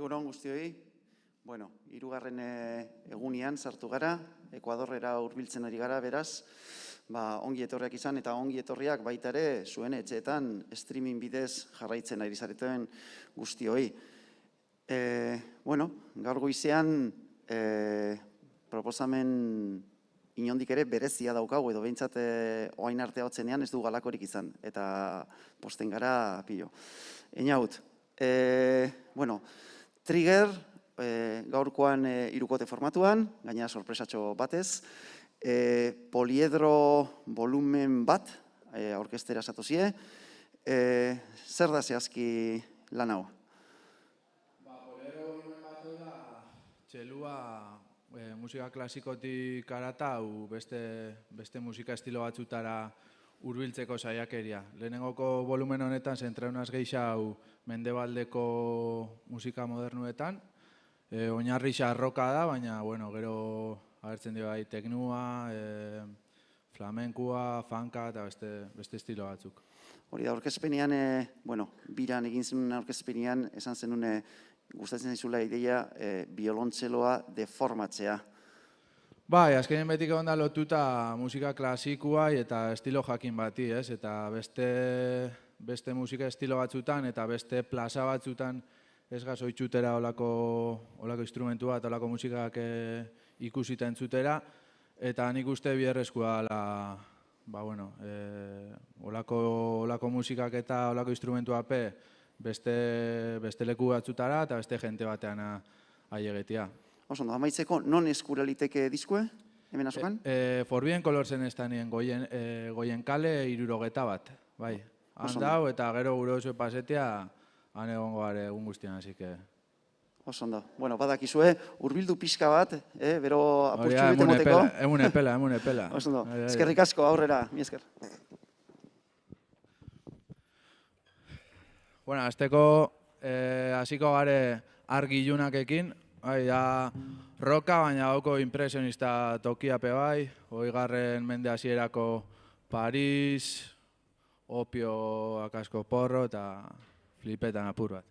Egun on guztioi, hirugarren egunean sartu gara, Ekuadorrera hurbiltzen ari gara, beraz, ongi etorriak izan eta ongi etorriak baita ere zuen etxeetan streaming bidez jarraitzen ari zareten guztioi. Gaur goizean proposamen inondik ere berezia daukagu edo behintzat oain artea hotzenean ez du galakorik izan eta posten gara pilo. Einaut, Trigger, gaurkoan hirukote formatuan, gainera sorpresatxo batez, Poliedro volumen bat, orkestera satozie. Zer da zehazki lan hau? Poliedro volumen bat da, txelua musika klasikotik aratau beste musika estilo batzutara hurbiltzeko saiakeria. Lehenengoko volumen honetan zentraunaz gehiago mendebaldeko musika modernuetan. Oinarri xarroka da, baina gero agertzen dira teknua, flamenkua, funka eta beste estilo batzuk. Hori da, orkezpenean, biran egin zenun orkezpenean, esan zenun gustatzen zaizula ideia biolontzeloa deformatzea. Bai, azkenean betik egon da lotuta musika klasikoa eta estilo jakin bati, ez? Eta beste musika estilo batzutan eta beste plaza batzutan ez gazoitxutera olako instrumentu bat, olako musikak ikusita entzutera. Eta nik uste biherrezkoa olako musikak eta olako instrumentua beste leku batzutara eta beste jente batean aiegetia. Oso, amaitzeko, non eskura liteke diskue, hemen azokan? Forbien Colorsen ez da nien goien kale 60 bat, bai. Handau eta gero gure oso pasetea han egongo gare egun guztian, hasi que... Oso ondo. Badakizue, hurbildu pixka bat, bero apurtxu bite moteko. Emun epela. Oso ondo. Eskerrik asko, aurrera, mi esker. Azteko hasiko gare argi ilunakekin, da roka, baina gauko impresionista tokiape bai, 20. mende hasierako Paris, opio akasko porro eta flipetan apur bat.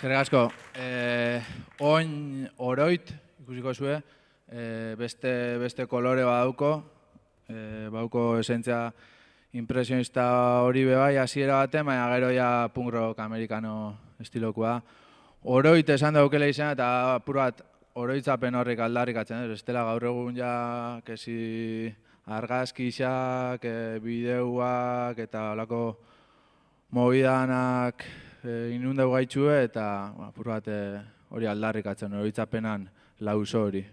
Eskerrik asko. Oin oroit, ikusiko zue, beste kolore badauko, bauko esentzia impresionista hori bebai, hasiera baten, baina gero ja punk rock amerikano estilokoa. Oroit esan daukela izan eta apur bat oroitzapen horrik aldarrikatzen, bestela gaur egun ja, kesi argazkixak, bideuak eta olako mobidanak inundeu gaitxue eta apur bat hori aldarrikatzen, oroitzapenan lauso hori.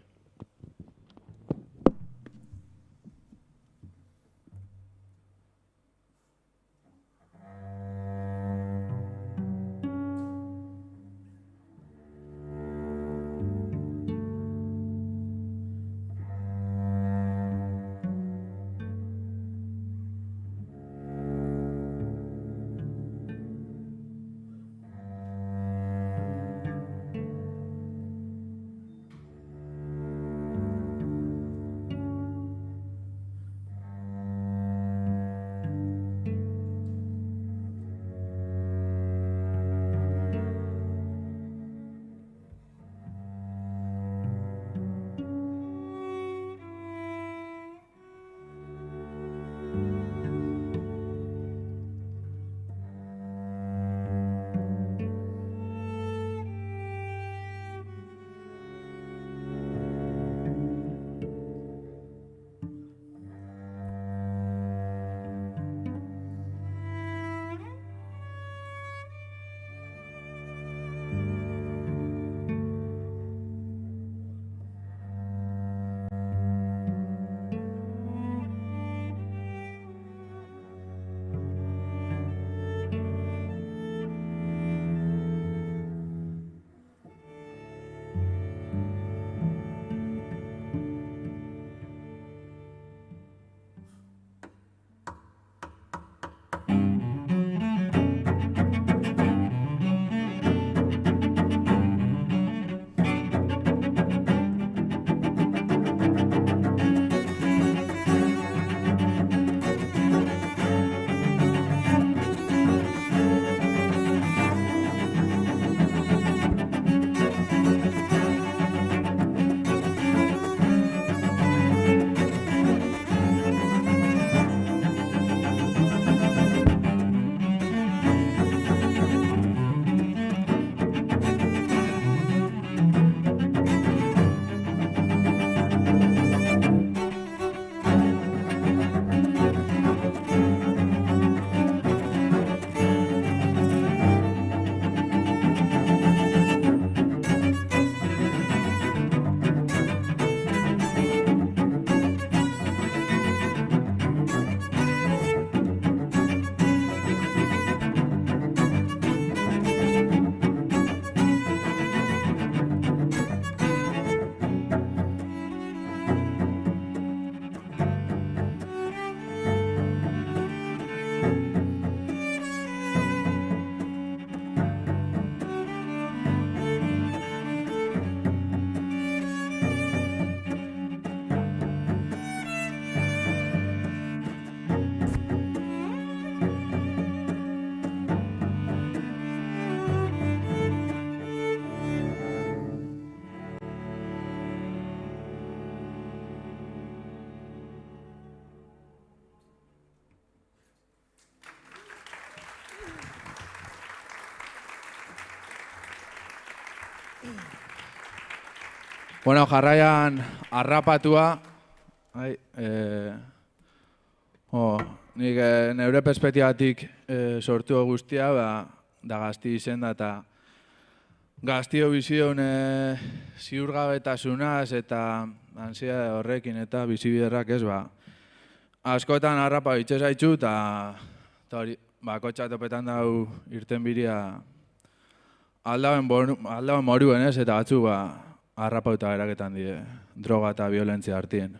Bueno, jarraian harrapatua, nik neure perspektibatik sortu guztia, da Gazti izen da, eta Gaztio bizion ziurgabetasunaz eta ansia horrekin eta bizibiderrak ez, askotan harrapa bitxe zaitxu, eta hori, kotxatopetan dau irten biria aldauen moruen ez, eta batzu harrapauta eraketan die, droga eta violentzia hartien.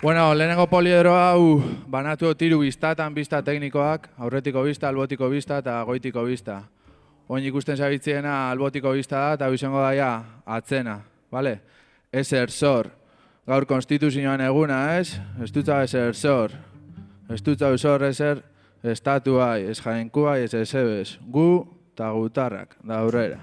Bueno, lehenengo poliedro hau banatu tiru biztatan, bizta teknikoak, aurretiko bizta, albotiko bizta eta goitiko bizta. Oin ikusten zabitziena albotiko bizta da eta bizongo daia atzena, bale? Ezer zor. Gaur konstituzioan eguna, ez? Ez dutza ezer zor. Ez dutza zor ezer estatuai, ez jainkuai, ez ezebez. Gu eta gutarrak, da aurrera.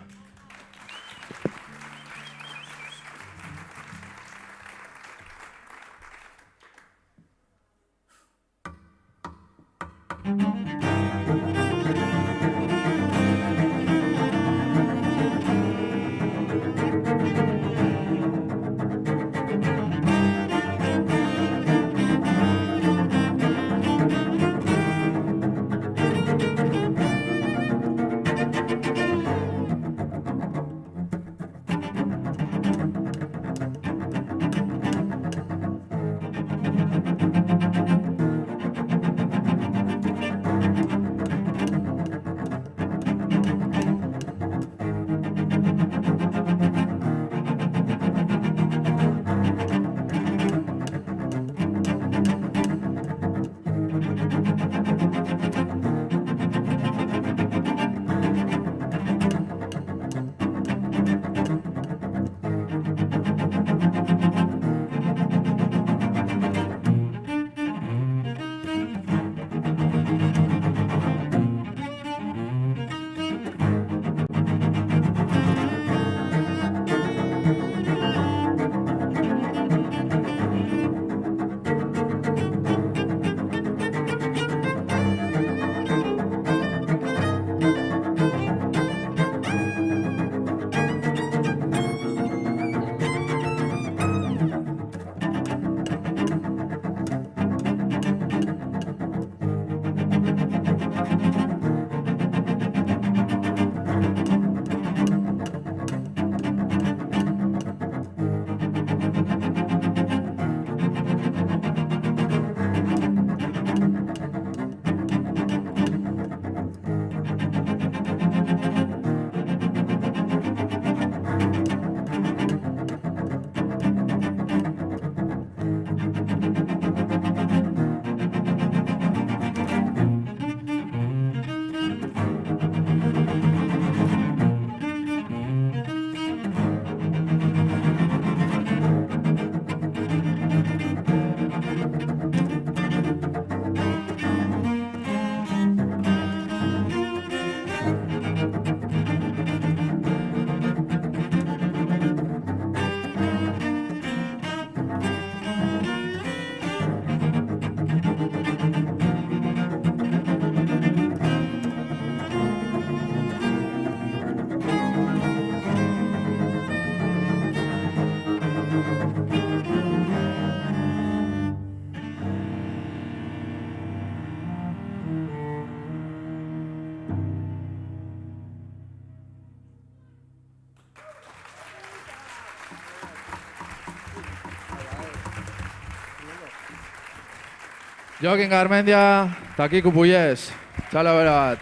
Joaquin Garmendia, eta Kiku Puyez. Txalo bera bat.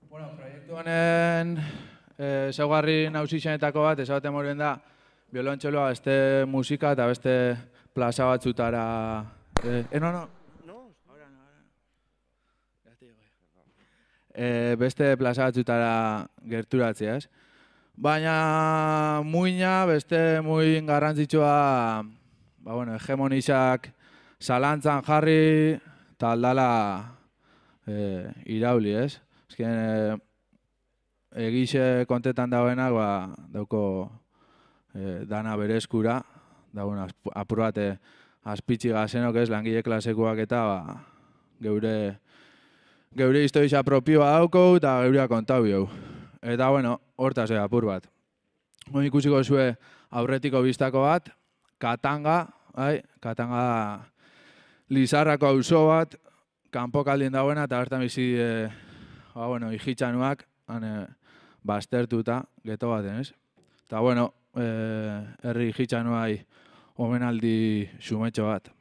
Bueno, proiektu honen ezaugarri nagusienetako bat, esabaten moren da, biolontxeloa beste musika eta beste plaza batzutara... Beste plaza batzutara gerturatzea, ez? Baina muina, beste muin garrantzitsua, hegemonizak zalantzan jarri eta aldala irauli, ez? Ezken egixe kontetan dauenak dauko dana berezkura, dagoen apur bat azpitsi gazenok, ez, langile klasekuak eta geure historia propioa dauko eta geurea kontau biau. Eta, hortaz apur bat. Ikusiko zue aurretiko biztako bat, Katanga, Katanga Lizarrako auzo bat, kanpokaldien dagoena eta bertan bizi hijitzanuak baztertuta geto baten, ez? Eta, herri hitxanuai omenaldi xumetxo bat.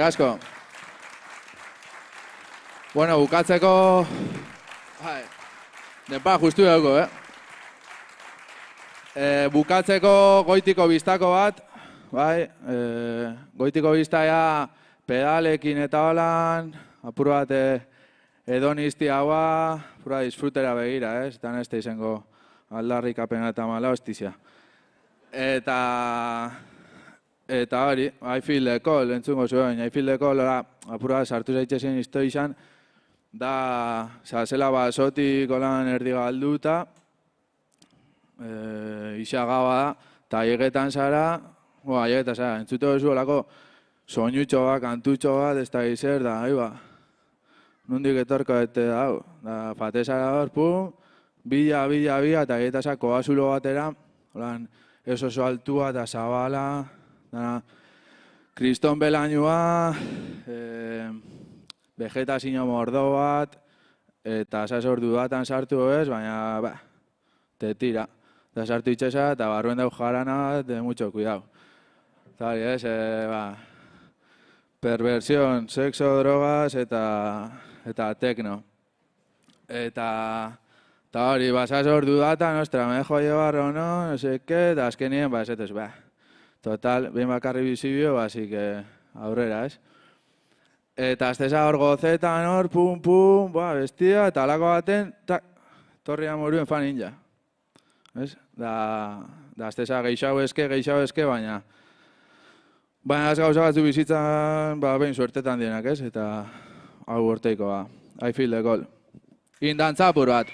Asko. Bueno, bukatzeko... Nepa, justu dauko, bukatzeko goitiko biztako bat, bai, goitiko biztaia pedalekin eta holan, apur bat edonisti haua, apur bat disfrutera begira, eta neste izango aldarrik apena eta mala hostizia. Eta hori, I feel the call, entzungo zuen, I feel the call, apur bat sartu zaitxezien iztoi izan, da, zela basotik olan erdi galduta, isagaba da, eta aiegetan zara, entzute duzu olako soinutxo bat, kantutxo bat, ez da izer, da, nondik etorko ete dau, da, fatezara hor, pum, bila, eta aiegetazak koazulo batera, olan, ez oso altua eta zabala, da, kriston belainua, vegetazio mordo bat, eta ordu batan sartu ez, baina, te tira. Da sartu itxesa eta barruen dau jarana bat, de mucho cuidado. Eta hori ez, perversión, sexo, drogas eta tekno. Eta hori, basaz ordu datan, ostra, me dejo llevar o no sé qué, eta azkenien, esetuz, total, behin bakarri bizibio, así que aurrera, ez? Eta azteza hor gozetan hor, pum, bestia, eta alako baten, torria moruen fan ninja. Ez? Da azteza geixau eske, baina ez gauza batzu bizitzan, behin suertetan dienak, ez? Eta hau urteiko, I feel the goal. Indantza apur bat.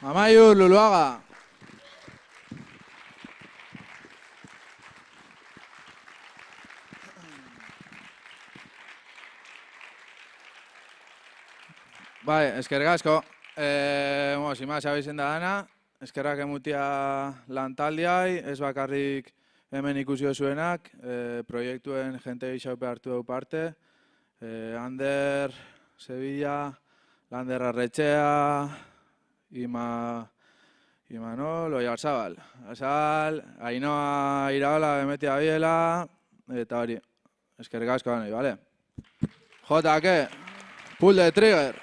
Amaiur, Luluaga. Bai, eskerrik asko. Sin más, abizen da dana. Eskerrak emutia lantaldiai, ez bakarrik hemen ikusi zuenak, proiektuen jente gixaupe hartu dugu parte. Ander, Sevilla, Lander Arretxea, Imanol, Oiarzabal. Azal, Ainoa Iraola, Bemetia Biela, eta hori, eskerrik asko nahi, bale? JK, pull the trigger.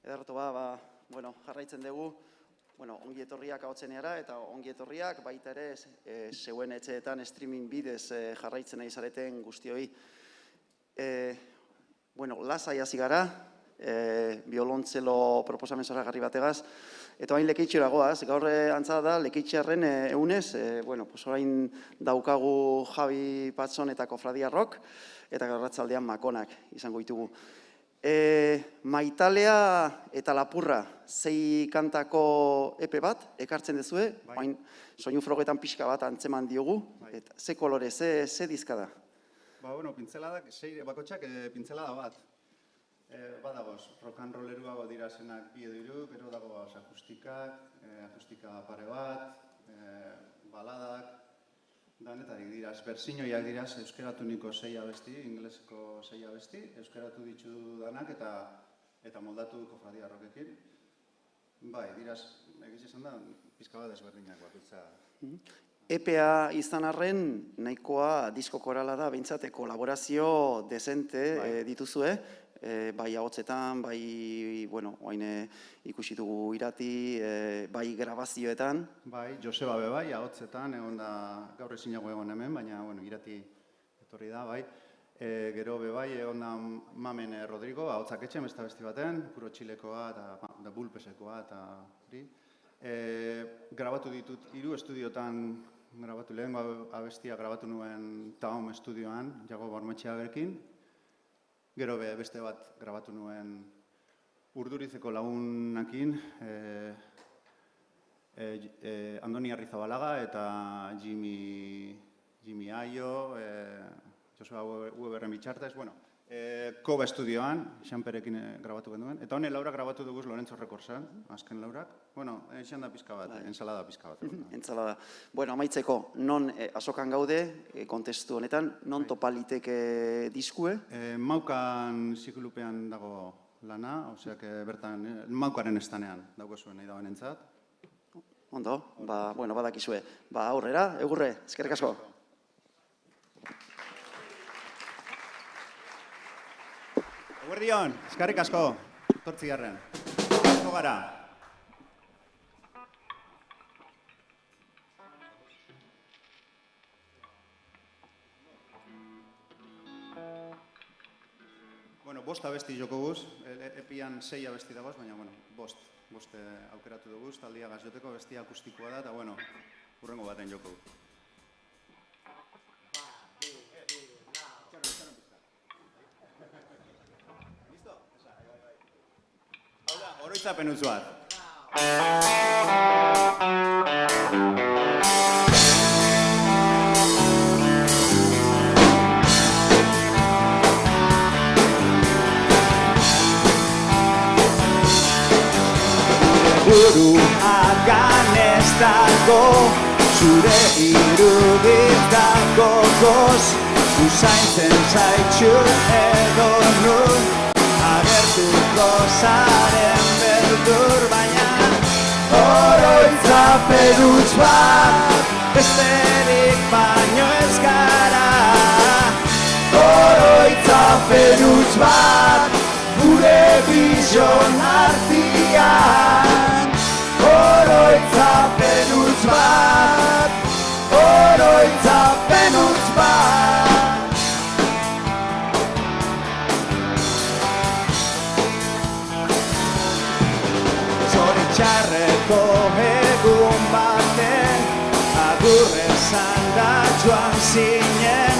Ederto jarraitzen dugu, ongi etorriak ahotzeneara eta ongi etorriak baita ere zeuen etxeetan streaming bidez jarraitzen nahi zareten guztioi. Lasai hasi gara, biolontzelo proposamen zoragarri bategaz, eta hain lekeitxera goaz, gaur antza da lekeitxearen egunez, orain daukagu Javi Patson eta Kofradia Rock, eta gaur arratzaldean Makonak izango ditugu. Maitalea eta Lapurra, 6 kantako epe bat, ekartzen dezue, soinu frogetan pixka bat antzeman diogu, ze kolore, ze dizka da? Pintzeladak, bakotxak pintzelada bat. Badagoz, rock and rolleruago dira zenak bi edo hiru, gero dagoz akustika pare bat, baladak, danetarik dira, berzinoiak dira, euskeratu niko 6 abesti, ingleseko 6 abesti, euskeratu ditu danak eta moldatu Kofradia Rockekin. Bai, diraz, egiz esan da, pizka bat desberdinak bakutza. EPA izan arren, nahikoa disko korala da, behintzate kolaborazio dezente dituzue, bai ahotsetan, bai, oain ikusi dugu irati, bai grabazioetan. Bai, Joseba be bai, ahotsetan, egon da, gaur ezinago egon hemen, baina, irati etorri da, bai. Gero be bai, egon da Mamen Rodrigo, ahotsak etxen, besta besti baten, Puro Txilekoa eta Bulpesekoa eta hori. Grabatu ditut 3 estudiotan, lehengo abestia grabatu nuen Taom estudioan, Jago Bormetxeagerekin. Gero beste bat grabatu nuen Urdurizeko lagunakin, Andoni Arrizabalaga eta Jimmy Aio, Joseba Weberren bitxartez, Koba estudioan, Xanperekin grabatu genuen, eta honen Laura grabatu duguz Lorenzo Rekordsan, azken Laurak. Eixan da pizka bat, ensalada pizka bat. Ensalada. Amaitzeko, non azokan gaude, kontestu honetan, non topaliteke diskue? Maukan ziklupean dago lana, oseak bertan, Maukaren estanean dago zuen nahi dagoen entzat. Ondo, badakizue. Aurrera, egurre, eskerrik asko. Eguerdion, eskerrik asko, tortzi garren. Asko gara. Bost abesti joko guz, epian 6 abesti dagoz, baina, bost aukeratu duguz, taldia gazjoteko bestia akustikoa da, eta, hurrengo baten joko guz. Oroitzapen utzuat. Buruagan ez dago, zure iruditako goz, usaintzen zaitxu edo nun, agertuko zaren beldur, baina oroitzapen utz bat, besterik baino ez gara. Oroitzapen utz bat, gure bizion artian. Oroitzapen utz bat, oroitzapen utz bat. Zoritxarreko egun baten, agur esan da joan zinen,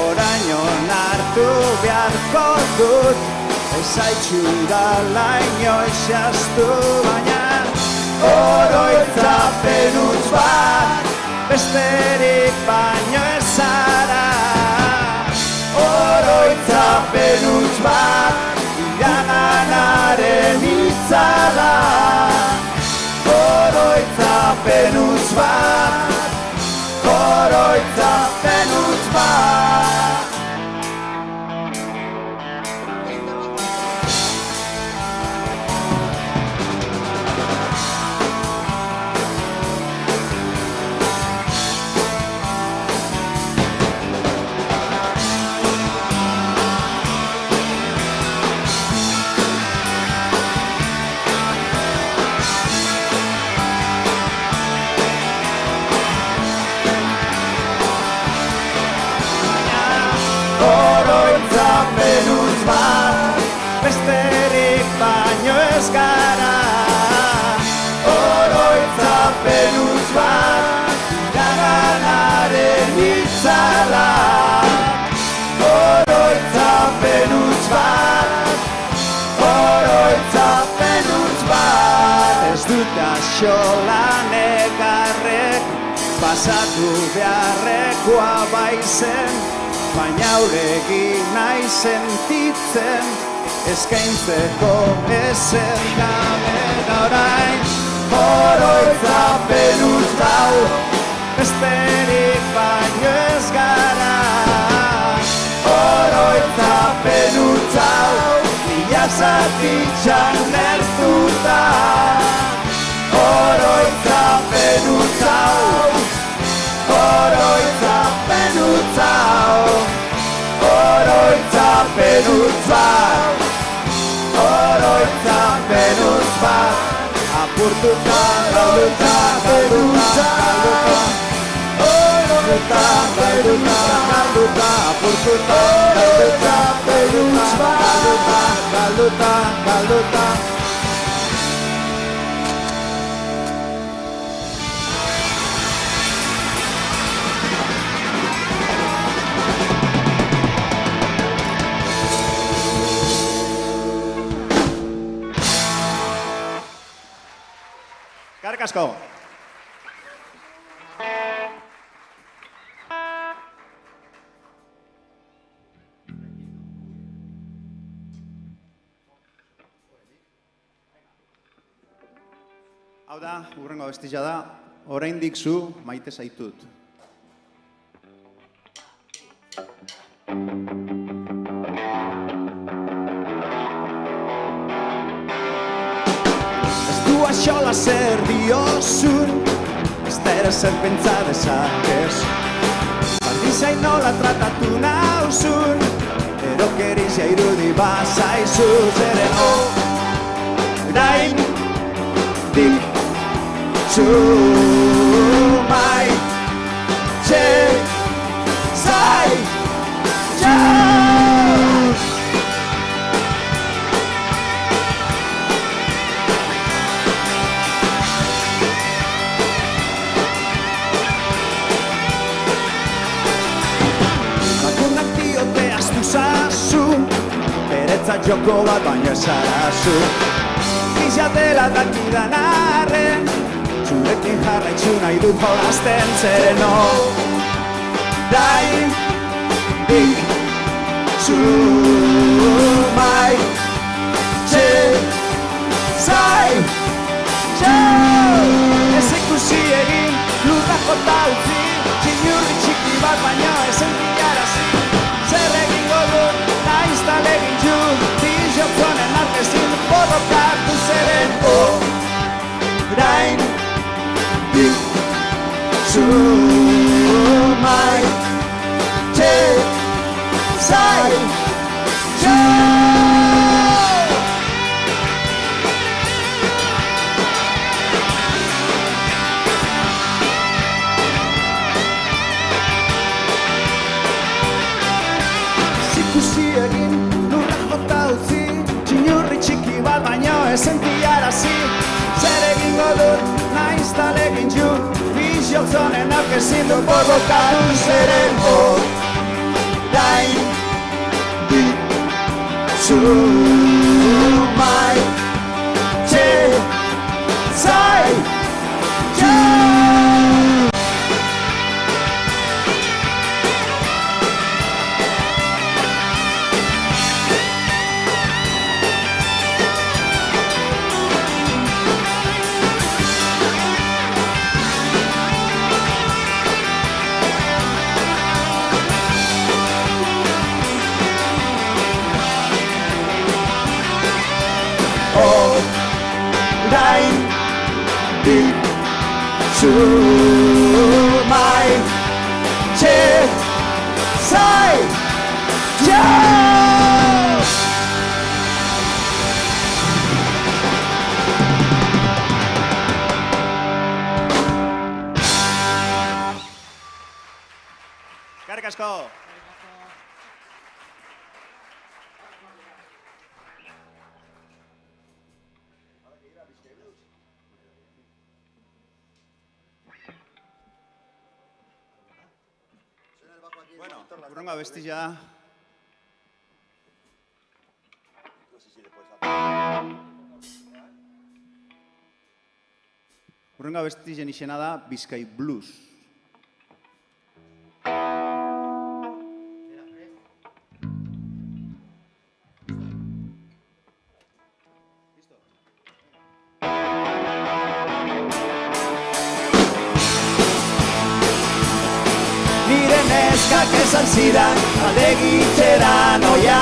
orain hartu beharko dut, ezaitxudala inoiz jaztu, baina oroitzapen utz bat, besterik baino ez zara. Oroitzapen utz bat, iraganaren itzala. Oroitzapen utz bat, oroitzapen utz bat. ez gara. Oroitzapen huts bat, iraganaren itzalak. Oroitzapen huts bat, oroitzapen huts bat. Ez dut axola negarrek, pasatu beharrekoa baizen, baina uregi nahi sentitzen, eskaintzeko ezer gabe orain. Oroitzapen huts hau, besterik baino ez gara. Oroitzapen huts hau, mila zatitxan lertuta. Oroitzapen huts hau, oroitzapen huts hau, oroitzapen huts bat, oroitzapen huts bat. Apurtuta, galduta, galduta, galduta, galduta, galduta, apurtuta, galduta, galduta, galduta, galduta. Eskerrik asko. Hau da, hurrengo abestia da, oraindik zu maite zaitut. Axola zer diozun, ez da ere zer pentsa dezakez. Baldin zain nola tratatu nauzun, erokerizia irudi bazaizu. Zeren orain dik zu maite zaitut. Beretzat joko bat baino ezarazu. Bizia dela dakidan arren, zurekin jarraitzu nahi dut jolazten. Zeren orain dik zu maite zaitut. Ez ikusi egin lurra jota utzi, txinurri txiki bat baino ezen bilarazi. Zer egingo dut, nahiz talegin ju, bizotzonen artezin borrokatu. Zeren orain dik zu maite zaitut. Egin lurra jota utzi, txinurri txiki bat baino ezen pilarazi. Zer egingo dut, nahiz talegin ju, bizotzonen aurkezin du borrokatu. Zeren orain dik zu maite zaitut. Orain dik zu maite zaitut. Eskerrik asko. Urrengo abestia Urrengo abestien izena da Bizkai Blues. Nire neskak esan zidan aldegitxera noia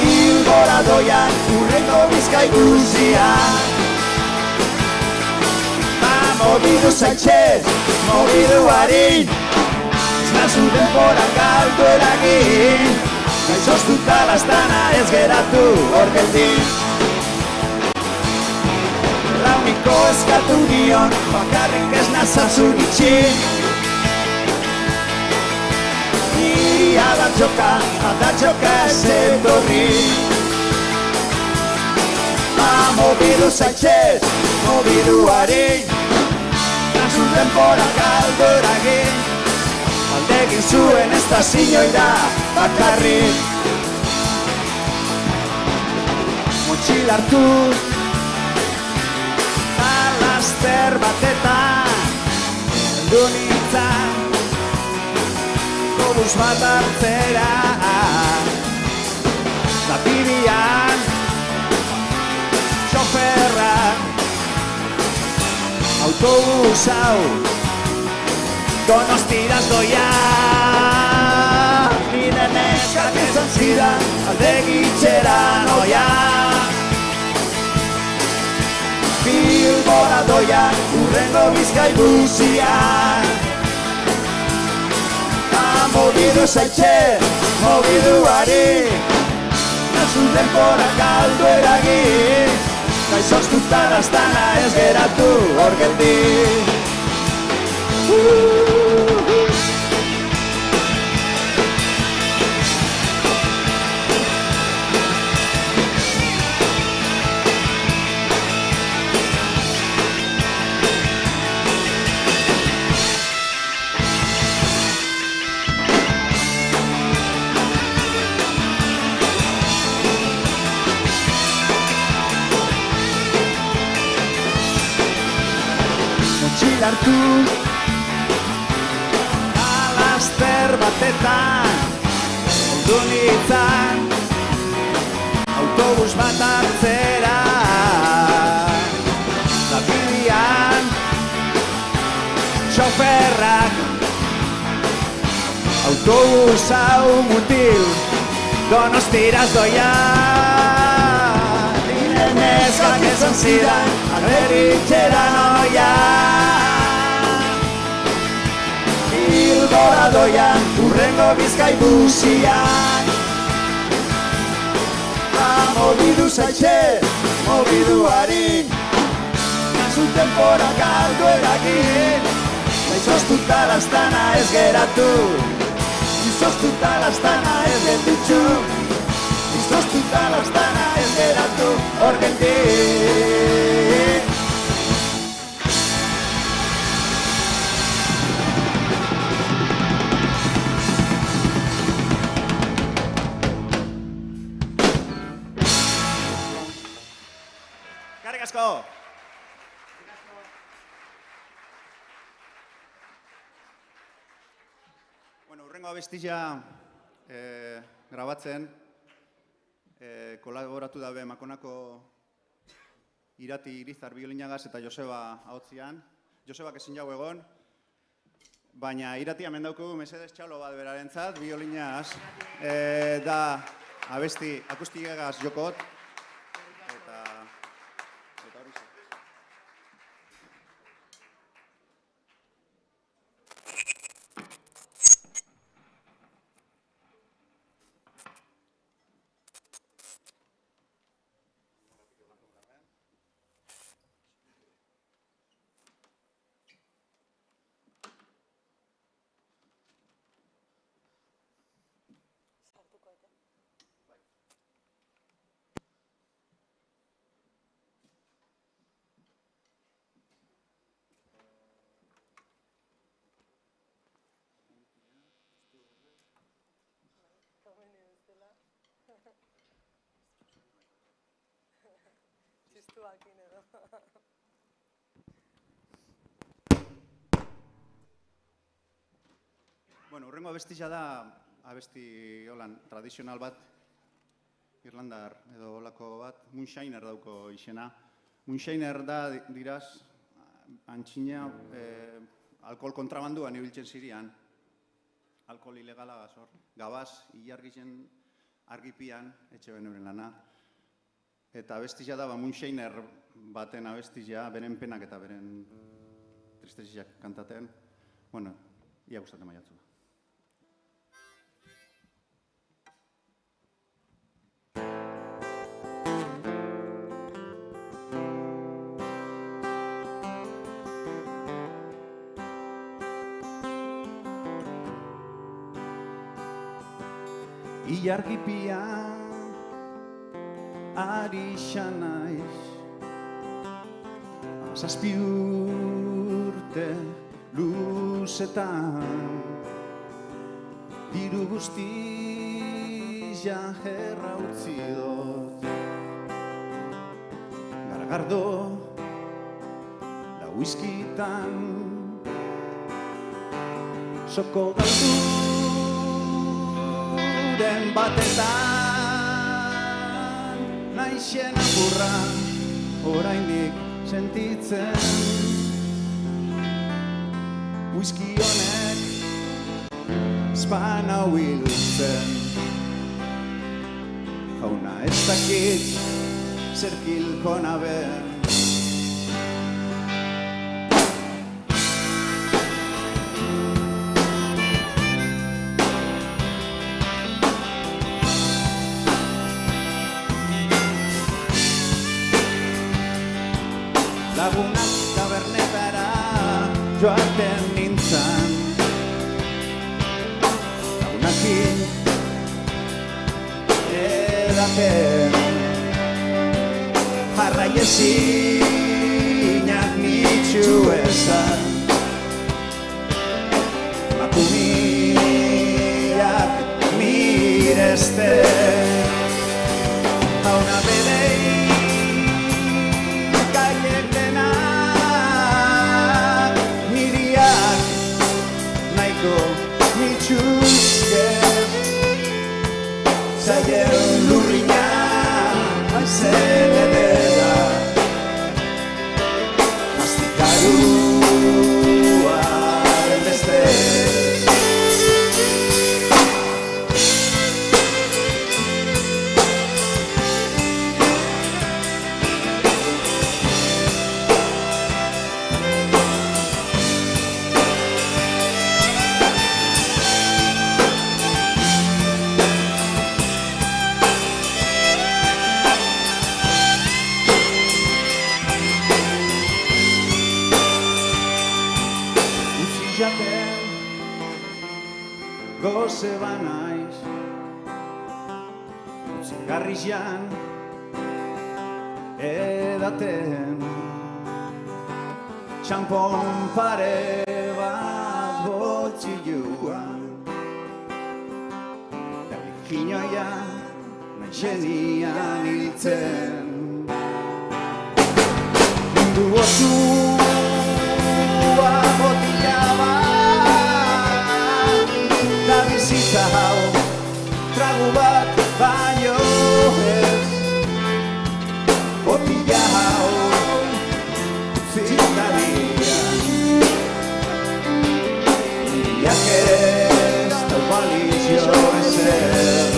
Bilbora doian urrengo Bizkai Bluesian Mobidu zaitxez, mobidu harin Znazu denboran galdu eragin Gaizoztuta lastana ez geratu hor geldin Launiko eskatu nion, bakarrik ez nazazun itxin Niri adatxoka ez etorri Mobidu zaitxez, mobidu harin Zu denbora galdu eragin Aldegin zuen ez da zinoira bakarrik Motxil hartu Laster batetan Heldu nintzen Autobus bat hartzera Zapidian Txoferrak Autobus hau Donostiraz doia Nire neskak esan zidan aldegitxera noia Bilbora doia urrengo Bizkai Bluesian Mobidu zaitxe, mobidu hari Nazu denbora galdu eragin Gaizoztuta lastana ez geratu hor geldi Hartu Laster batetan Heldu nintzen Autobus bat hartzera Zapidian Txoferrak Autobus hau mutil Donostiraz doia Nire neskak esan zidan aldegitxera noia Bilbora doian urrengo Bizkai Bluesian Mobidu zaitxe, mobidu hari Nazu denbora galdu eragin Gaizoztuta lastana ez geratu Gaizoztuta lastana ez gelditxu Gaizoztuta lastana ez geratu hor geldin Asko. Bueno, urrengo abestia grabatzen kolaboratu dabe Makonako Irati Irizar biolinagaz eta Joseba ahotzian. Josebak ezin jau egon, baina Irati hemen daukagu mesedez txalo bat berarentzat biolinagaz. Da abesti akustikagaz jokot. testuakin edo. Bueno, urrengo abestia da abesti holan tradizional bat, Irlandar edo holako bat, Moonshiner dauko izena. Moonshiner da, diraz, antxina alkohol kontrabanduan ibiltzen zirian, alkohol ilegala gazor, gabaz, ilargitzen argipian, etxe benuren lana. Eta abestia da, Moonshiner baten abestia, beren penak eta beren tristesiak kantaten. Bueno, ia gustatzen maiatzu. Ilargipian ari naiz, 7 urte luzetan, diru guztia erra utzi dut, garagardo da whiskytan, soko galduren batetan, naixen apurra oraindik sentitzen, whisky honek espana huiltzen, jauna ez dakit zerkilko naben. Lagunak tabernetara joaten nintzen, lagunakin edaten, jarrai ezinak nitxu esan, makumiak miresten, jauna bedei nitxuzke zaien lurrina aizen edera mastikaruaren beste. Goze banaiz, utzigarrian edaten, txampon pare bat botxilluan, da birginoia naixenian hiltzen, mundu osua botila bat, bizitza hau, tragu bat baino ez, botila hau, zitaria, iak ez da balizio ezer.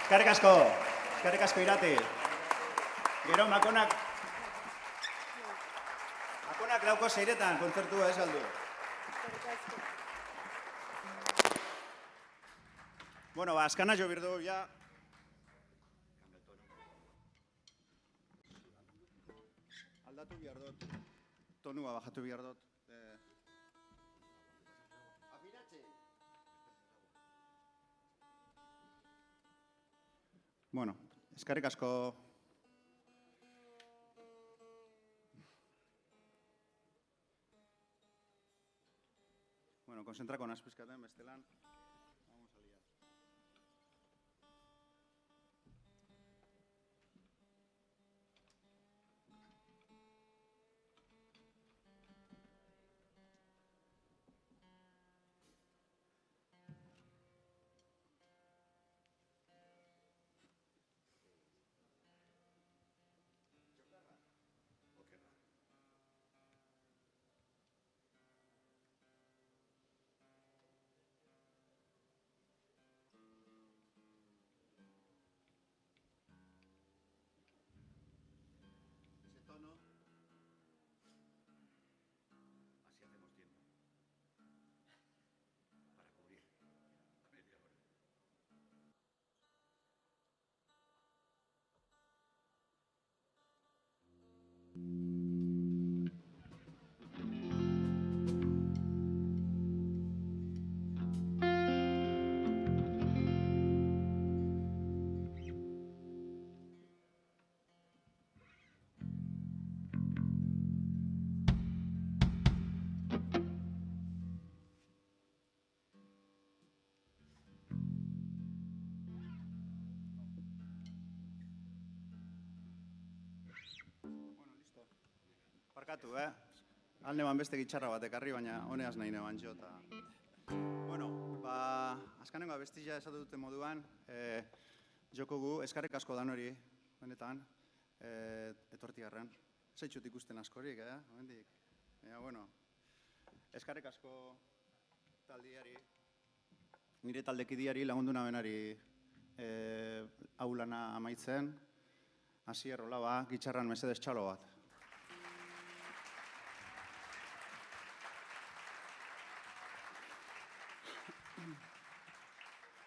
Eskerrik asko Irati. Gero Makonak lauko seiretan kontzertua ez galdu. Bueno, askana jo birdu, ja. Aldatu behar dut. Tonua bajatu behar dut. Bueno, eskerrik asko. Bueno, konzentrako nazpizkaten bestelan. Vamos a liar. Barkatu, Alde ban beste gitxarra bat ekarri, baina honeaz nahi neban jo. Bueno, azkanengo abestila esatu dute moduan, joko gu, eskarrik asko dan hori, benetan, etortigarren. Zaitxut ikusten askorik, momentik. Bueno, eskarrik asko taldiari, nire taldekidiari lagundu nabenari aulana amaitzen, hasi errola gitxarran mesedez txalo bat.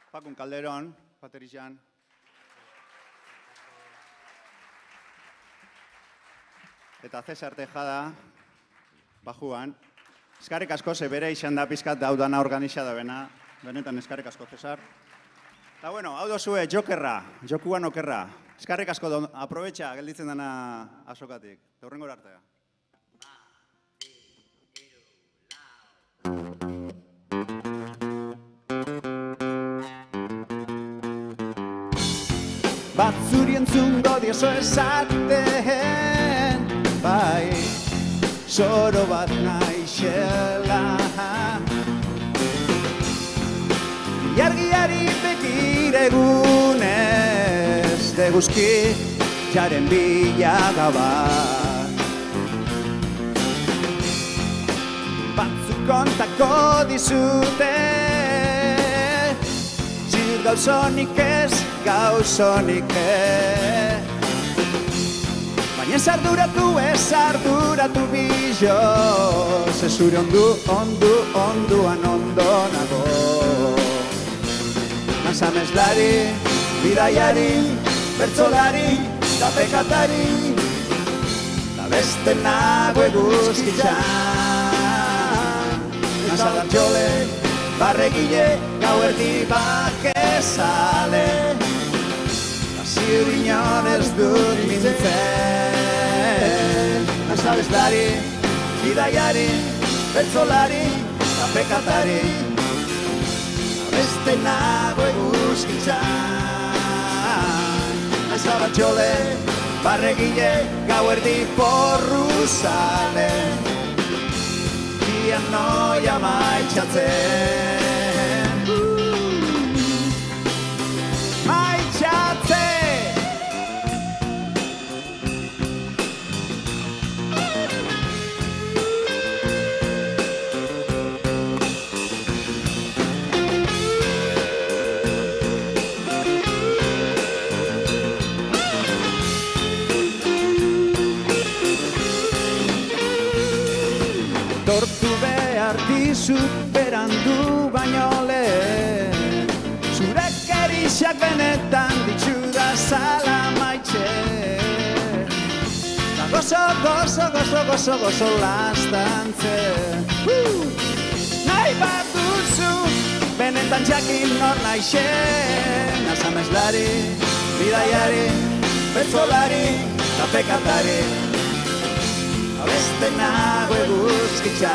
Pakun Calderón, baterizan. Eta Cesar Tejada, bajuan. Eskarrik asko, ze bere izan da pizkat daudana organiza da bena. Benetan eskarrik asko, Cesar. Eta bueno, hau dozue, jokerra, jokuan okerra. Eskarrik asko, aprobetxa, gelditzen dana azokatik. Horrengor artea. Batzuri entzungo dioso esaten, bai, soro bat naixela. Iargiari begire egunez, deguzki jaren bilagabat. Batzuk kontako dizute, zir gauzonik ez, gauzonik ez. Baina ez arduratu biloz, ez zure onduan ondo nago. Nasamezlari, bidaiari, bertzolari, da pekatari, da beste nago eguzkitzan. Nasadartxole, barregile, gauerdi bakezale, ziur inon ez dut mintzen. Nasabeslari, bidaiari, bertzolari, pekatari, beste nago eguzkitzan. Nasabatxole, barregile, gauerdi porruzale, dian noia maitxatzen. Aitortu behar dizut berandu baino lehen. Zure kerixak benetan ditxuda zala maitxe. Da gozo, gozo, gozo, gozo, gozo lastantze. Nahi bat duzu, benetan jakin nor naixen. Asamezlari, bidaiari, bertzolari, tapekatari. Abeste nago eguzkitzan.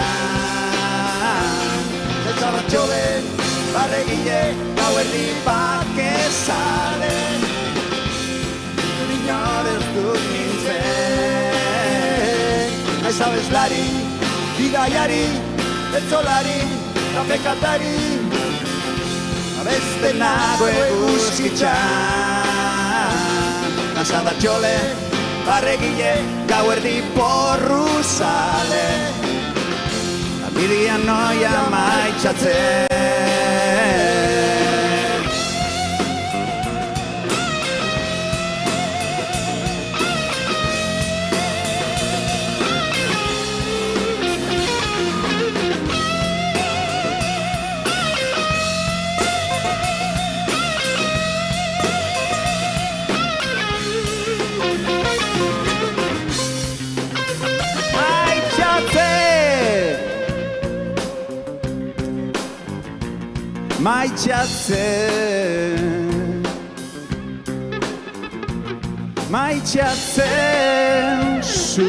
Etxabatxole, barregile, gauerdi bakezale. Inor ez dut nintzen. Naiz abeslari, bidaiari, bertzolari, tapekatari. Abeste nago eguzkitzan. Asabatxole, barregile, gauerdi porruzale. Abidian noia maitxatzen. Maitxatzen, maitxatzen zu.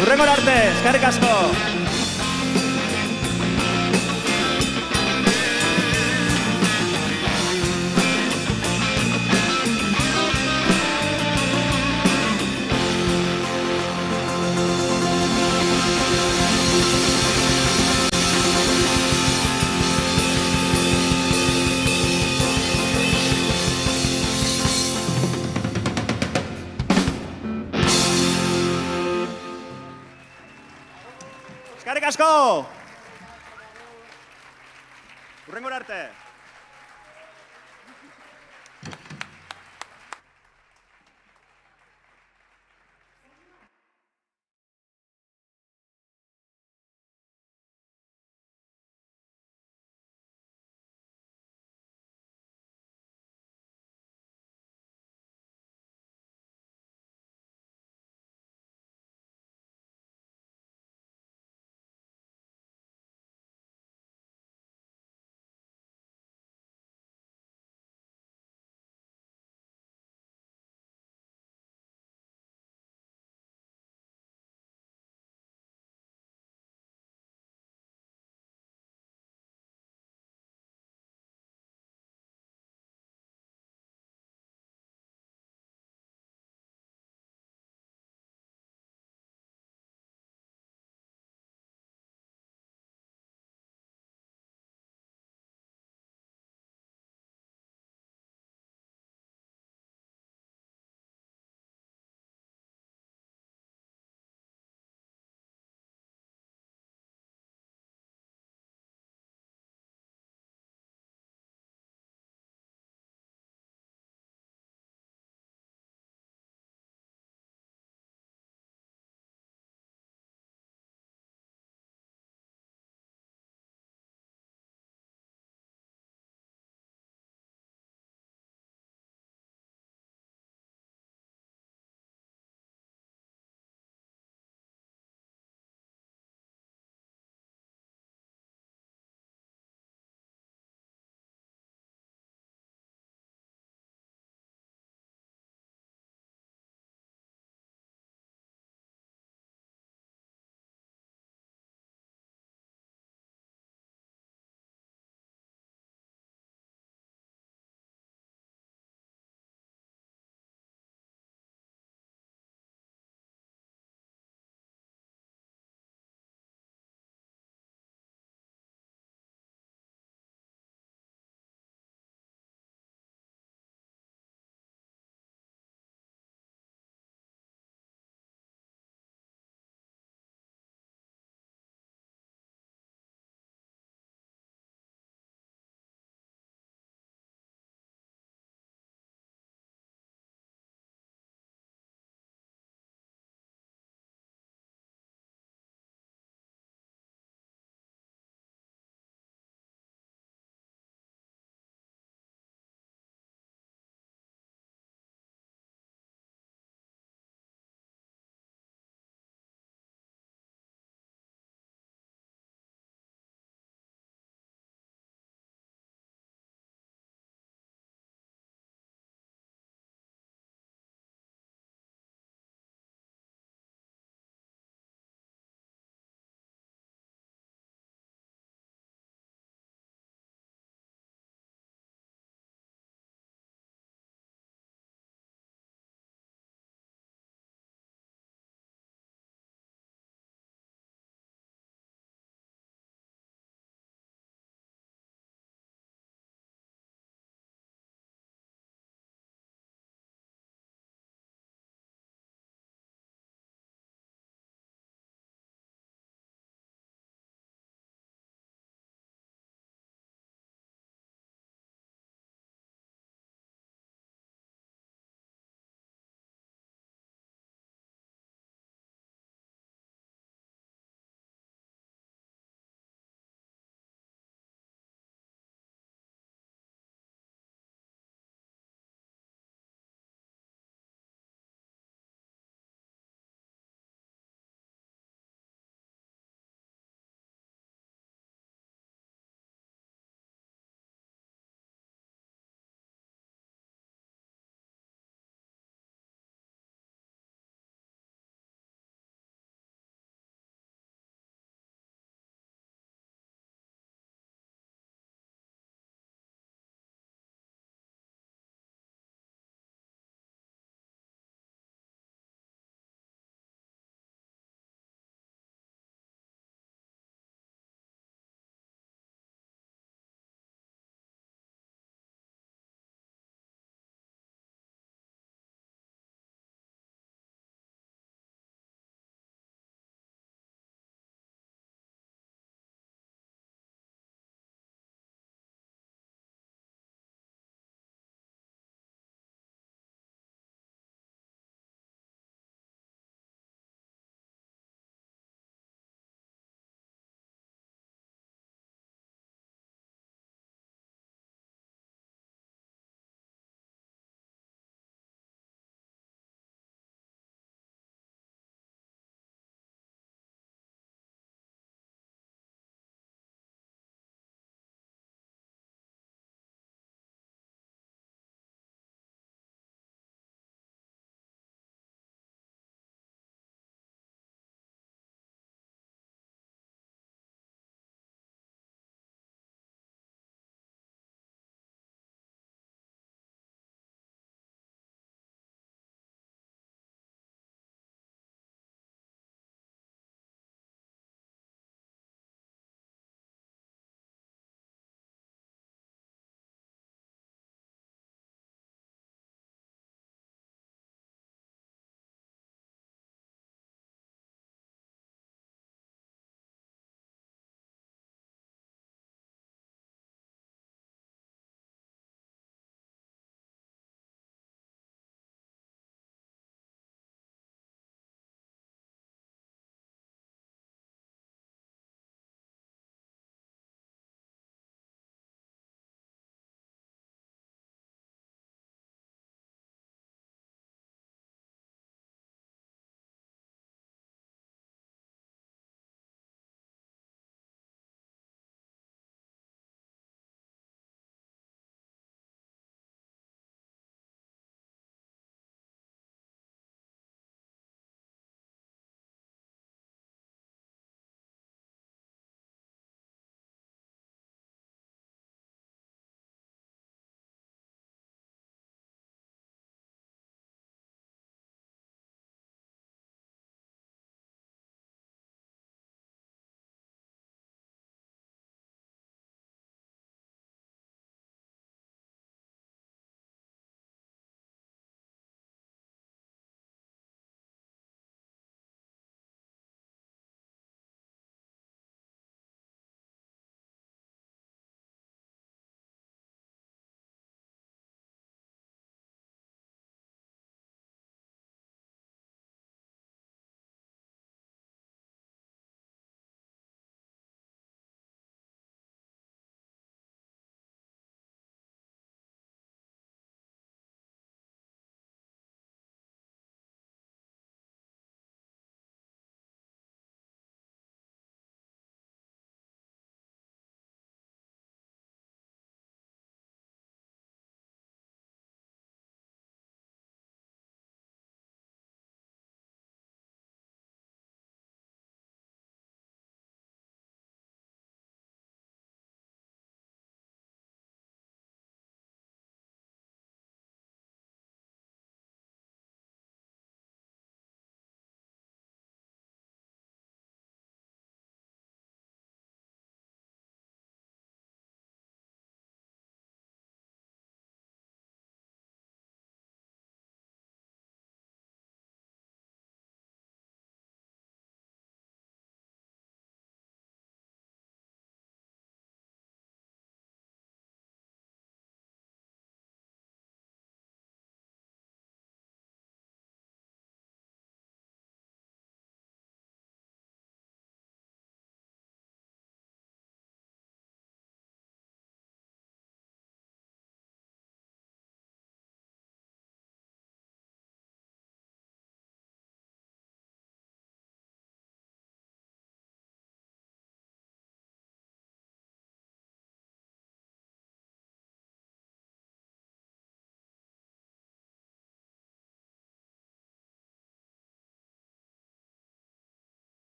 Hurrengora arte, eskerrik asko! Eskerrik asko! Hurrengora arte!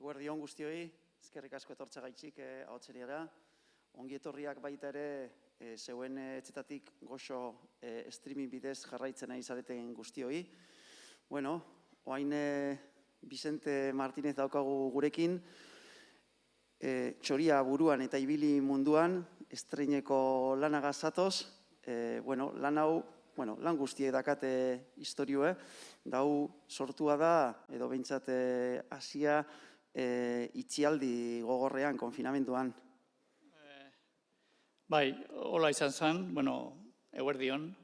Eguerdi on guztioi, eskerrik asko etortzagaitxik ahotseriara. Ongi etorriak baita ere zeuen etxetatik goxo streaming bidez jarraitzen ari zareten guztioi. Bueno, oain Vicente Martínez daukagu gurekin, txoria buruan eta ibili munduan, estreineko lanagaz zatoz. Lan hau, lan guztiek dakate historioa, dau sortua da, edo behintzat hasia itxialdi gogorrean, konfinamenduan. Bai, hola izan zen, eguerdion.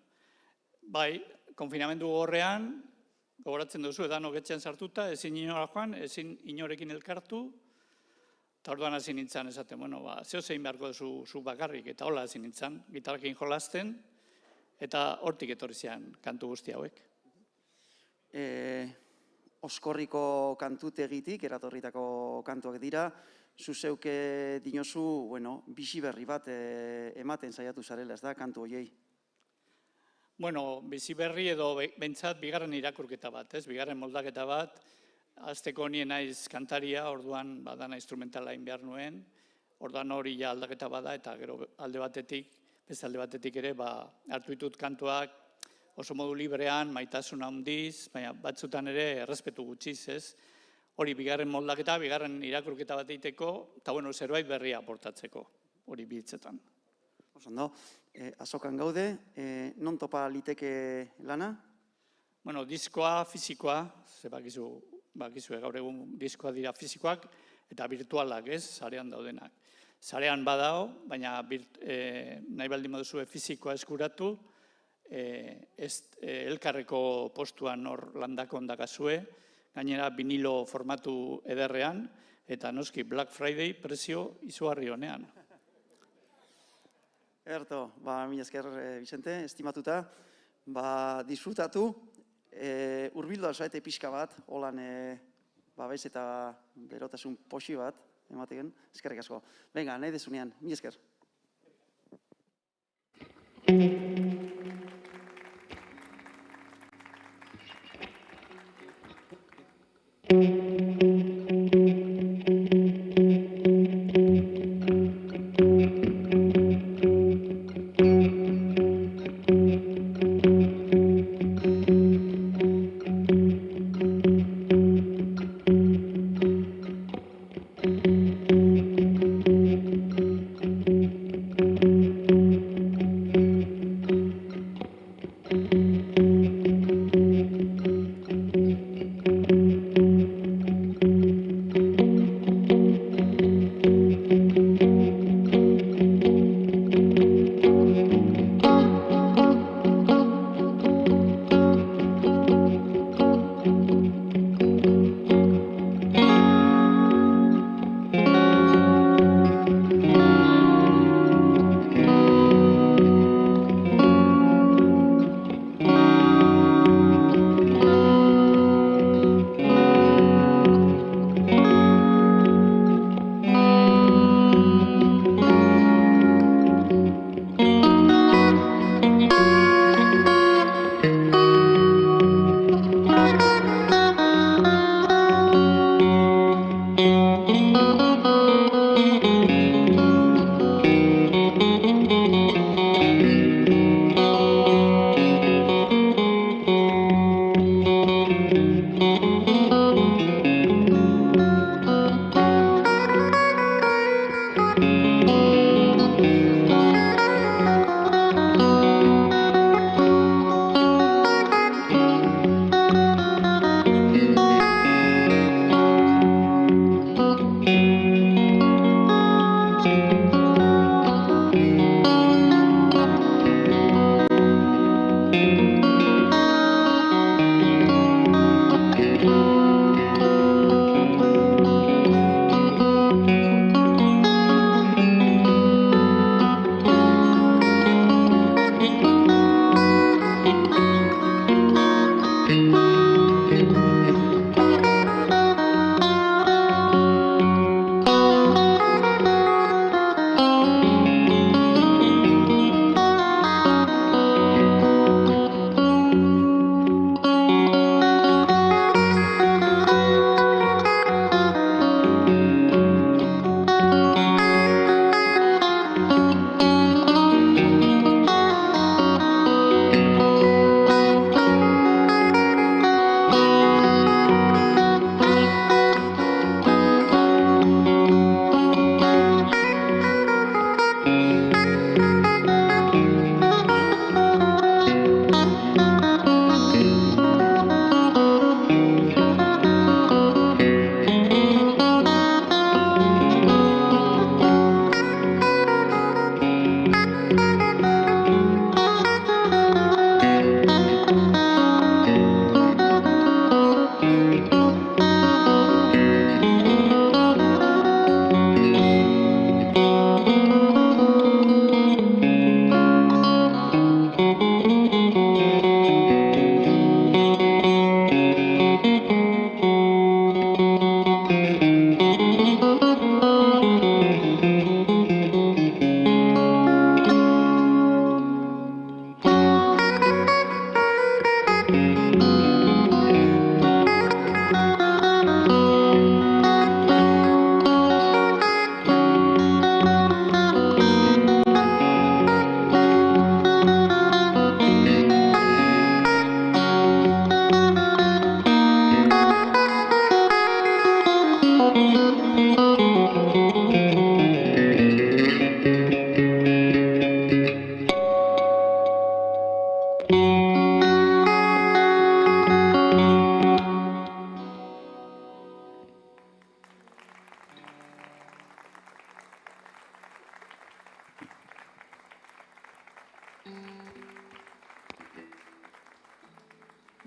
Bai, konfinamendu gogorrean, gogoratzen duzu, edanok etxean sartuta, ezin inora joan, ezin inorekin elkartu, eta orduan hasi nintzen esaten, zeo zein beharko zu bakarrik, eta hola hasi nintzen, gitarrekin jolasten, eta hortik etorri zian kantu guzti hauek. Oskorriko kantutegitik, eratorritako kantuak dira, zuzeuke dinozu, bisi berri bat ematen saiatu zarela, ez da, kantu hoiei? Bizi berri edo bentsat bigarren irakurketa bat, bigarren moldaketa bat, azteko nien naiz kantaria, orduan badana instrumentala egin behar nuen, orduan hori ja aldaketa bada, eta gero beste alde batetik ere, hartu ditut kantuak oso modu librean, maitasun handiz, baina batzutan ere errespetu gutxiz, ez? Hori bigarren moldaketa, bigarren irakurketa bat egiteko, eta zerbait berria aportatzeko, hori bitzetan. Osondo, azokan gaude, non topa liteke lana? Diskoa, fizikoa, ze bakizu gaur egun diskoa dira fizikoak, eta virtualak, ez, sarean daudenak. Sarean badao, baina nahi baldin baduzue fizikoa eskuratu, elkarreko postuan hor landako ondakazue, gainera vinilo formatu ederrean, eta noski Black Friday prezio izugarri honean. Erto, mila esker, Vicente, estimatuta, disfrutatu, hurbildu alzaete pixka bat, holan babes eta berotasun posi bat, ematen, eskerrik asko. Venga, nahi dezunean, mila esker.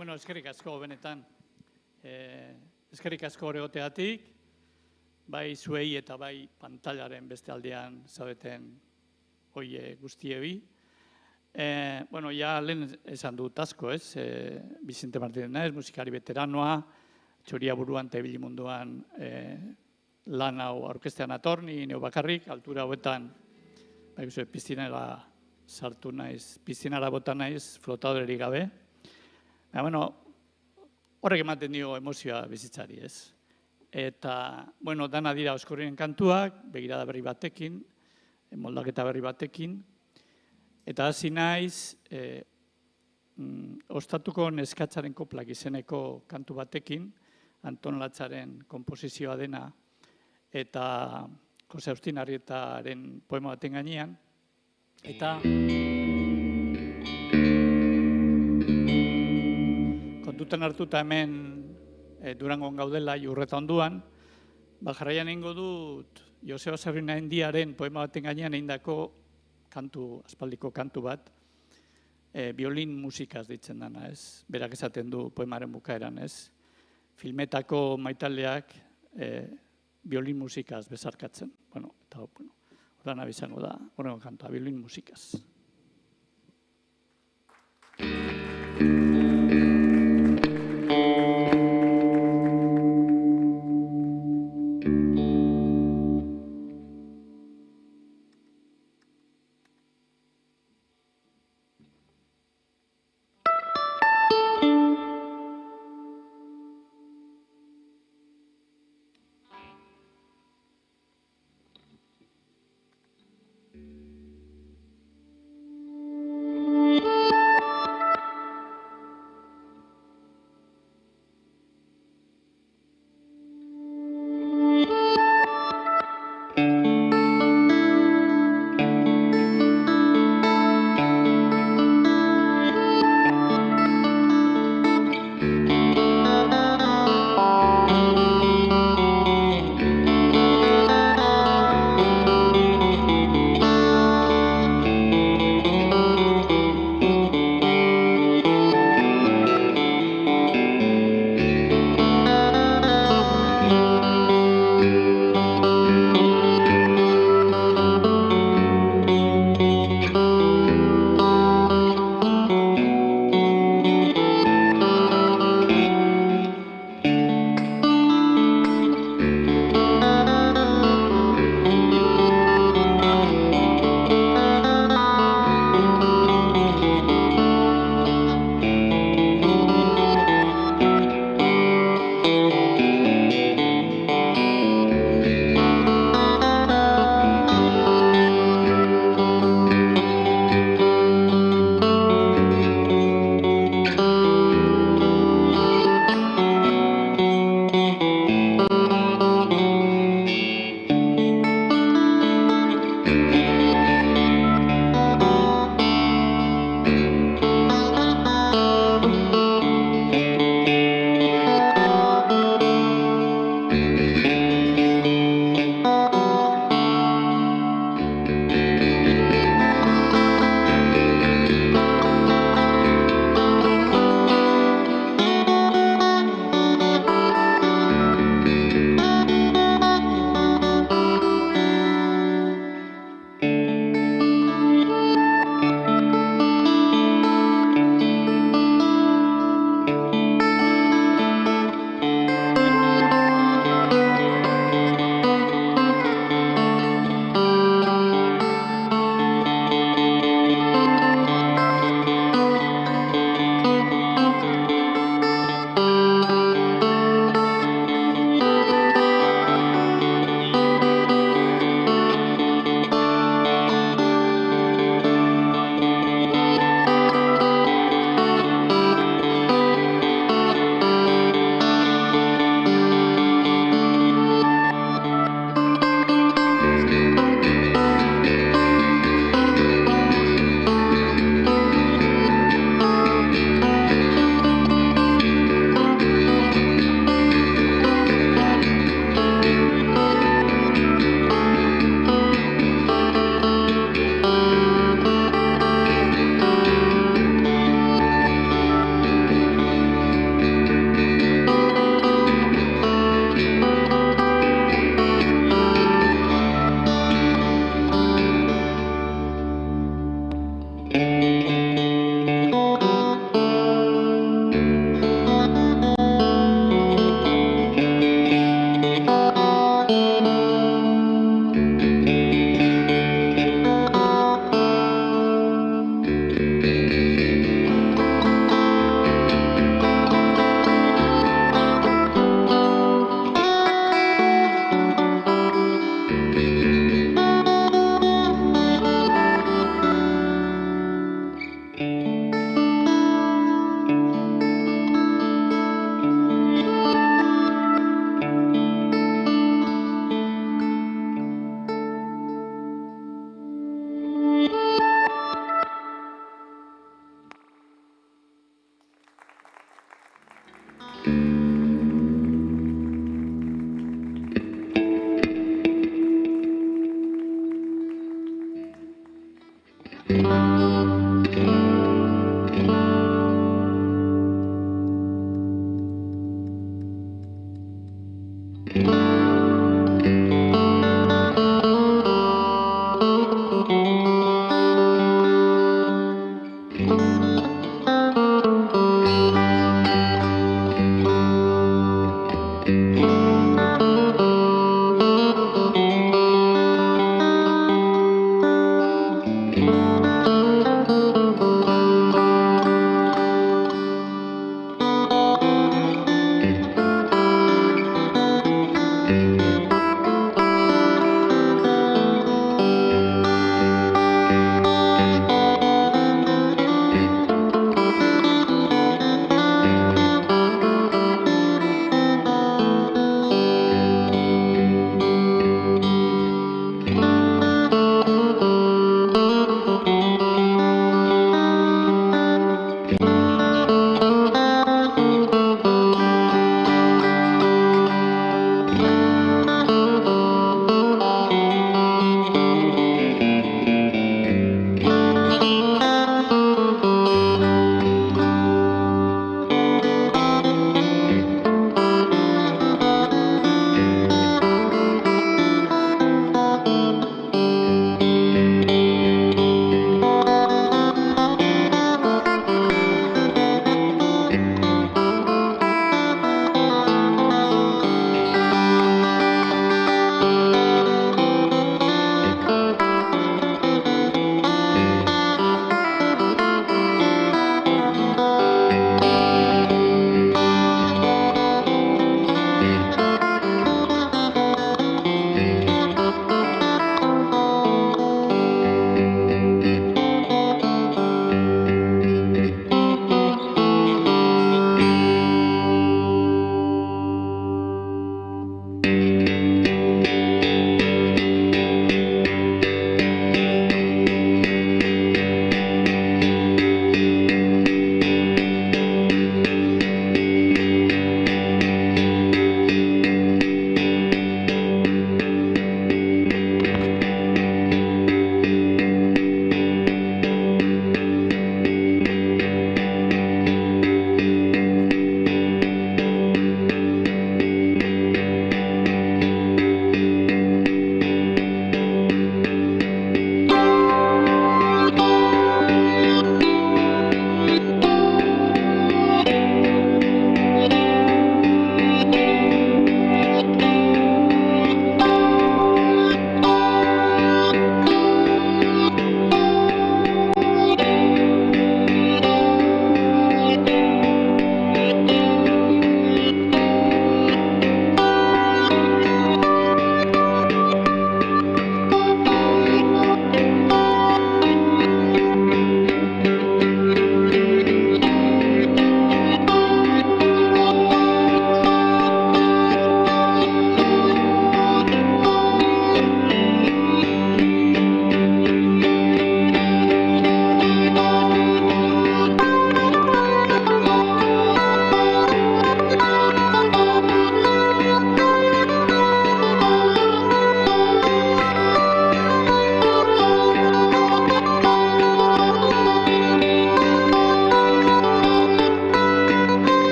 Bueno, eskerrik asko benetan. Eskerrik asko egoteatik, bai zuei eta bai pantailaren beste aldean zaudeten hoie guztiei. Bueno, ja lehen esan dut asko, ez? Vicente Martínez naiz, musikari veteranoa, txoria buruan eta ibili munduan lan hau aurkeztean atorni, neu bakarrik, altura hauetan, piztinara sartu naiz, piztinara bota naiz, flotadorerik gabe. Bueno, horrek ematen dio emozioa bizitzari, ez? Eta, bueno, dana dira Oskorrien kantuak, begirada berri batekin, moldaketa berri batekin, eta hasi naiz, ostatuko neskatzaren koplak izeneko kantu batekin, Anton Latzaren konposizioa dena, eta Jose Agustin Arrietaren poema baten gainean, eta kontutan hartuta hemen Durangon gaudela, Iurreta onduan, jarraian egingo dut Joseba Sabrina Endiaren poema baten gainean egindako kantu, aspaldiko kantu bat, biolin musikaz deitzen dana, ez? Berak esaten du poemaren bukaeran, ez? Filmetako maitaleak biolin musikaz bezarkatzen. Bueno, eta horren abizango da, horrengo kantua, biolin musikaz.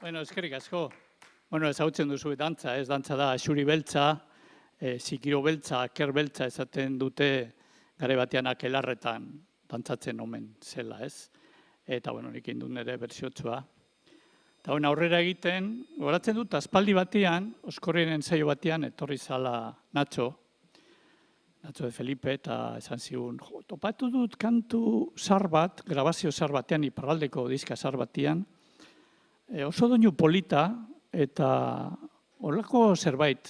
Bueno, eskerrik asko. Bueno, ezagutzen duzu dantza, ez dantza da xuri beltza, zikiro beltza, aker beltza esaten dute gare batean akelarretan dantzatzen omen zela, ez? Eta, bueno, nik indun nire bertsiotxoa. Eta, bueno, aurrera egiten, goratzen dut, aspaldi batean, Oskorrien ensaio batean, etorri zala Nacho de Felipe, eta esan zigun, topatu dut kantu zar bat, grabazio zar batean, iparraldeko diska zar batean, oso doinu polita, eta horrelako zerbait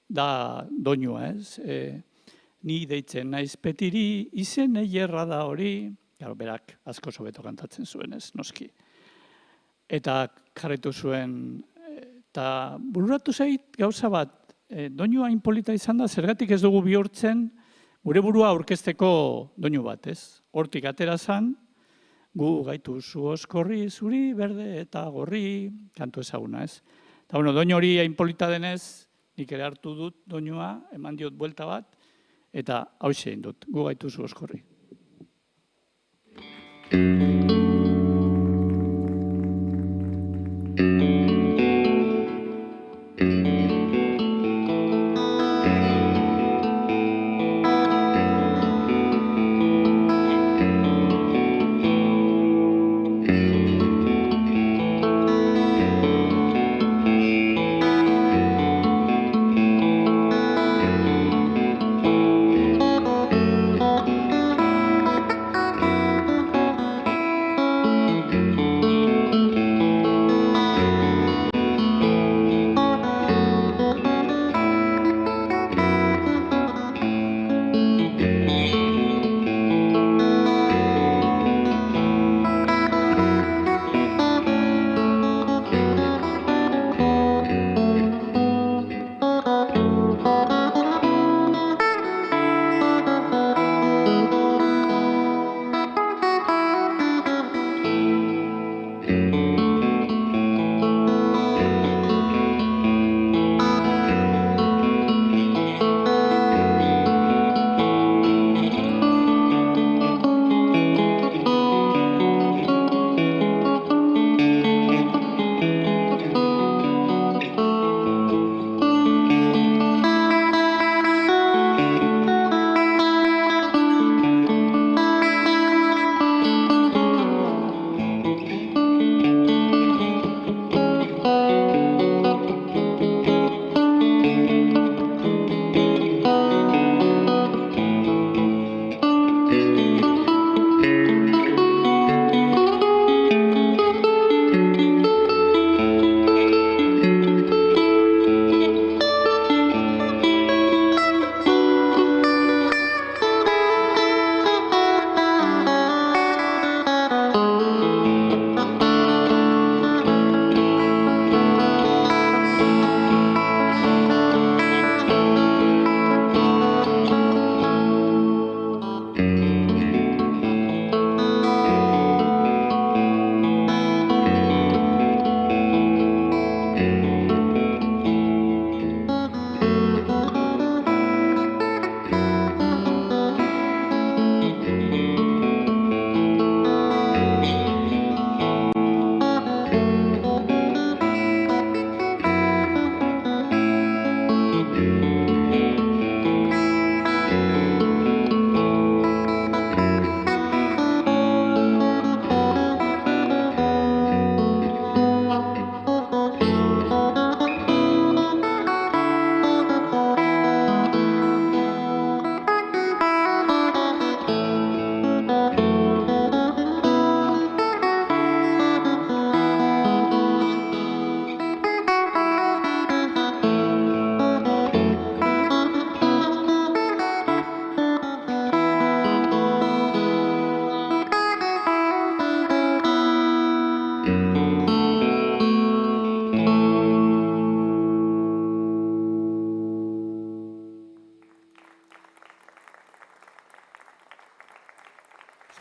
da doinua, ez? Ni deitzen naiz petiri, izen eierra da hori, berak asko sobeto kantatzen zuen, ez, noski. Eta jarretu zuen, eta bururatu zait gauza bat, doinua inpolita izan da, zergatik ez dugu bihurtzen gure burua aurkezteko doinu bat, ez? Hortik atera zan, gu gaitu zu Oskorri, zuri, berde eta gorri, kantu ezaguna, ez? Eta, bueno, doinu hori inpolita denez, nik ere hartu dut doinua, eman diot buelta bat, eta hauxe egin dut, gu gaitu zu Oskorri.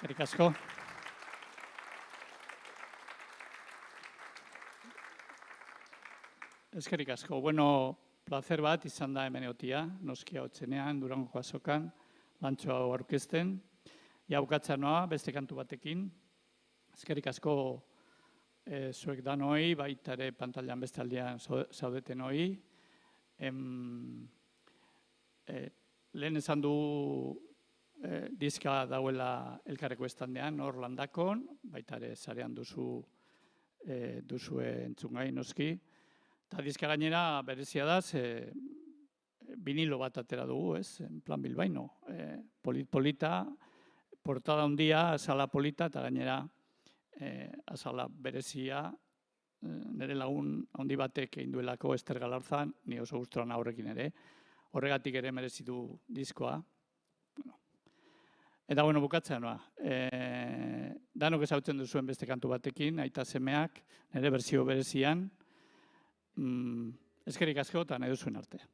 Eskerrik asko. Eskerrik asko. Bueno, placer bat izan da hemen egotia, noski hautzenean, Durangoko azokan, lantxo hau aurkezten. Ja bukatzea noa, beste kantu batekin. Eskerrik asko zuek danoi, baita ere pantailan beste aldean zaudeten hoi. Lehen esan du diska dauela elkarreko estandean, hor landakon, baita ere zarean duzue entzungai noski. Eta diska gainera berezia da, vinilo bat atera dugu, ez? En plan bilbaino. Polita, portada handia, azala polita, eta gainera azala berezia, nire lagun handi batek egin duelako Ester Galarzan, ni oso gustuan horrekin ere. Horregatik ere merezitu diskoa. Eta bueno, bukatzen noa. Danok ezagutzen duzuen beste kantu batekin, aita semeak, nire berzio berezian. Eskerrik asko eta nahi duzuen arte.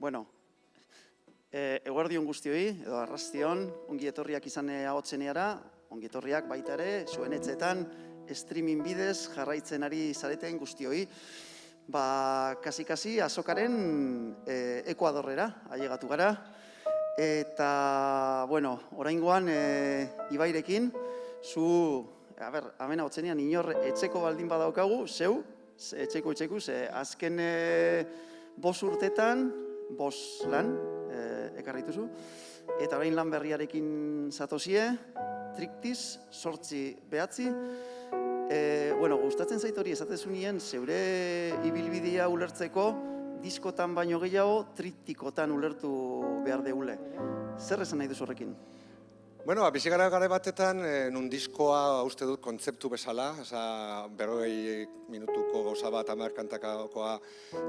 Bueno, eguerdion guztioi, edo arrastion, ongi etorriak izan ahotzeneara, ongi etorriak baita ere, zuen etxeetan, streaming bidez jarraitzen ari zareten guztioi. Kasi-kasi azokaren Ekuadorrera ailegatu gara. Eta, bueno, oraingoan Ibairekin, hemen ahotzenean inor etxeko baldin badaukagu, zeu, etxeko, azken 5 urtetan, 5 lan ekarrituzu, eta orain lan berriarekin zatozie, Triktis, 8-9. Bueno, gustatzen zait hori esatezunien, zeure ibilbidea ulertzeko, diskotan baino gehiago, triptikotan ulertu behar deule. Zer esan nahi duzu horrekin? Bueno, bizi gara batetan, nun diskoa uste dut kontzeptu bezala, 40 minutuko gauza bat, 10 kantakakoa,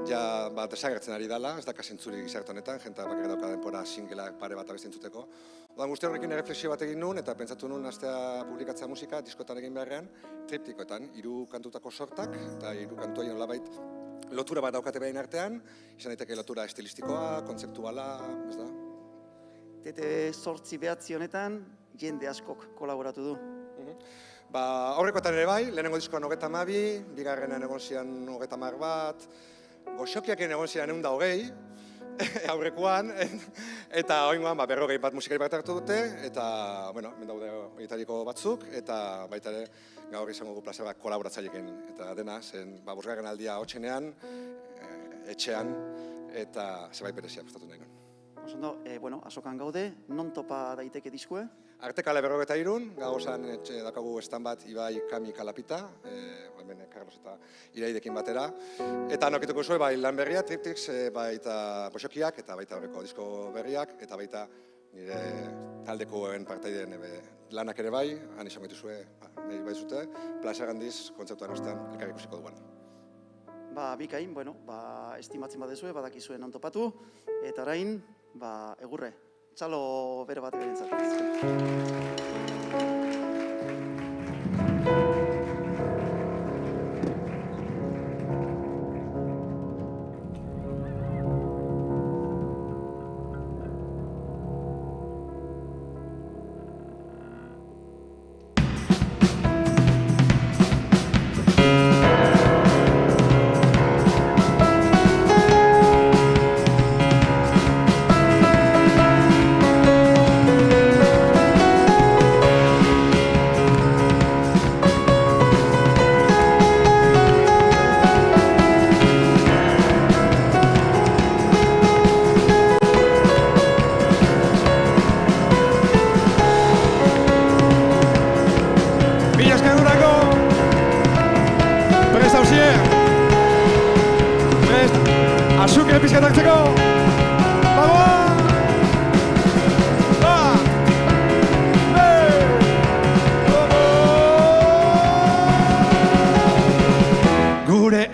ja desagertzen ari dela, ez da kasentzuri gizarte honetan, jenta bakarrik dauka denpora singelak pare bat abestentzuteko. Odan guzti horrekin erreflexio bat egin nun, eta pentsatu nun astea publikatzea musika, diskotan egin beharrean, triptikoetan, 3 kantutako sortak, eta 3 kantuaien nolabait lotura bat daukate behin artean, izan daiteke lotura estilistikoa, kontzeptuala, ez da? TT8-9 honetan, jende askok kolaboratu du. Aurrekoetan ere bai, lehenengo diskoan 32, bigarrenean egon zian 30 bat, goxokiaken egon zian 120, aurrekoan, eta oingoan 40 bat musikari bat hartu dute, eta, bueno, hemen daude horietako batzuk, eta baita ere gaur izango gu plazer bat kolaboratzailekin, eta dena, zen 5. aldia hotxenean, etxean, eta zerbait berezia prestatu nahi nuen. Bueno, azokan gaude, non topa daiteke diskue? Artekale 43, gagozan dakagu estan bat Ibai, Kami, Kalapita, hemen Carlos eta Iraidekin batera. Eta nokituko zuen, bai lan berria, Triptix, baita poxokiak, eta baita horreko disko berriak, eta baita nire taldekoen partaideen lanak ere bai, han izan gaitu zuen, nahi bai zute, plazer handiz, kontzeptuan ostean, elkarrik ikusiko duan. Bikain, bueno, estimatzen badezue, badakizuen non topatu, eta orain, egurre, txalo bere bat berentzat.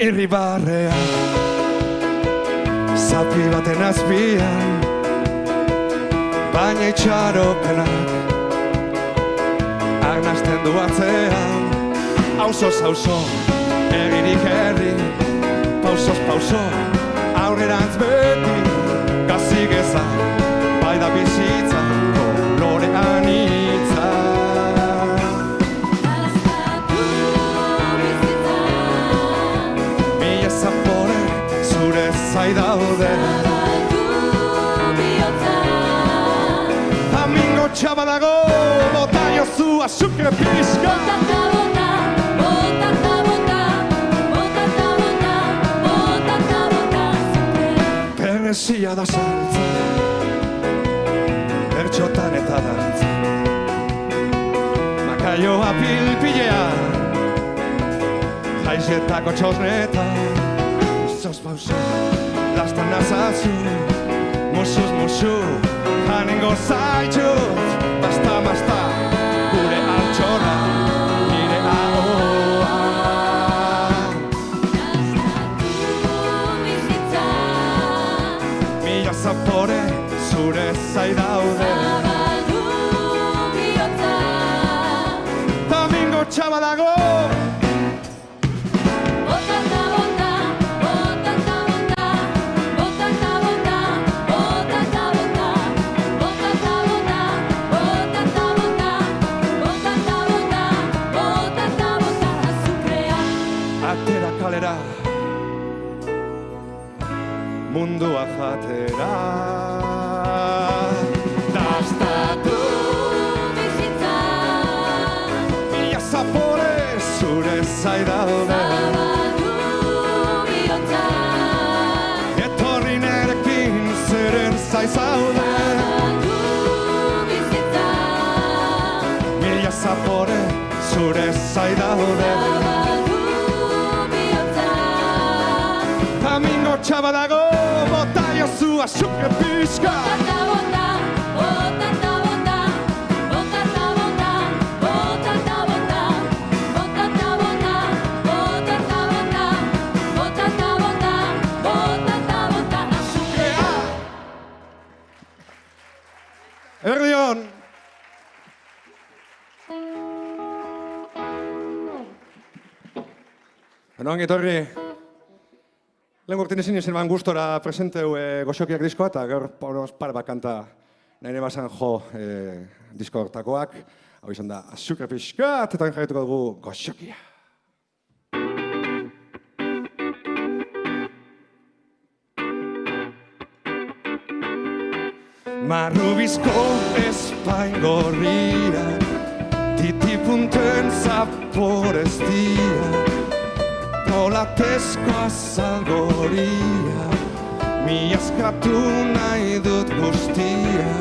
Irribarrean, zapi baten azpian, baina itxaropenak arnasten du atzean. Auzoz auzo, herririk herri, pausoz pauso, aurrerantz beti, gazi geza, bai da bizitza, kolore anitza. Zai daude Domingo txabalago bota jozu azukre pizka Botata bota, botata bota, botata bota, botata bota Perrezia da saltza Bertxotan eta dantza Makaioa pilpilea Jaizetako txosnetan Zos pauso Lastan nazazu, musuz musu, hanengo zaitut, basta, gure altxorra, nire ahoa. Gastatu bizitza, Mila zapore zure zaidaude, zabaldu bihotza, Domingo txabalago, botata bota, botata bota, botata bota, mundua jatera. Dastatu bizitza, mila zapore zure zaidaude. zabaldu bihotza, Etorri nerekin zeren zaizaude. zabaldu bizitza, Mila zapore zure zaidaude. zabaldu bihotza, Tamingo txabadago bota jozu asuke pixka. bota, bota, bota, bota, bota, bota, bota, bota, bota, bota, bota, bota, bota, bota, bota, azukre. Erdion! Ongi etorri. Lehen urtin ezin izan eman gustora presenteu goxokiak diskoa, eta gaur par bat kanta nahi nebazan jo disko hortakoak. Hau izan da, azukre pixkat, eta jarrituko dugu goxokia. Marrubizko espaingorria, titipunten zaporeztia, nolatezko azalgoria, mi askatu nahi dut guztia,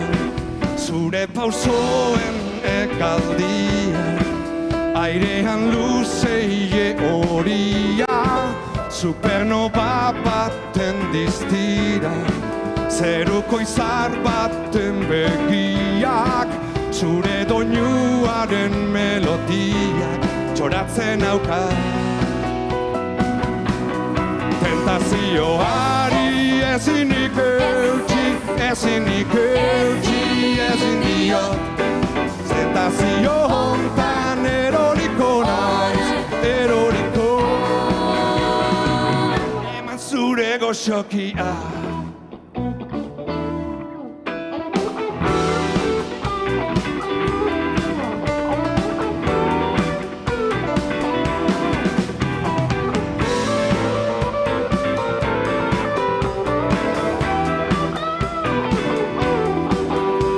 zure pausoen ekaldia, airean luzeie horia, supernova baten diztira, zeruko izar baten begiak, zure doinuaren melodiak, txoratzen auka. Tentazioari ezinik eutxi, ezinik eutxi, ezin diot. Tentazio hontan eroriko naiz, eroriko. Eman zure goxokia.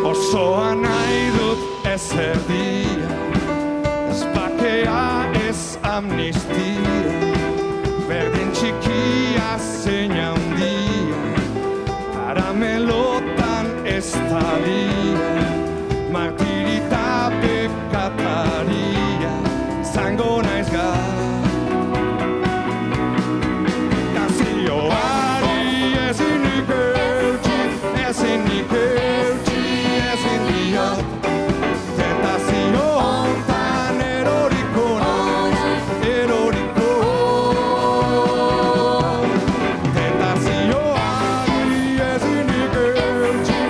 Osoa nahi dut ez erdia, ez bakea ez amnistia, berdin txikia zein handia, karamelotan ez talia, martirita pekataria, zango naiz gar. Tentazioari ezinik eutxi, ezinik eutxi, ezin diot. Tentazio hontan eroriko naiz, eroriko. Tentazioari ezinik eutxi,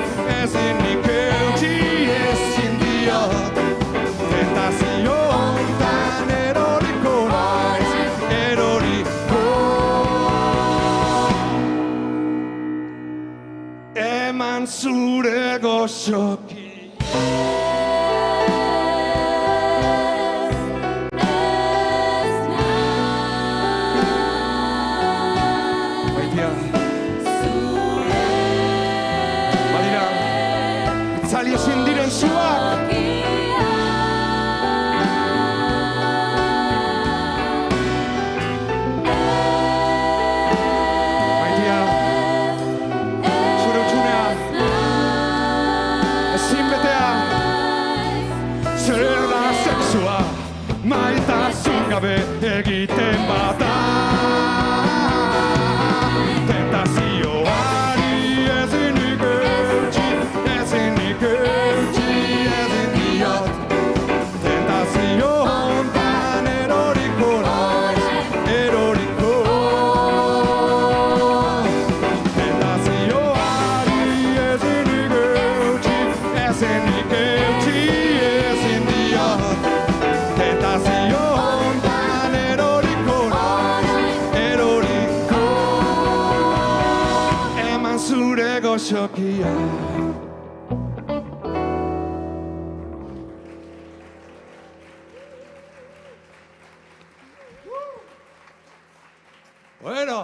ezinik eutxi, ezin diot. Tentazio hontan eroriko naiz, eroriko. Eman zure goxoki. Baitia, badira, itzali ezin diren zuak. Baitia, zure utxunea, ezin betea. Zer da sexua, maitasun gabe egiten bada. Tentazioari ezinik eutxi, ezinik eutxi, ezin diot. Tentazio hontan eroriko naiz, eroriko. Tentazioari ezinik eutxi, ezinik eutxi, ezin diot. Tentazio hontan eroriko naiz, eroriko. Eman zure goxokia. Bueno.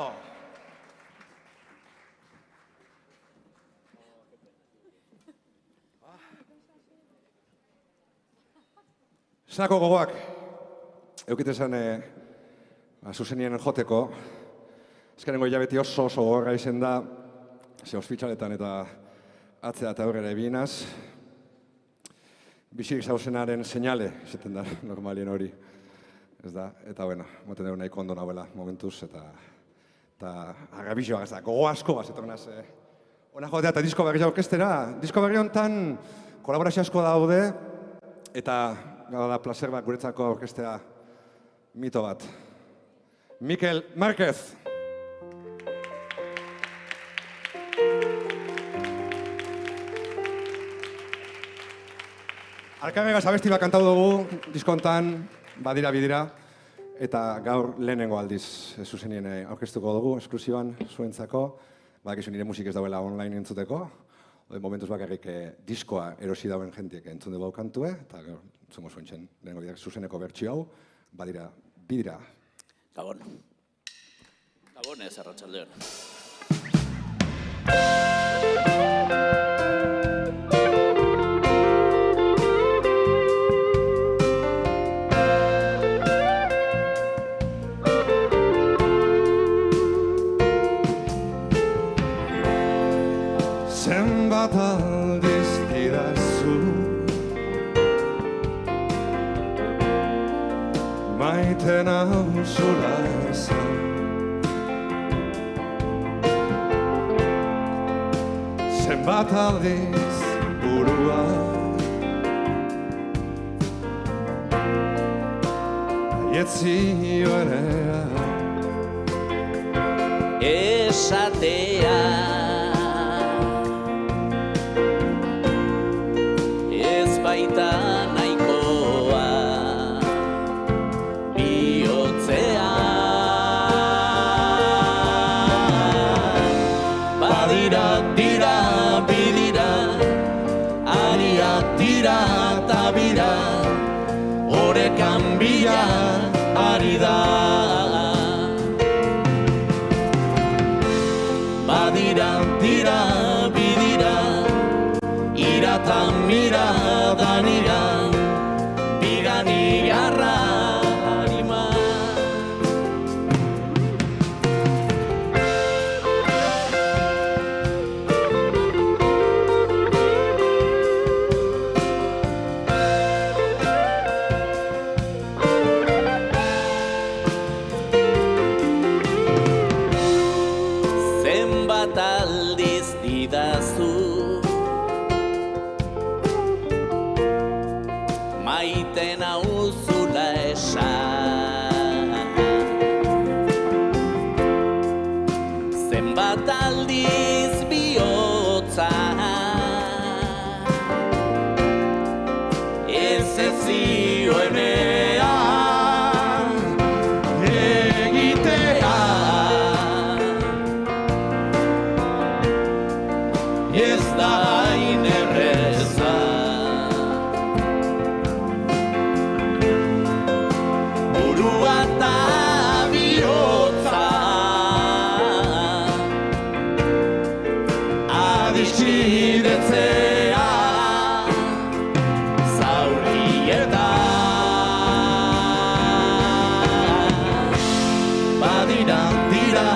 Zenako gogoak, eukitezan zuzenien joteko, ezkenengo hilabeti oso gogorra izen da, ze ospitaletan eta atzea eta aurrera ebienaz, bizirik zauzenaren seinale, izaten da, normalien hori. Ez da, eta bueno, moten dugu nahiko ondo nahuela momentuz, eta agabizioa gazta, gogo asko gazetornaz. Hona joatea eta disko berri aurkeztera. Disko berri honetan kolaborazio asko daude, eta gara da placer bat guretzako aurkeztea mito bat. Mikel Márquez. Alkarregaz abesti bat kantau dugu, diskontan, badira bidira, eta gaur lehenengo aldiz zuzenien aurkeztuko dugu, esklusiban zuentzako. Badakizu nire musik ez dauela online entzuteko, momentuz bakarrik diskoa erosi dauen jentiek entzun dugu kantue, eta gaur entzungo zuentzen lehenengo bideak zuzeneko bertsio hau, badira bidira. Gabon. Gabon ez arratsaldeon. Zenbat aldiz didazu maite nauzula zan. Zenbat aldiz burua aietziuenea Esatea ez baita nahikoa bihotzea. Badira dira bidira ariak dira eta bira orekan bila ari da. Badira dira bidira irata mira danira bigani garra harima. Zenbat aldiz didazu maite nauzula esan. Zenbat aldiz bihotza ez zioenea egitea. Ez da hain erreza burua eta bihotza adiskidetzea zaurietan. Badira dira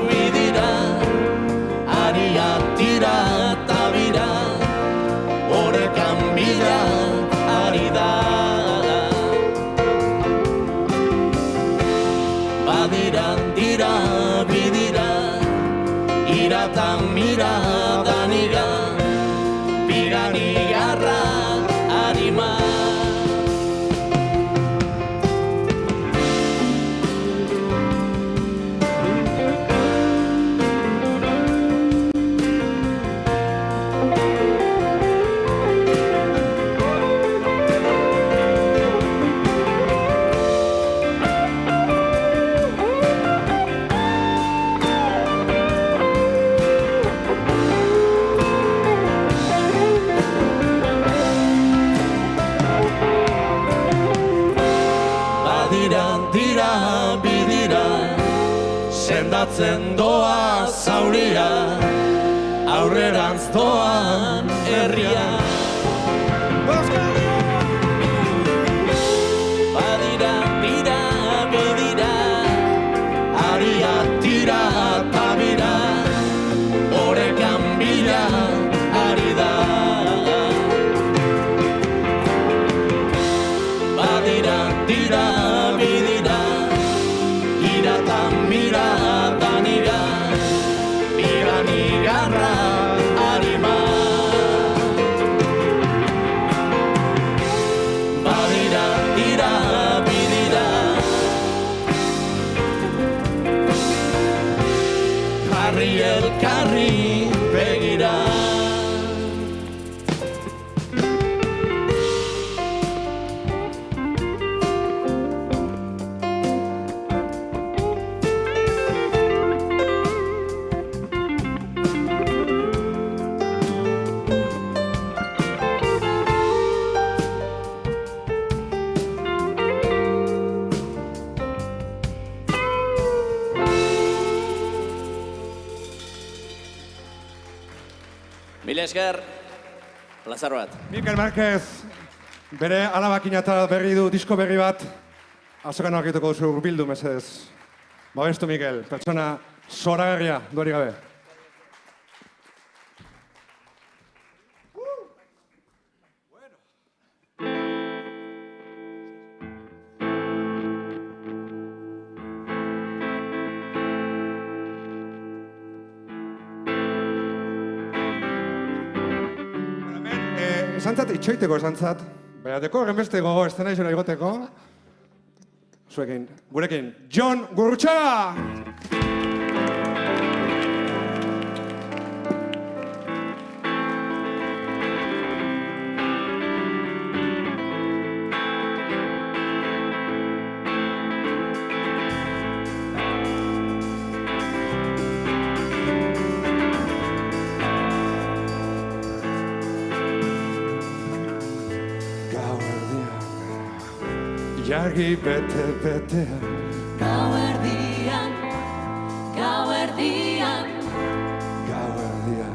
bidira ariak dira eta bira orekan bila ari da. Badira dira bidira irata mira danira bigani garra harima. Dira bidira sendatzen doa zauria aurrerantz doan herria. jarri elkarri begira. Mila esker, plazar bat. Mikel Márquez, bere alabakin eta berri du disko berri bat. Azokan aurkituko duzu hurbildu mesedez. Babestu Mikel, pertsona zoragarria duari gabe. Esantzat, itxoiteko esantzat. Baiateko, horren beste gogo ez dena izan egoteko. Zuekin, gurekin, Jon Gurrutxaga! Jargi bete-betean Gauerdian, gauerdian Gauerdian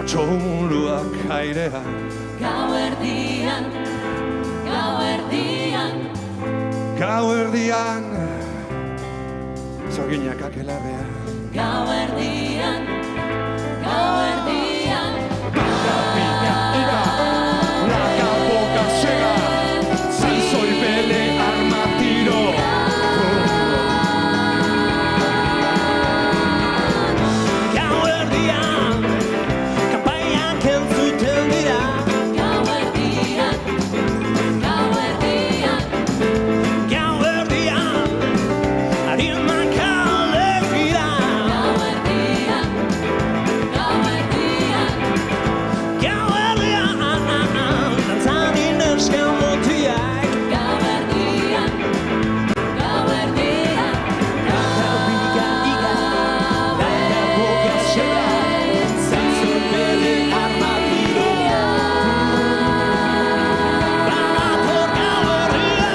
Txomuluak airean Gauerdian, gauerdian Gauerdian Zorginak akelarrean Gauerdian, gauerdian Pika, ika, laka boka sega Soy bele armatiro Gauerdian, kanpaiak entzuten dira. Gauerdian, gauerdian Gauerdian, arimak alegria. Gauerdian, gauerdian Gauerdian, dantzan inerska motiak. Gauerdian, gauerdian Pika, ika, laka boka sega Zaizoi bere armatiro. Banator Gauerdian.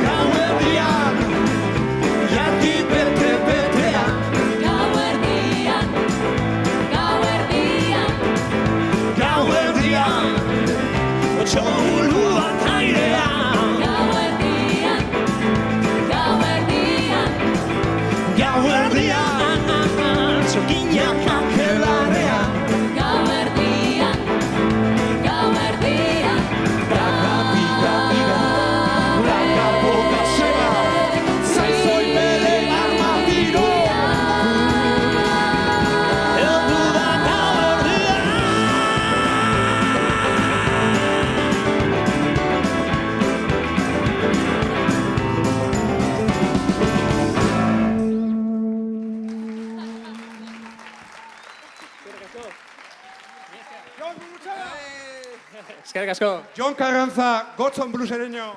Gauerdian, jargi bete-betean. Gauerdian, gauerdian Gauerdian, txomuluak airean. Gauerdian, gauerdian Gauerdian, txokinak akelarrean. Gauerdian, gauerdian Daka, pika, ika, laka boka sega Zaizoi bere armatiro. Heldu da Gauerdian. Eskerrik asko. Jon Carranza, Gotzon Bluesereño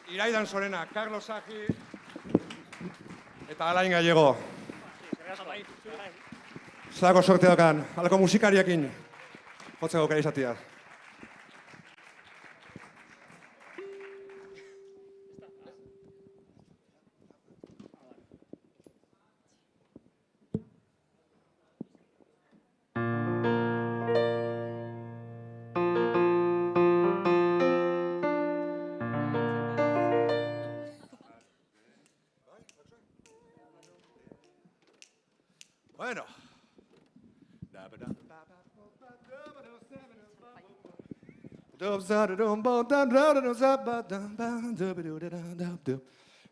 Iraidan Sorena, Carlos Sagi eta Alain Gallego. Zelako sorte dokan, halako musikariakin jotzeko aukera izatea. Bueno.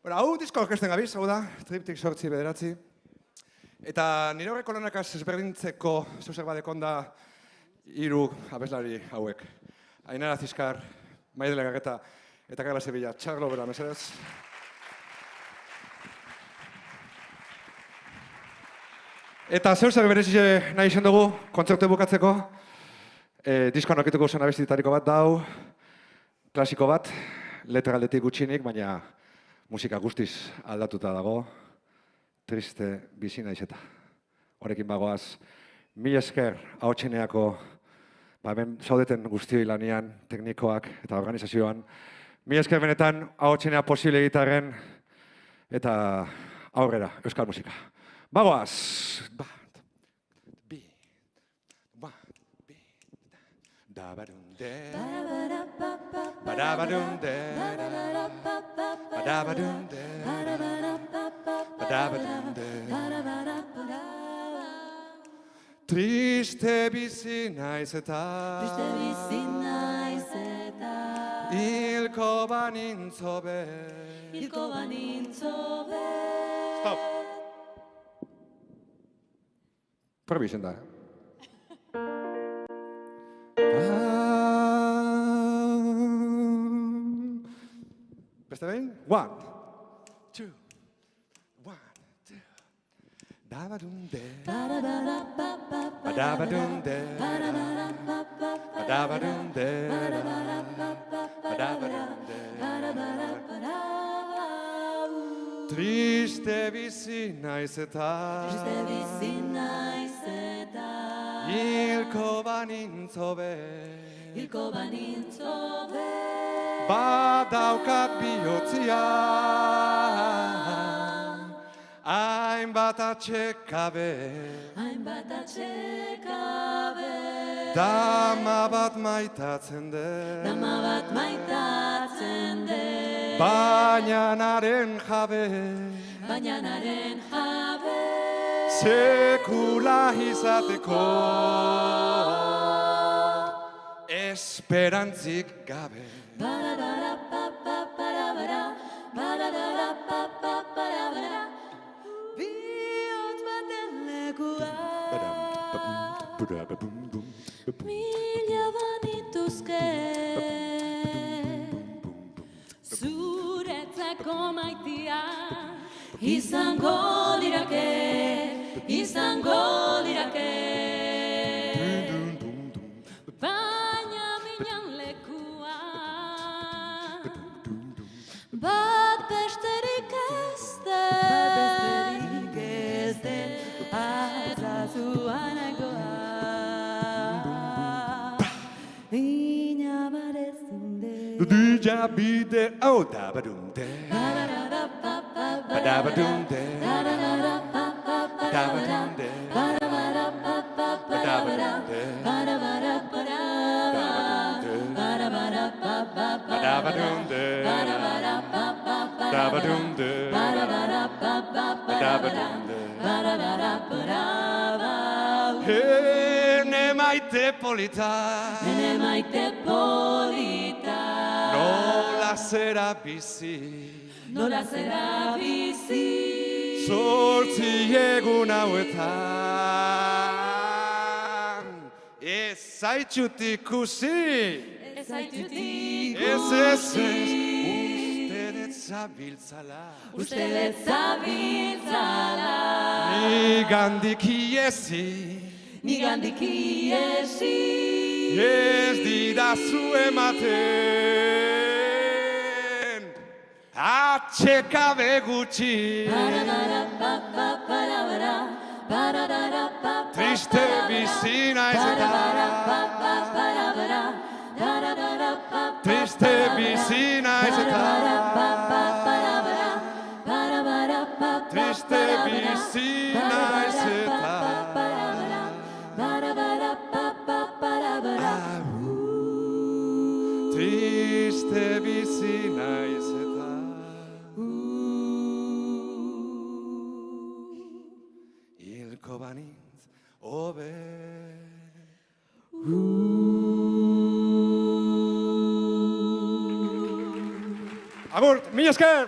Bueno, hau disko orkesten gabiz, hau da, triptik 8-9. Eta nire horreko lanakaz ezberdintzeko zeuzer badekonda hiru abeslari hauek. Ainara Zizkar, Maidele Garreta eta Carla Sevilla. Txarlo bera, mesedez. Eta zeuzer berezize nahi izan dugu, kontzertu bukatzeko. Diskoan okituko zen abestitariko bat dau, klasiko bat, letra aldetik gutxinik, baina musika guztiz aldatuta dago. Triste bizi naiz eta. Horrekin bagoaz, mila esker ahotseneako hemen zaudeten guztioi lanean, teknikoak eta organizazioan. Mila esker benetan ahotsenea posible egitarren eta aurrera, euskal musika. Bagoaz! Triste bizi naiz eta hilko banintzo be. Stop! Probi izen da, Beste behin? 1, 2, 1, 2. Dabadunde. Badabadunde. Badabadunde. Badabadunde. Triste bizi naiz eta hilko banintzo be. Badaukat bihotzia, hainbat atxekabe, dama bat maitatzen dut, baina naren jabe, sekula izateko, esperantzik gabe. Bihotz baten lekua mila banituzke zuretzako maitia izango dirake baina minan lekua bat besterik ez den azazuanagoa Dija bide au dabadunde. Badabadunde. Dabadunde. Badabadunde. Badabadunde. Dabadunde. Badabadunde. Ene maite polita. Nola zera bizi Zortzi egun hauetan Ez zaitxut ikusi Ez Uste dut zabiltzala Nigandik iesi Ez didazu ematen Atxekabe gutxi Triste bizi naiz eta Triste bizi naiz eta Triste bizi naiz eta Triste bizi naiz eta hilko beharko banintz, hobe. Agur, mila esker!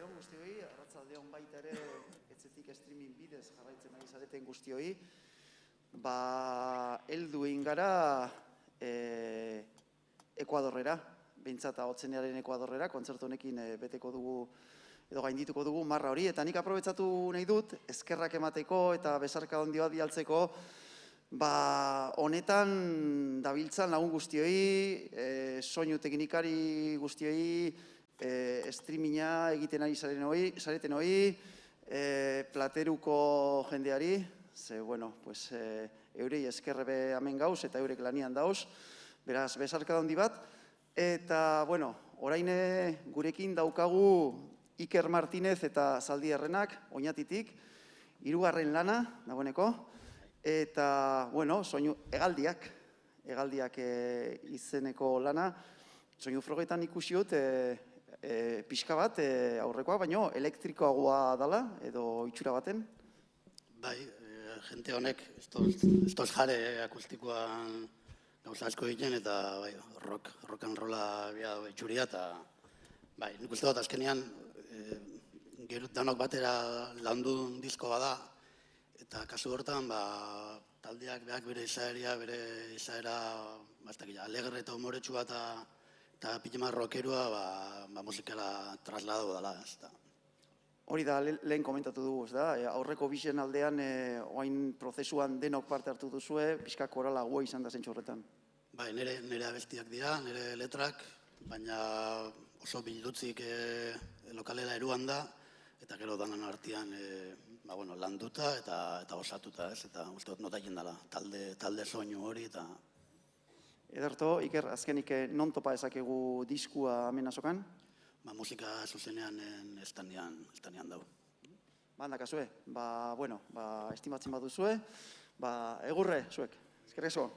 Arratsaldeon guztioi, arratsaldeon baita ere etxetik streaming bidez jarraitzen ari zareten guztioi. Heldu egin gara Ekuadorrera, behintzat ahotzenearen Ekuadorrera, kontzertu honekin beteko dugu edo gaindituko dugu marra hori, eta nik aprobetsatu nahi dut, eskerrak emateko eta besarka handi bat bialtzeko, honetan dabiltzan lagun guztioi, soinu teknikari guztioi, streaminga egiten ari zareten hoi, plateruko jendeari, ze, bueno, pues, eurei eskerrebe hemen gauz eta eurek lanian dauz, beraz, besarka handi bat, eta, bueno, orain gurekin daukagu Iker Martinez eta Zaldi Errenak, Oñatitik, 3. lana, dagoeneko, eta, bueno, soinu hegaldiak izeneko lana, soinu frogetan ikusi dut, pixka bat aurrekoa, baino elektrikoagoa dela, edo itxura baten? Bai, jente honek, estos jare akustikoan gauza asko egiten, eta bai, rock and rolla itxuria, eta bai, nik uste dut azkenean, danok batera landun disko bada, eta kasu hortan, taldeak beak bere izaera, alegre eta humoretsua eta pitema rockerua, musikala trasladau dela. Hori da, lehen komentatu dugu, aurreko bixen aldean, oain prozesuan denok parte hartu duzue, pixka korala goa izan da zentsu horretan. Bai, nire abestiak dira, nire letrak, baina oso bildutzik lokalera eruan da, eta gero danan artean landuta eta osatuta, eta uste dut nota egin dela, talde soinu hori eta... Ederto, Iker, azkenik non topa ezakegu diskua hemen azokan? Musika zuzenean estanean dau. Handakazue, estimatzen baduzue, egurre, zuek, eskerrik asko.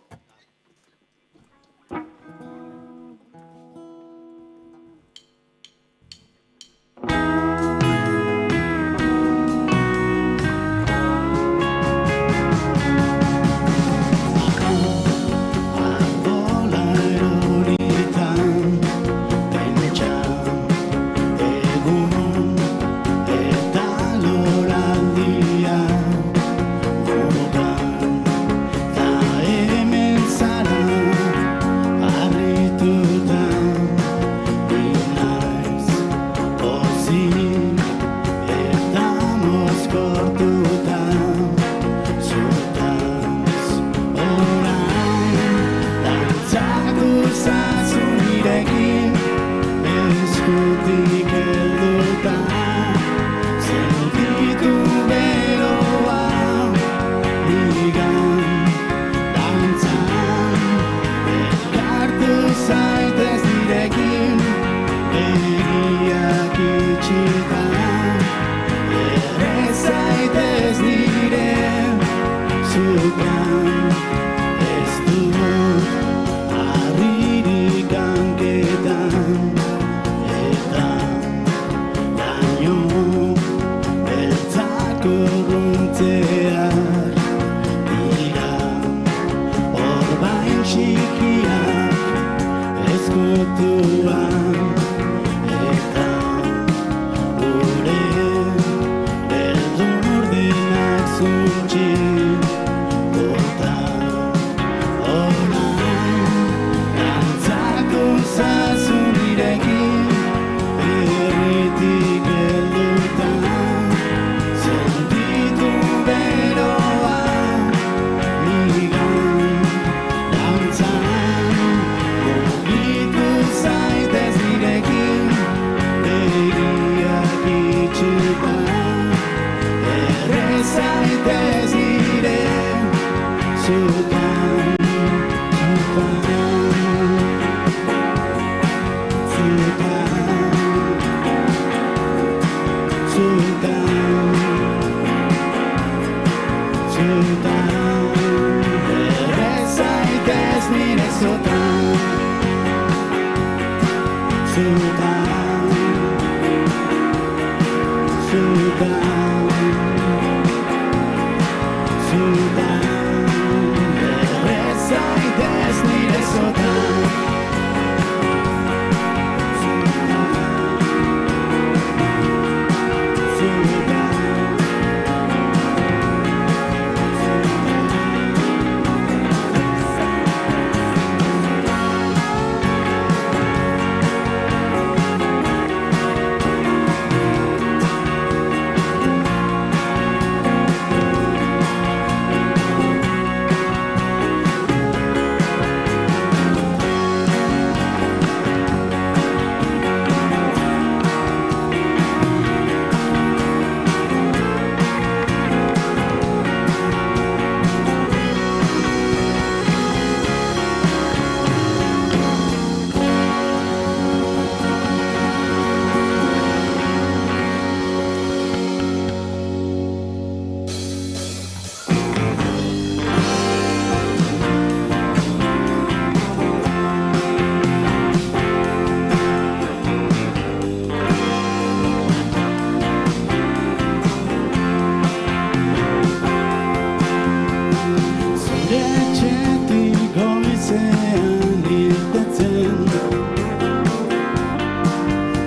Etxetik goizean irtetzen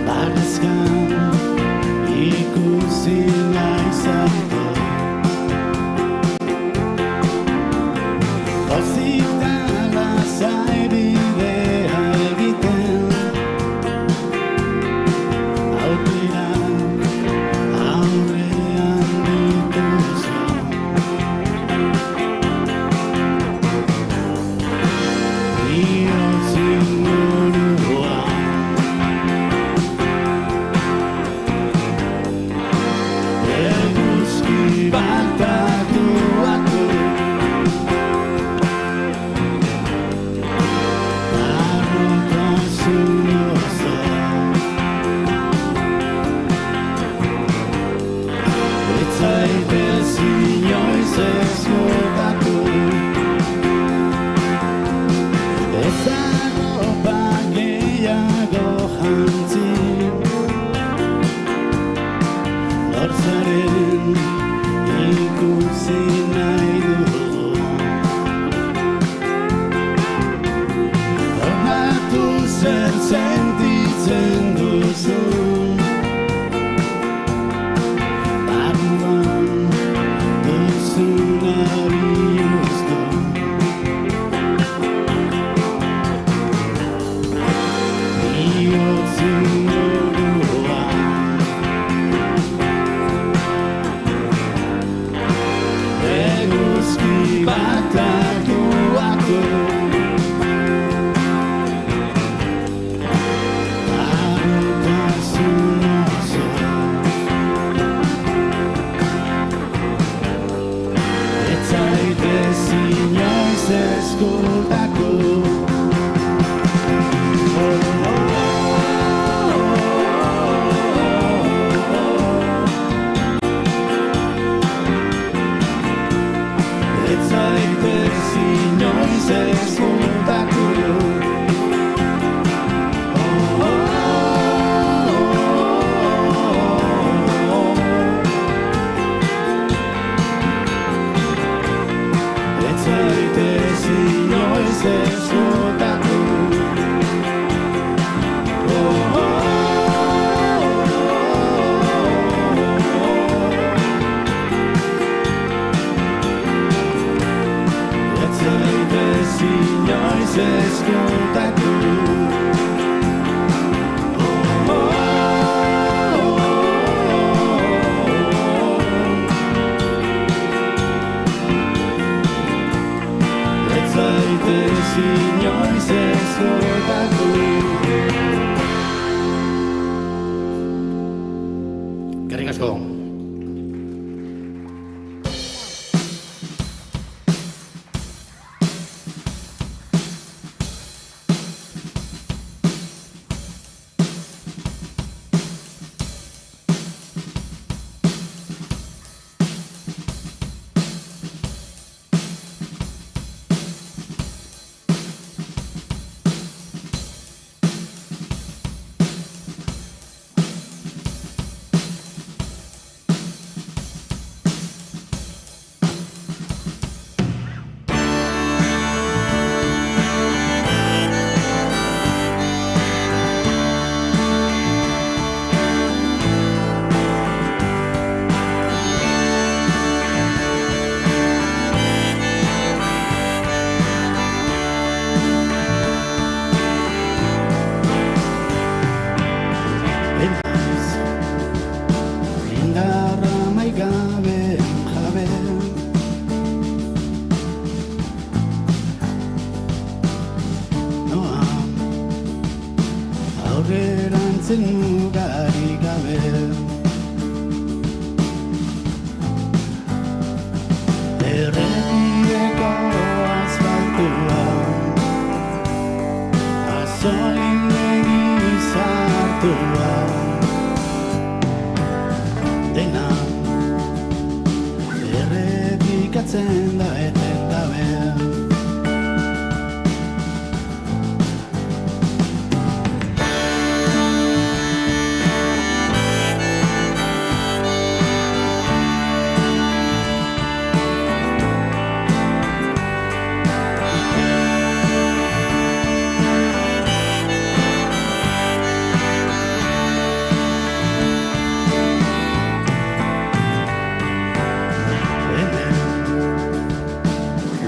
Barrezkan ikusi naizarte Pozik da lasai bidea egiten Aukerak aurrean dituzu Bihotz inguruan Eguzki batatuatu Arrotasun oso Ez zaitez inoiz ezkutatu Ez dago bageiago jantzi Lorzaren ikusi nahi dugu Hormatu zer sentitzen duzun Barruan duzunari ustu Bihotz inguruan Eguzki batatuatu Arrotasun oso Ez zaitez inoiz ezkutatu Ez zaitez inoiz ezkutatu Ez zaitez inoiz ezkutatu Ez zaitez inoiz ezkutatu Ez zaitez inoiz ezkutatu Eskerrik asko. Errepikatzen da etengabe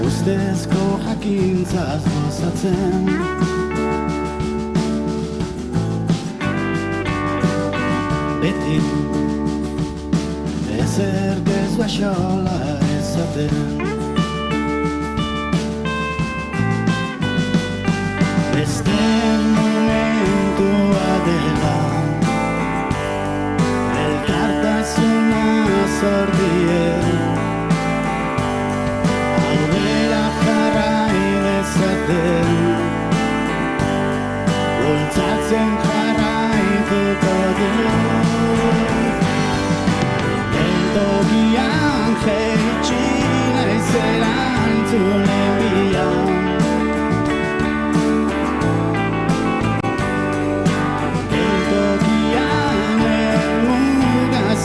ustezko jakintzaz gozatzen. Beti ezer gezu axola ezaten. Beste momentua dela elkartasuna zor dien aurrera jarrai dezaten bultzatzen jarraituko dut geltokian jaitsi naiz erantzunen bilan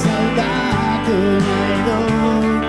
Saldatu nahi dut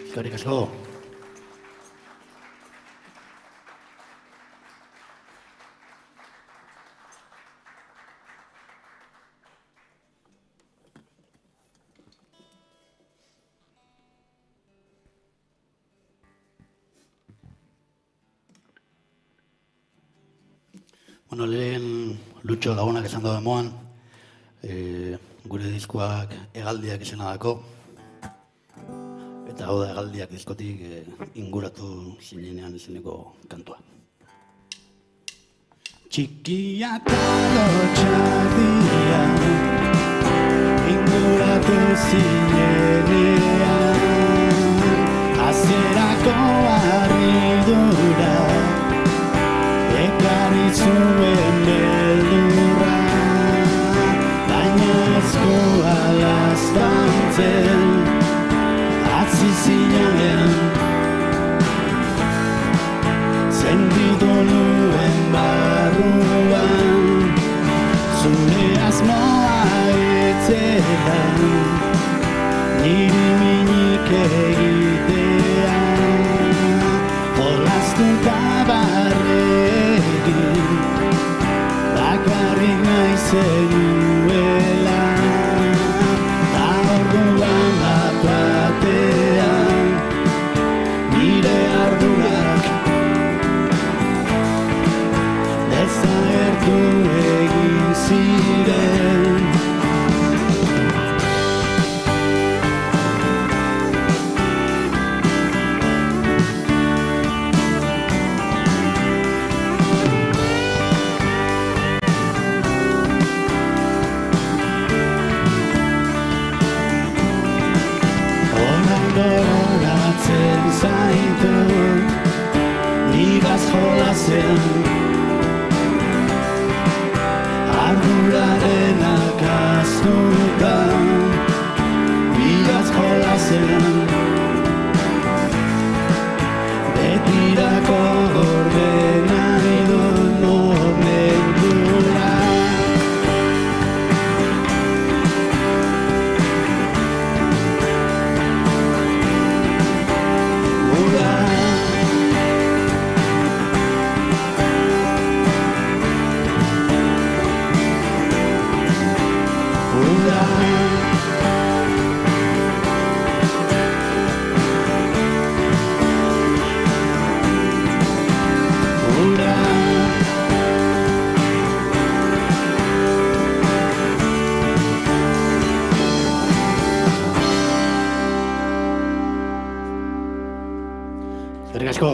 Eskerrik asko. Bueno, lehen Lutxo Lagunak esan da moan, gure diskoak hegaldiak izena dako. Eta hau da hegaldiak diskotik inguratu zinenean izeneko kantua. Txikia eta lotxatia inguratu zinenean azerako harridura ekarri zuen beldurra baina ezkoa laztantzen atzi zinaren sentitu nuen barruan zure asmoa etzela niri minik egitea jolaztuta barregin bakarrik nahi zenuela ta orduan bat-batean nire ardurak desagertu egin ziren. piztutan, bilaz jolazen, betirako gorde nahi dut momentura. Eskerrik asko.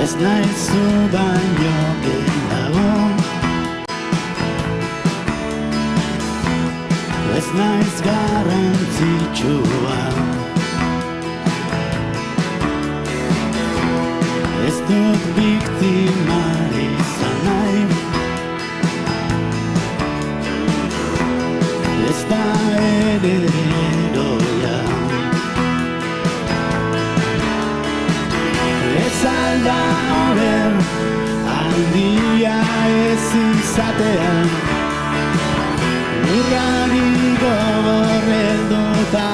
Ez naiz zu baino gehiago, ez naiz garrantzitsua, ez dut biktimari izan nahi, ez da ere heroia. Ez alda hoben, handia ez izatea, lurrari gogorrelduta.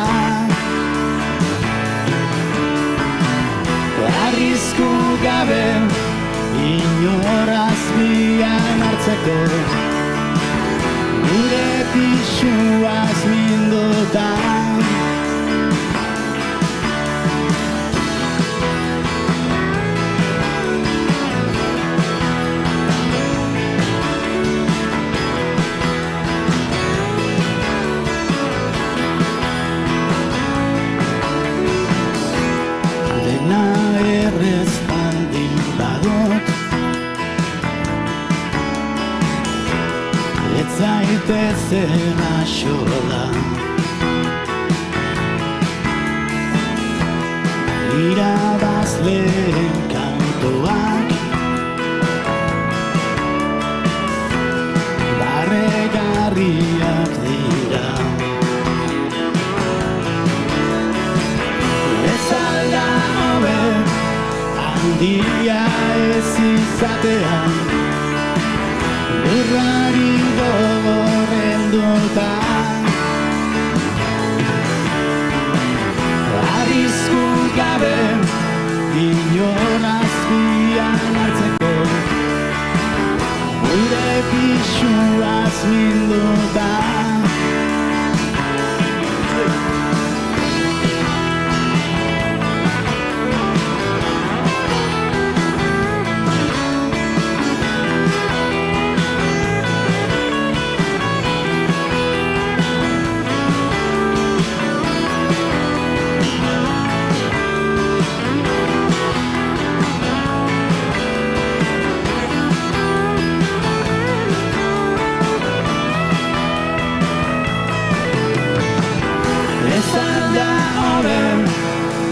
Arrisku gabe, inoraz bian hartzeko, gure pixuaz minduta. Zaitezen axola, irabazleen kantoak, barregarriak dira. Ez alda hobe, handia ez izatean, lurrari gogorrelduta. Arrisku gabe, inoraz bian hartzeko, gure pixuaz minduta.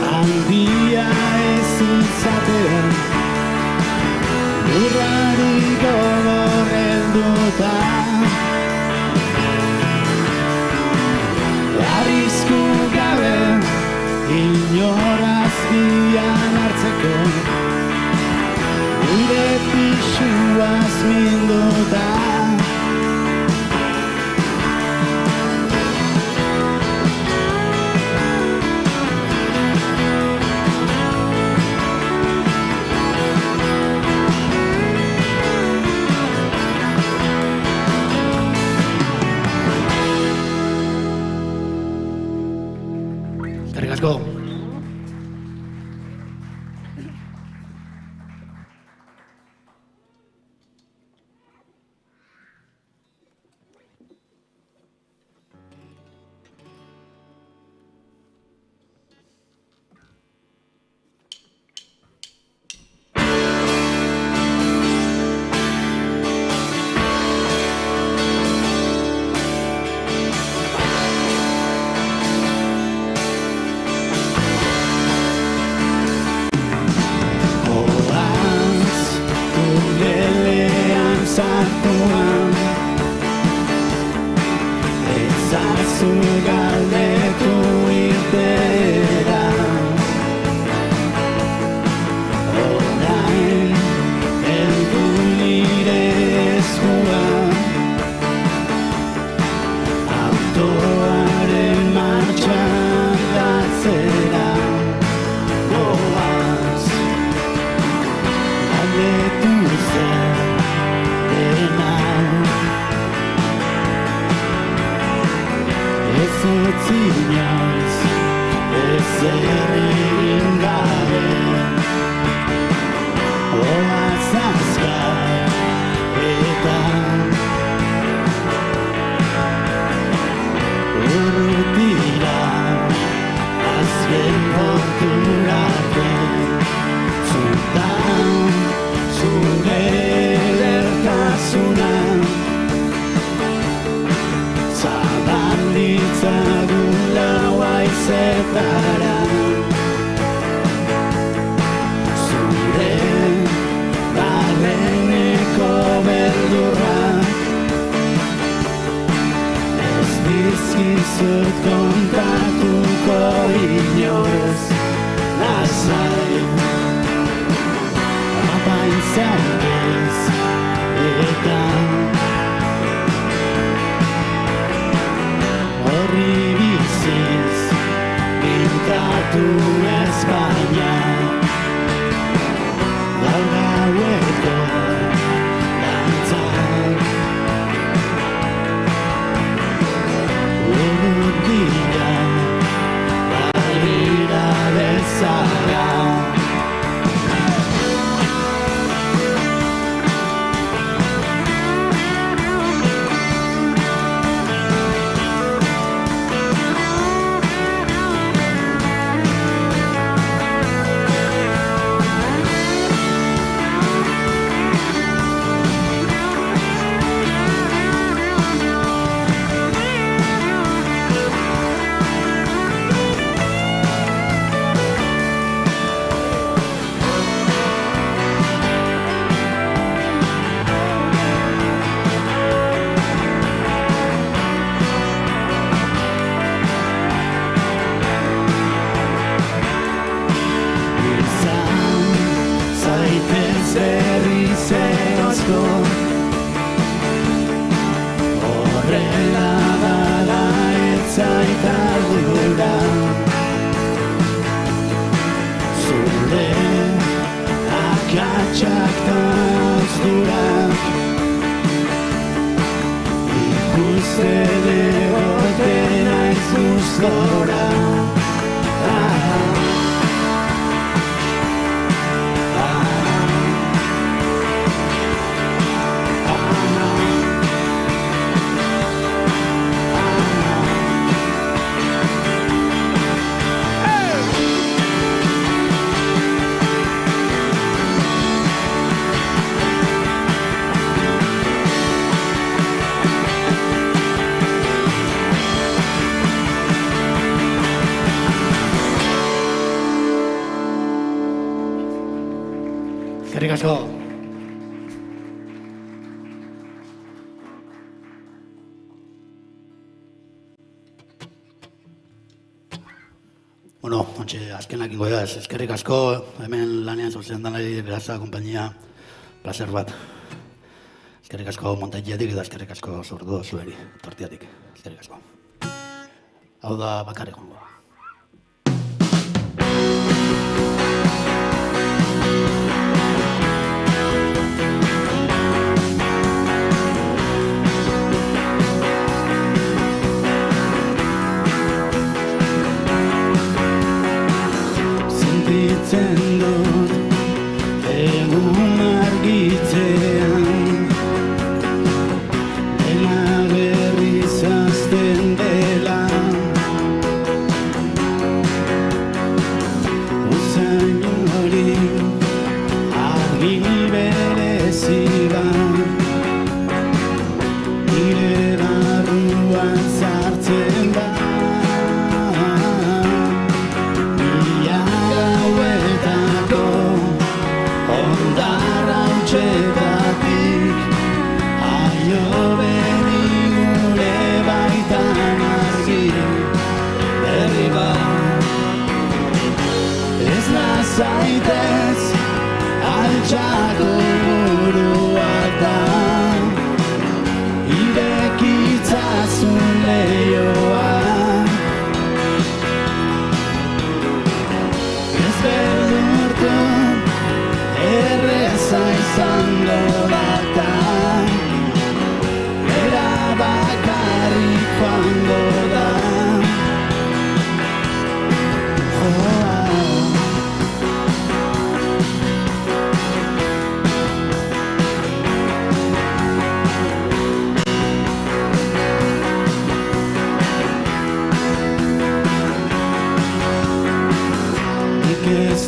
Handia ez izatean, lurrari gogorrelduta. Arrisku gabe, inoraz bian hartzeko, gure pixuaz minduta. Eskerrik asko. Eskerrik asko. Bueno, ontxe, azkenak ingo da, eskerrik asko, hemen lanean zuzen danari Beraza kompainia, placer bat. Eskerrik asko Montaitiatik eta eskerrik asko Zurdo zueri, Tortiatik. Eskerrik asko. Hau da bakarrik jongo.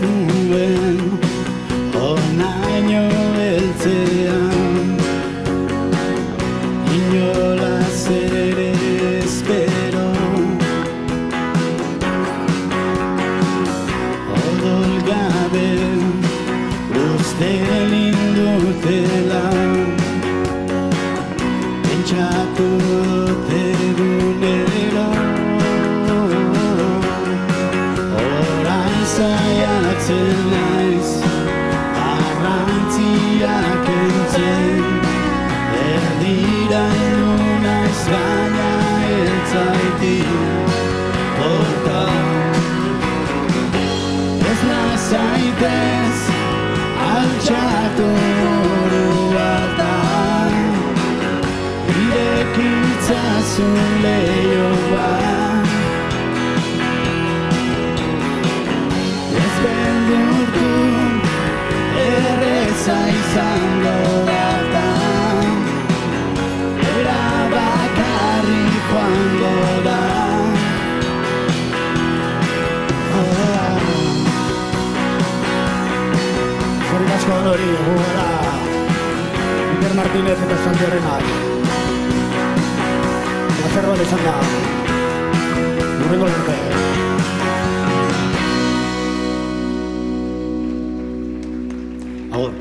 nuen onaino beltzean inolaz ere espero odol gabe uste lindutela pentsatu dut egunero orain saiatzen naiz arrantziak entzen erdira heldu naiz baina ez zaitik porta ez nazaitez altxatu buruatan irekitzazun leio bat ez beldurtu erreza izango data erabakarri joango da Zorrik asko hori, gugara Iker Martínez eta Santi Arenak Azerro izan da Urrengo arte Agur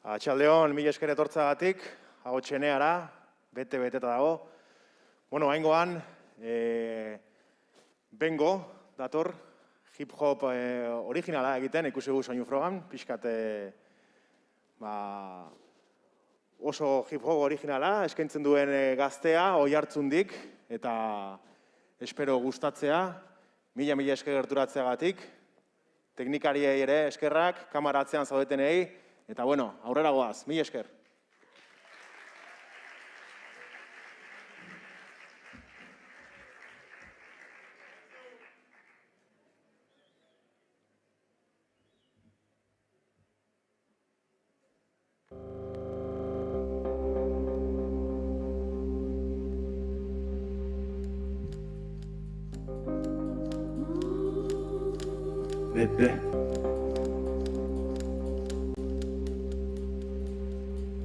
Atxaldeon, mila esker etortzagatik, hau txeneara, bete-beteta dago. Bueno, haingoan, bengo, dator, hip-hop originala egiten, ikusi gu soinu frogan, pixkat oso hip-hop originala, eskaintzen duen gaztea, Oiartzundik, eta espero gustatzea, mila esker gerturatzeagatik, teknikariei ere eskerrak, kamara atzean zaudetenei, eta bueno, aurrera goaz, mila esker.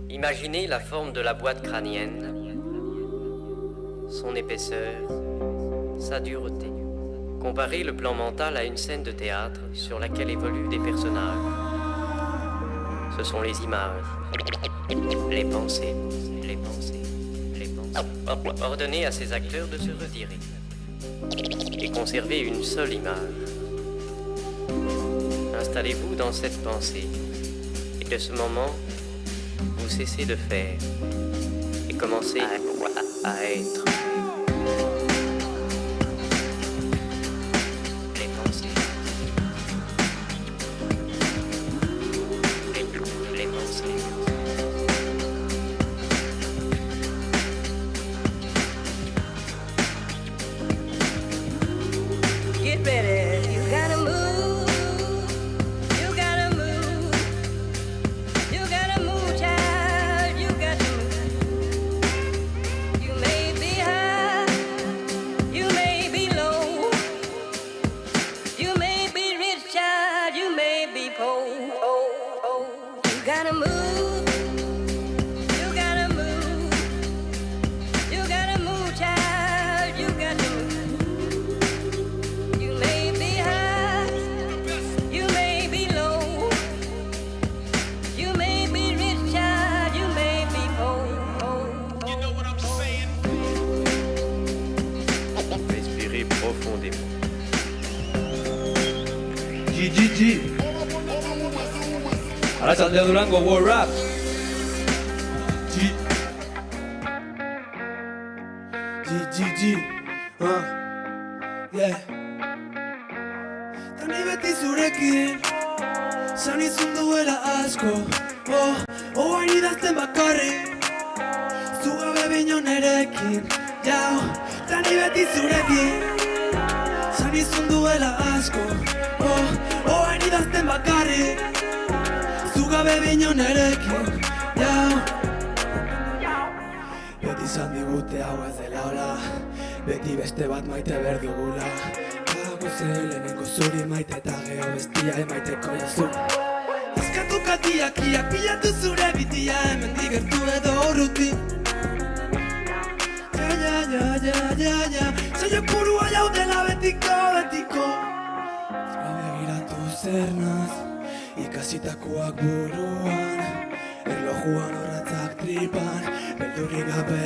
Imaginez la forme de la boîte crânienne, son épaisseur, sa dureté. Comparez le plan mental à une scène de théâtre sur laquelle évoluent des personnages. Ce sont les images, les pensées. Ordonnez à ces acteurs de se retirer et conservez une seule image. Installez-vous dans cette pensée et de ce moment, vous cessez de faire et commencez à être. Les pensées. Les pensées. Get ready, you gotta move. Arratsalde Durango World Rap. Tani beti zurekin, zan izun duela asko, hain idazten bakarrik, zugabe bino nerekin, jau. Tani beti zurekin, zan izun duela asko, hain idazten bakarrik, zugabe bino nerekin, jau. Beti izan digute hau ez dela hola, beti beste bat maite berdugula. Lehenengo zuri maite eta geho bestia emaiteko jazu. Azkatu katiak pilatu zure bitia, hemen digertu edo urruti. Zailok burua jaudela betiko. Begiratu zer naz, ikasitakoak buruan, erlojuan horratzak tripan, beldurrik gabe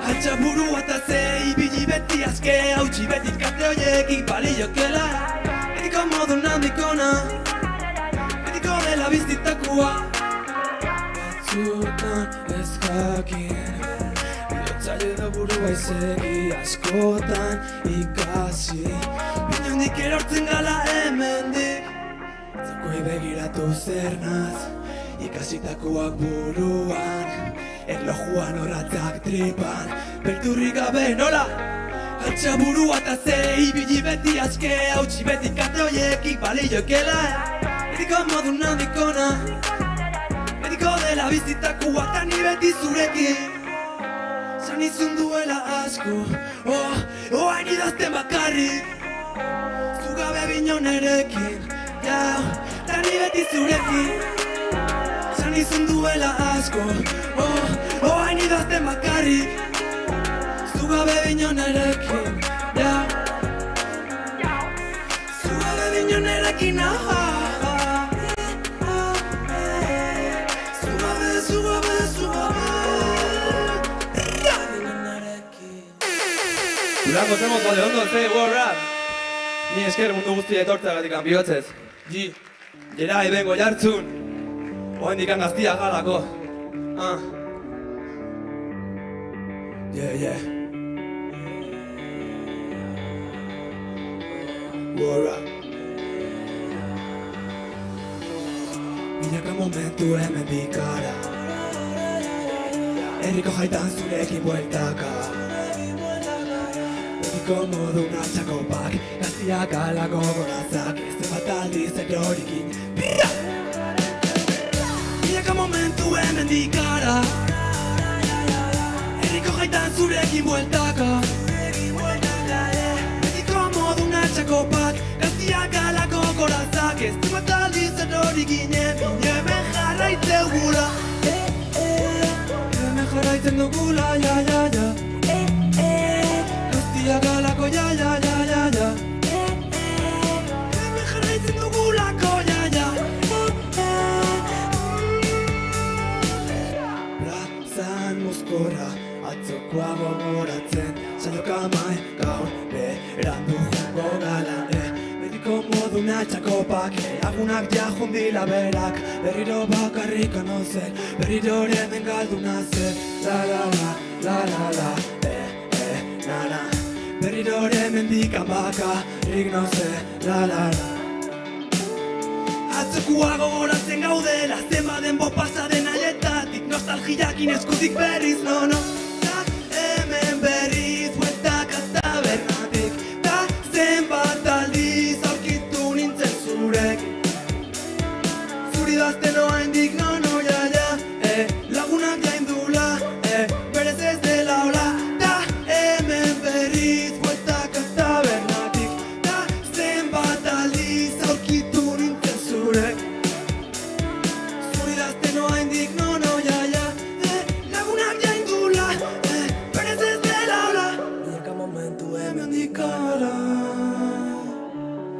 altxa burua eta ze ibili beti azke, hautsi beti kate hoiekik baliokela. Betiko modun handikona, betiko dela bizitakoa. Batzutan ez jakin, bilotzaile da burua izegi askotan ikasi. Binondik erortzen gala hemendik, zakoi begiratu zer naz, ikasitakoak buruan, erlojuan horratzak tripan, beldurrik gabe nola. Altxa burua eta ze ibili beti azke, hautsi beti kate hoiekik baliokela. Betiko modun handikona, betiko dela bizitakoa, eta ni beti zurekin, zan izun duela asko, hain idazten bakarrik, zugabe bino nerekin, jau. Eta ni beti zurekin, zan izun duela asko, hain idazten bakarrik, zugabe bino nerekin, jau. Zugabe bino nerekin, Durango zemos bale ondo, ze, Warrap. Ni esker mundu guztia etortzeagatik bihotzez. Jera ebengo jartzun. Oendikan gaztia galako. Yeah. Warrap. Milaka momentu hemendik gara. Herriko jaitan zurekin bueltaka. Betiko moduna txakopak, gaztiak alako gorazak, ez bat aldiz erorikin. Milaka momentu hemendik gara. Herriko jaitan zurekin bueltaka. Betiko moduna txakopak, gaztiak alako gorazak, ez bat aldiz erorikin. Hemen jarraitzeu gura. Hemen jarraitzen dugula, ja. Gaztiak alako, ja. Hemen jarraitzen dugulako, ja. Plazan Moscora, atzokoa gogoratzen, saioka mai gaur berandu jongo gala. Betiko moduna txakopak, lagunak jahundila berak, berriro bakarrik anozek, berriro hemen galduna zer. La, na. Berriro hemen dikan bakarrik noze, la. Atzokoa gogoratzen gaudela, zenbaden bo pasaden aietatik, nostalgiakin eskutik berriz, no. Ta hemen berriz, bueltaka tabernatik, ta zenbat aldiz aurkitu nintzen zurekin. Zuri dazten oaindik, no, ja. Lagunak jaindula, berez ez dela hola, ta hemen berriz, bueltaka tabernatik, ta zenbat aldiz aurkitu nintzen zurekin. Zuri dazten oaindik, no, ja. Lagunak jaindula, berez ez dela hola. Milaka momentu hemen dikara,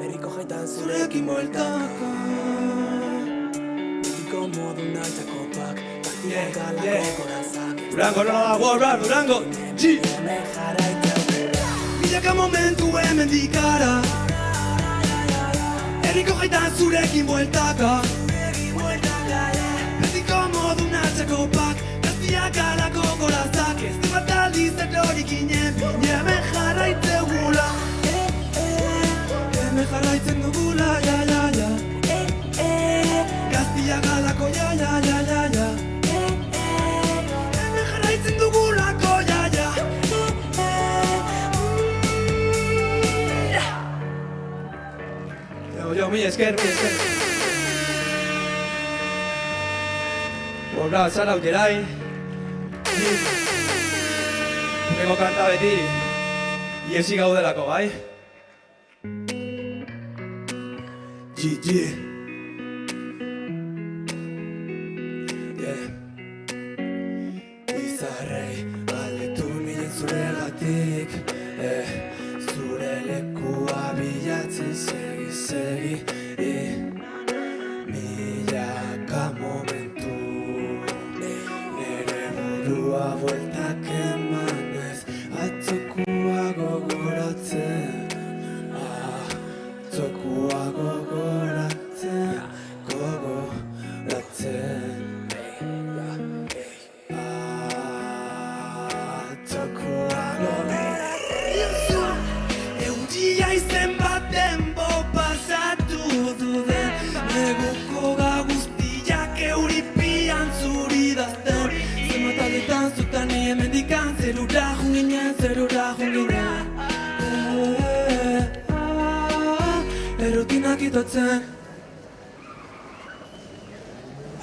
herriko jaitan zurekin bueltaka. Betiko moduna txakopak, gaztiak alako gorazak. Durango nola da, Warrap, Durango! Hemen jarraitzeu gura. Milaka momentu hemen dikara, herriko jaitan zurekin bueltaka. Betiko moduna txakopak, gaztiak alako gorazak, ez bat aldiz erorikin hemen jarraitzeu gula. Hemen jarraitzen dugula, ja. Gaztiak alako, ja. Hemen jarraitzen dugulako, ja. Jo, mi esker. Warrap, zarau jerai. Vengo kanta beti, iesi gaudelako, bai? Izarrei galdetu nien zuregatik, zure lekua bilatzen segi, milaka momentu, nere burua bueltak emanez, atzokoa gogoratzen. Atzokoa gogoratzen. Atzokoa gogoratzen. Euria izen baten bo pasatu duden, neguko guztiak euripian zuri dazten. Zenbat aldetan zutan hemendikan, zerura junginen. Errutinak itotzen.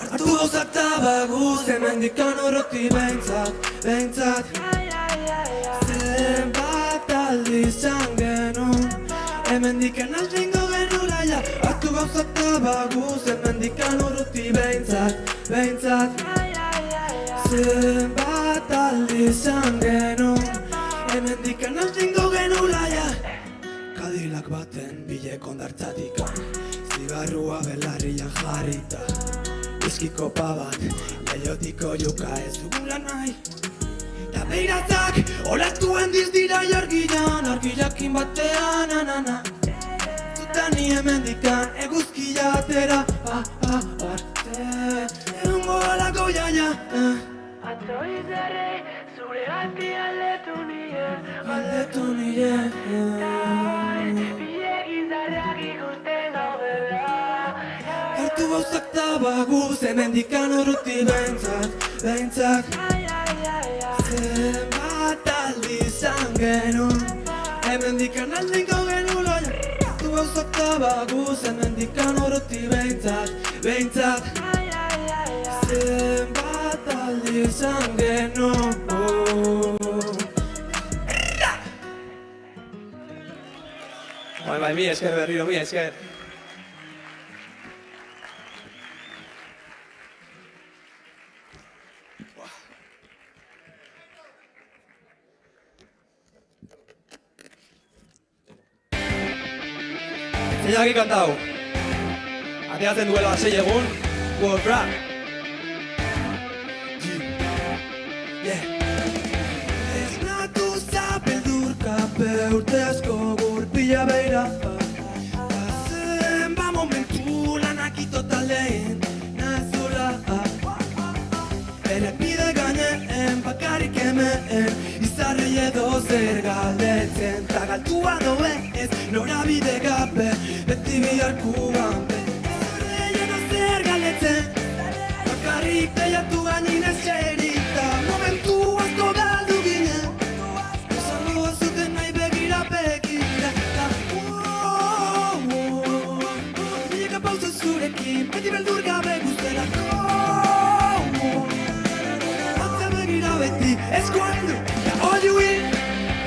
Hartu gauzak tabaguz, hemendikan urruti behintzat. Zenbat aldiz genuen, hemendikan altrengo genula, ja. Hartu gauzak tabaguz, hemendikan urruti behintzat. Zenbat aldiz genuen, hemendikan altrengo genula, ja. Kadilak baten bilek ondartzatik, zigarrua belarrian jarrita. Whisky kopa bat, leiotiko juka ez dugula nahi. Ta beiratzak, olatuen diz dira jorgian argilakin batean, na. Zutan ni hemendikan eguzkia atera, arte. Egungo alako jaia, Atzo izarrei zure gati aldetu nire Bilek izarrak ikusten gaudela Hartu gauzak tabaguz hemendikan urruti behintzak Zenbat aldi izan genuen hemendikan aldinko genuen loia Hartu gauzak tabaguz hemendikan urruti behintzak Zenbat aldi izan genuen Bai, mi esker berriro, mi esker. Zeinak ikantau. Ateatzen duela 6 egun, World Rap. Esnatu zabeldurkape urtezko gurpila beira Zenba momentu lanak itotaldein nazula Bere bide gainen bakarrik hemen Izarrei edo zer galdetzen Tagaltua doen ez norabide gabe Beti biharkuan Izarrei edo zer galdetzen Bakarrik deiatu gainin eserita Momentu asko galdu ginen Esango zuten nahi begira Milaka pausa zurekin Beti beldur gabe guztelako Atza begira beti eskualdu All you in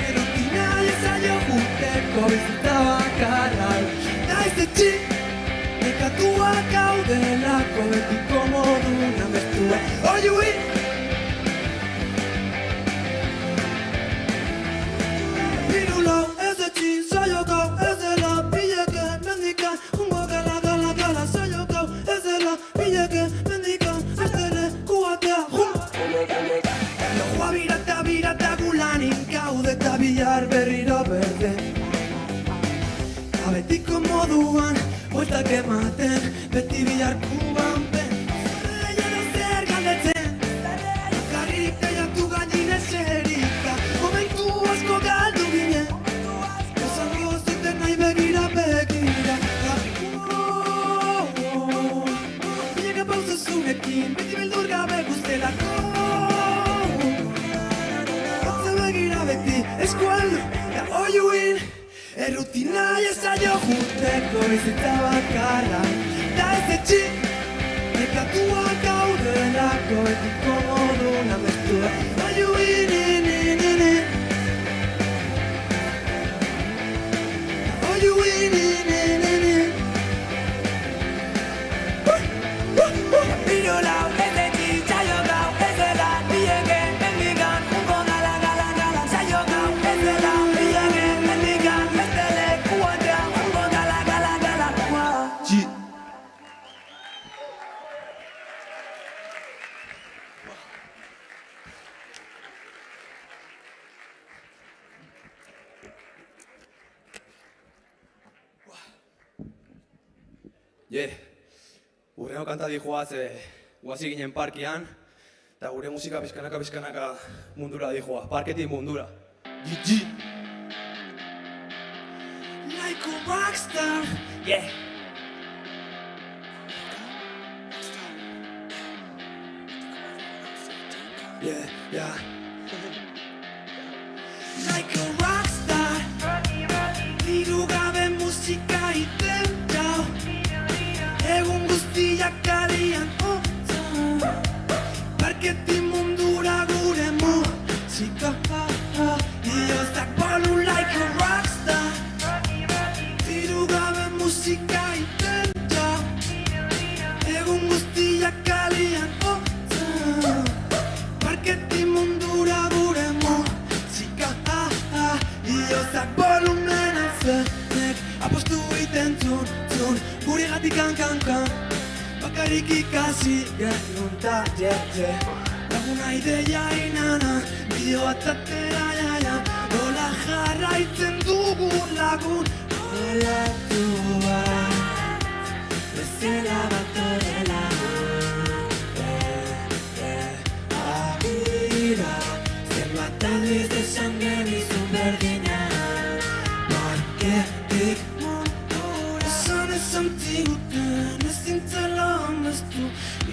Erutina ezaio juteko bizita bakarrai Da ez etxik Nekatuak gaudelako betiko moduna mestua All you in Pirulau ez etxin saioko ez dela Bileke mendikan jungo gala saioko ez dela Bileke mendikan astere kuatea Logoa birata gulanin gaude eta bihar berriro berde Betiko moduan, bueltak ematen, beti biharkuan ben Zerreiero zer galdetzen, bakarrik deiatu gainin eserita Momentu asko galdu ginen, esango zuten nahi begira Milaka pausa zurekin, beti beldur gabe guztelako Atza begira beti, eskualdu, da all you in Errutina ezaio juteko bizitza bakarra Da ez etxik Nekatuak gaudelako betiko moduna mestua All you in All you in Pirolau ez etxik saio gau ez dela Bileke mendikan jungo gala Saio gau ez dela Bileke mendikan Urreno kanta dijoaz, guazi ginen parkian, eta gure musika pizkanaka mundura dijoa, parketik mundura. GG! Like a rockstar, yeah! Yeah. Like a rockstar Diru gabe musika iten jau Egun guztiak kalian hotza Parketin mundura gure musika Iozak bolu like a rockstar Diru gabe musika iten jau Egun guztiak kalian hotza Parketin mundura gure musika Iozak volumena zenek Apostu iten zun Gure gatik kan Bakarrik ikasi genuen ta Laguna ideia inana Bideo bat atera Nola jarrai Amaitzen dugu lagun olatu bat bezala bat horrela Agira zenbat aldiz esan genizun berdina Parketik mundura Esan ziguten ezin zela amestu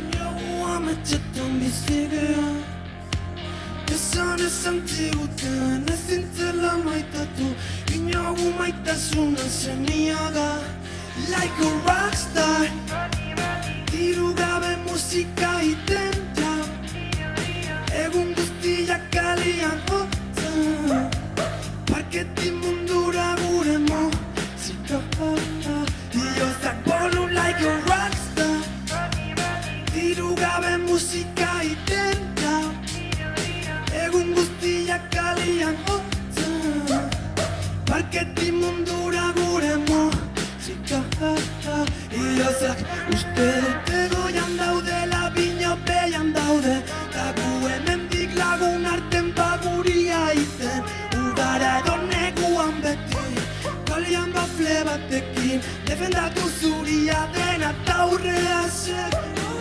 Inogu ametxetan bizigea Esan ziguten ezin zela maitatu Inogu maitasunan zeniaga Like a rockstar Diru gabe musika iten ja Egun guztiak kalian hotza Parketik mundura gure mozika Diozak bolu like a rockstar Diru gabe musika iten ja Egun guztiak kalian hotza Parketik mundura gure mozika Iozak uste dute goian daudela binopean daude Ta gu hemendik lagun arten baguria iten Udara edo neguan beti Kalian bafle batekin Defendatu zuria dena taurrea zer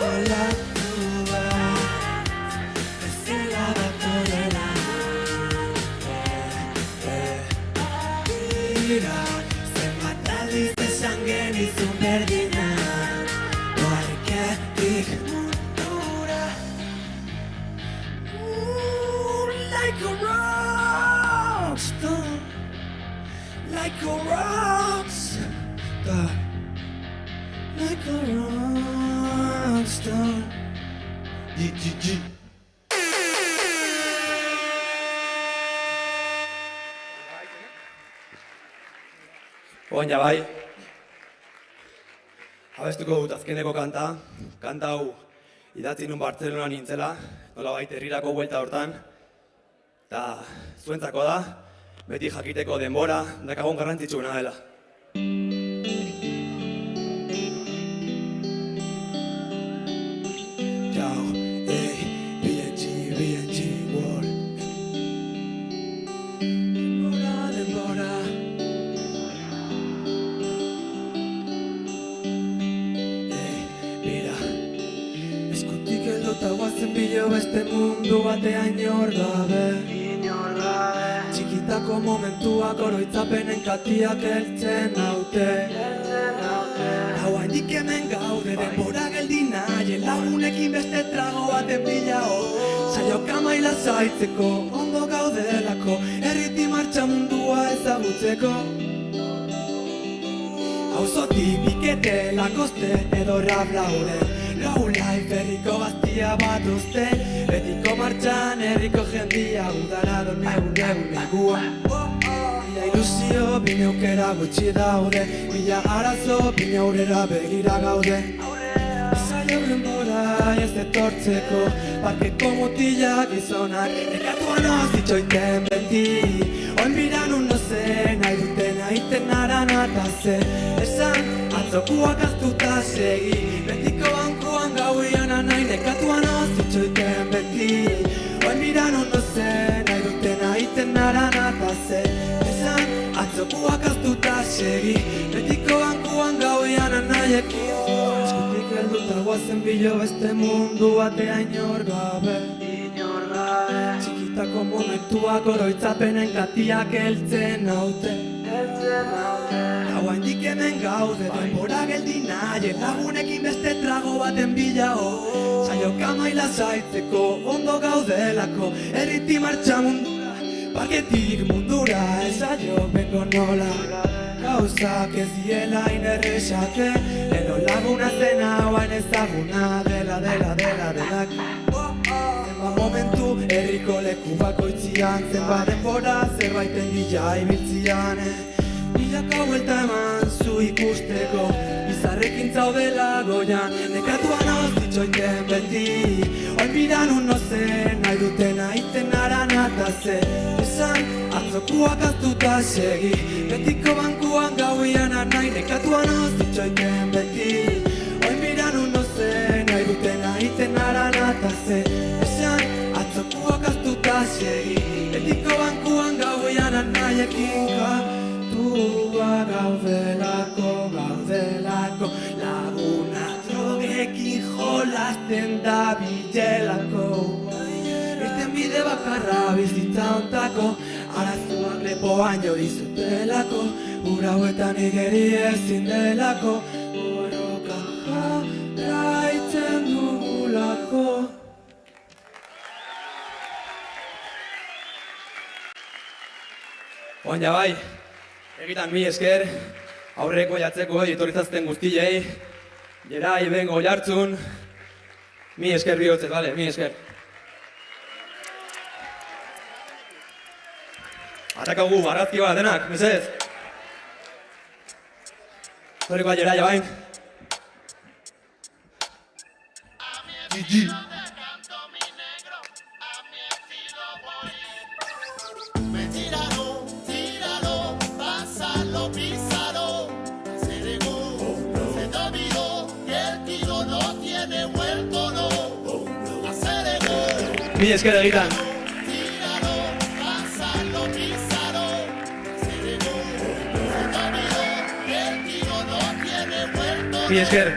Olatu bat Bezela bat horrela Gira zenbat aldiz esan genizun berdina Parketik mundura Like a rockstar Like a rockstar Like a rockstar G. Oain bai, abestuko dut azkeneko kanta hau idatzi nun Bartzelona nintzela, nolabait herrirako buelta hortan, eta zuentzako da, beti jakiteko denbora dakagun garrantzitsuena dela. BNG World Denbora Mira, eskutik helduta guazen bilo beste mundu batean inor gabe Txikitako momentuak oroitzapenen katiak heltzen naute Hau haindik hemen gaude denbora geldi nahi Lagunekin beste trago baten bila Saioka maila zaitzeko ondo gaudelako Herriti martxa mundua ezagutzeko Auzotik bikete lakoste edo rap laude Low life herriko gaztia bat uste Betiko martxan herriko jendia Udara don egun negua Mila ilusio bine aukera gutxi daude Mila arazo bine aurrera begira gaude Zaila denbora ez etortzeko Parkeko mutilak gizonak Nekatuan ozitxoiten beti Oen biran uno zen nahi duten aiten aranata ze Esan atzokuak aztuta segi Betiko bankuan gauian anai Nekatuan ozitxoiten beti Oen biran uno zen nahi duten aiten aranata ze Esan atzokuak aztuta segi Betiko bankuan gauian anaiekin Eskutik helduta guazen bilo beste mundu batea inor gabe Txikitako momentuak oroitzapenen katiak heltzen naute Hau haindik hemen gaude denbora geldi nahi Lagunekin beste trago baten bila Saioka maila zaitzeko ondo gaudelako Herriti martxa mundura, parketik mundura Esaiok bengo nola Gauzak ez diela inerrexake Leno laguna zena hauen ezaguna Dela momentu herriko leku bakoitzian Zenbat denbora zerbaiten bila ibiltzian Milaka huelta eman zu ikusteko Bizarrekin zaudela goian Nekatuan ozitxoiten beti Oin biran uno zen nahi duten aiten aranata ze Esan atzokuak aztuta segi Betiko bankuan gauian anai Nekatuan ozitxoiten beti Oin biran uno zen nahi duten aiten aranata ze Esan atzokuak aztuta segi Betiko bankuan gauian anaiekin finkatua gaudelako laguna drogekin jolasten da bilelako irten bide bakarra bizitza ontako arazoak lepo baino dizutelako ura hauetan igeri ezin delako borroka jarraitzen dugulako. Oain bai, egitan mi esker, aurreko jatzeko etorrizazten guztiei, Gerai, bengo, jartzun, mi esker bihotzez, bale, mi esker. Arrakagu, arrazki bat, denak, mesez. Zorriko Gerai, bain. GG. Mi esker egitan. Mi esker.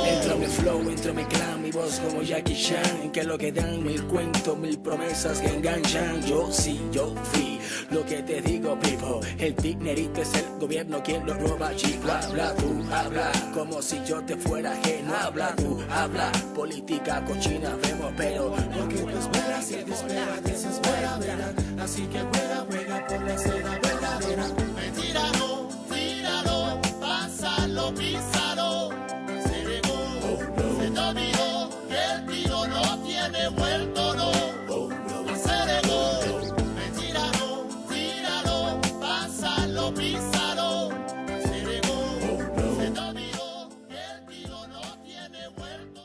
Entro mi flow, entro mi clan, mi voz como Jackie Chan, que lo que dan mil cuentos, mil promesas que enganchan. Yo sí, yo fui lo que te digo, people. El dinerito es el gobierno quien lo roba. Chico, habla tú, habla como si yo te fuera ajeno. Habla tú, habla política cochina vemos, pero lo que tú esperas, si te espera, desespera, verán. Así que juega, juega por la escena verdadera. Mentira no, tíralo, pásalo, písalo. Se negó, se te olvidó que el tiro no tiene vuelto, no. Aceleró. Mentira no, tíralo, pásalo, písalo. Se negó, se te olvidó que el tiro no tiene vuelto.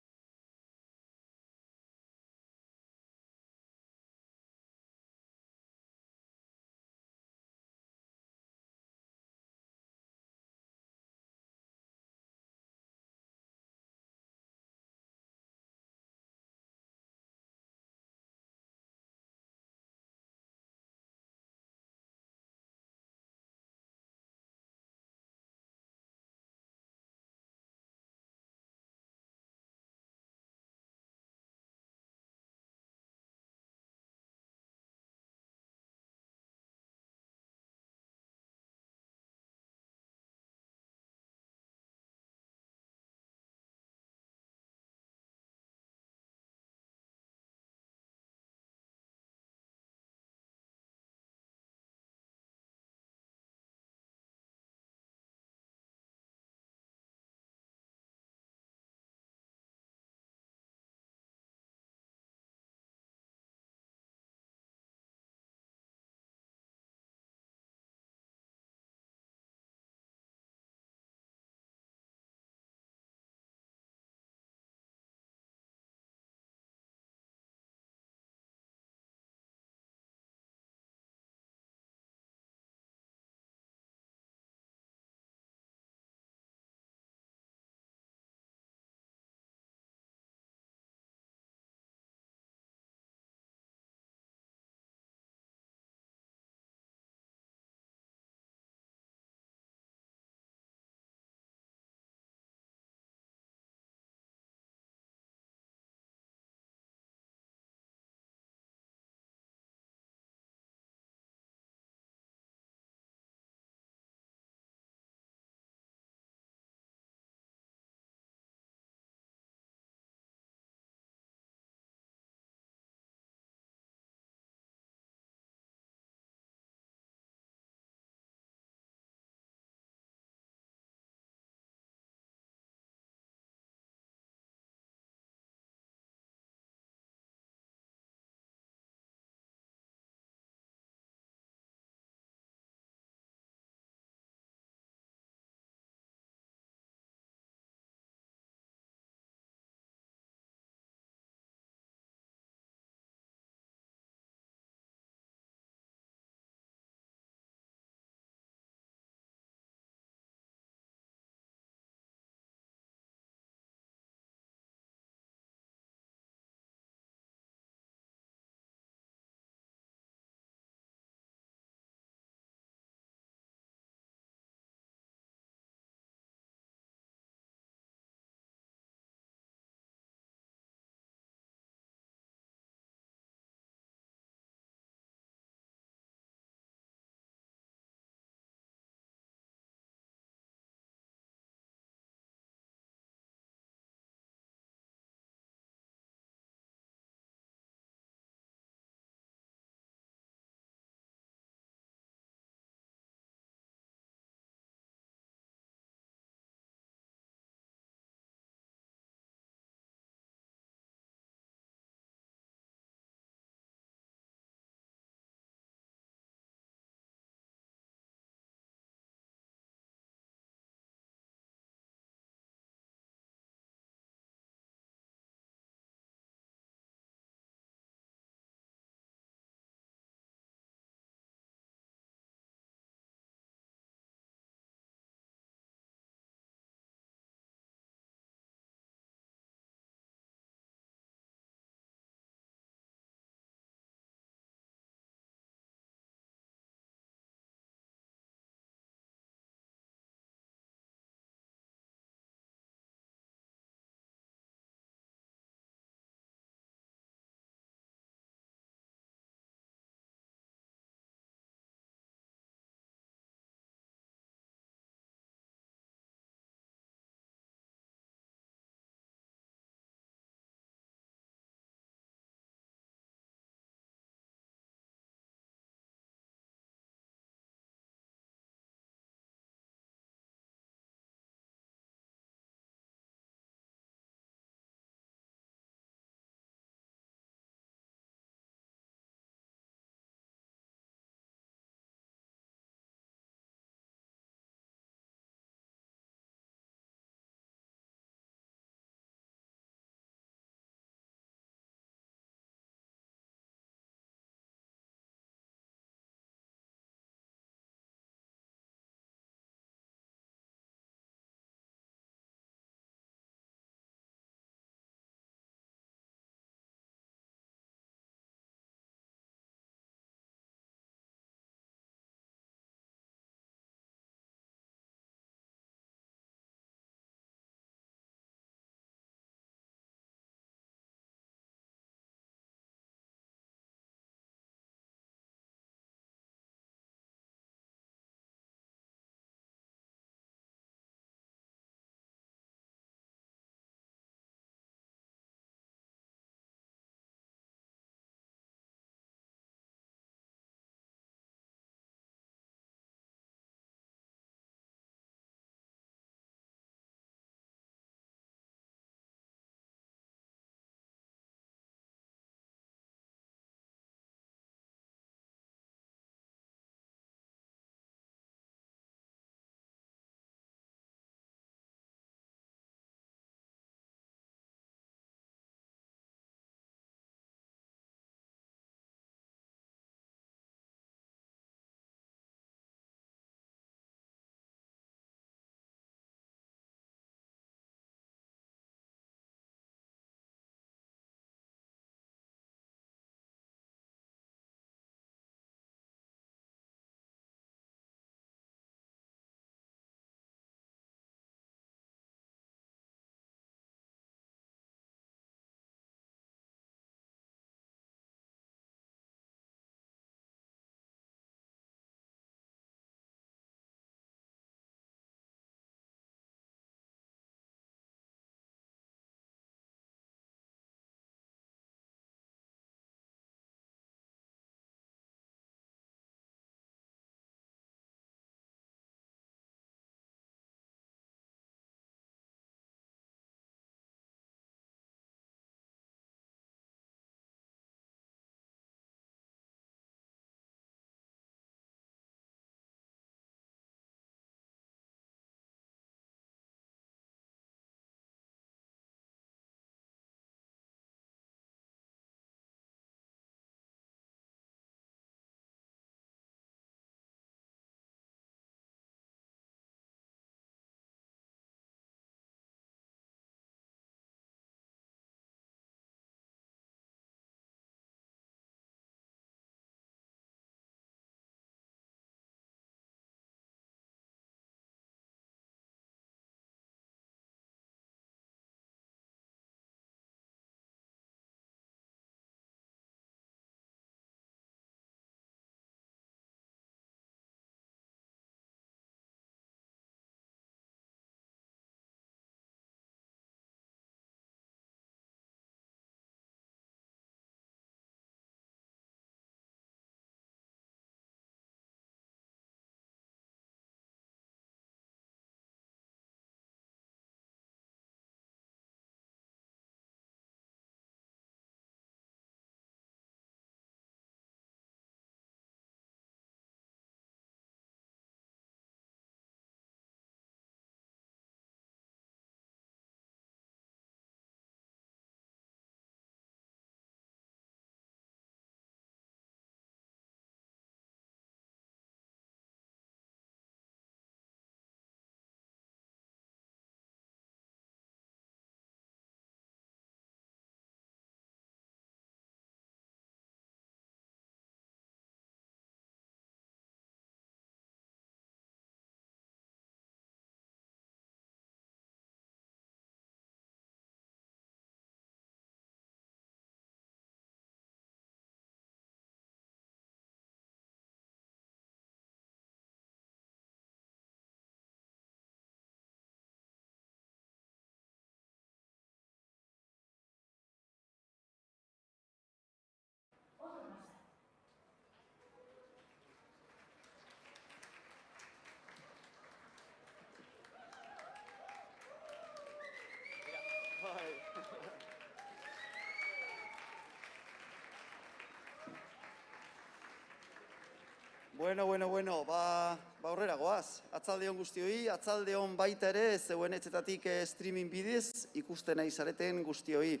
Bueno, ba aurrera goaz. Atzaldeon guztioi, atzaldeon baita ere, zeuen etxetatik streaming bidez ikusten nahi zareten guztioi.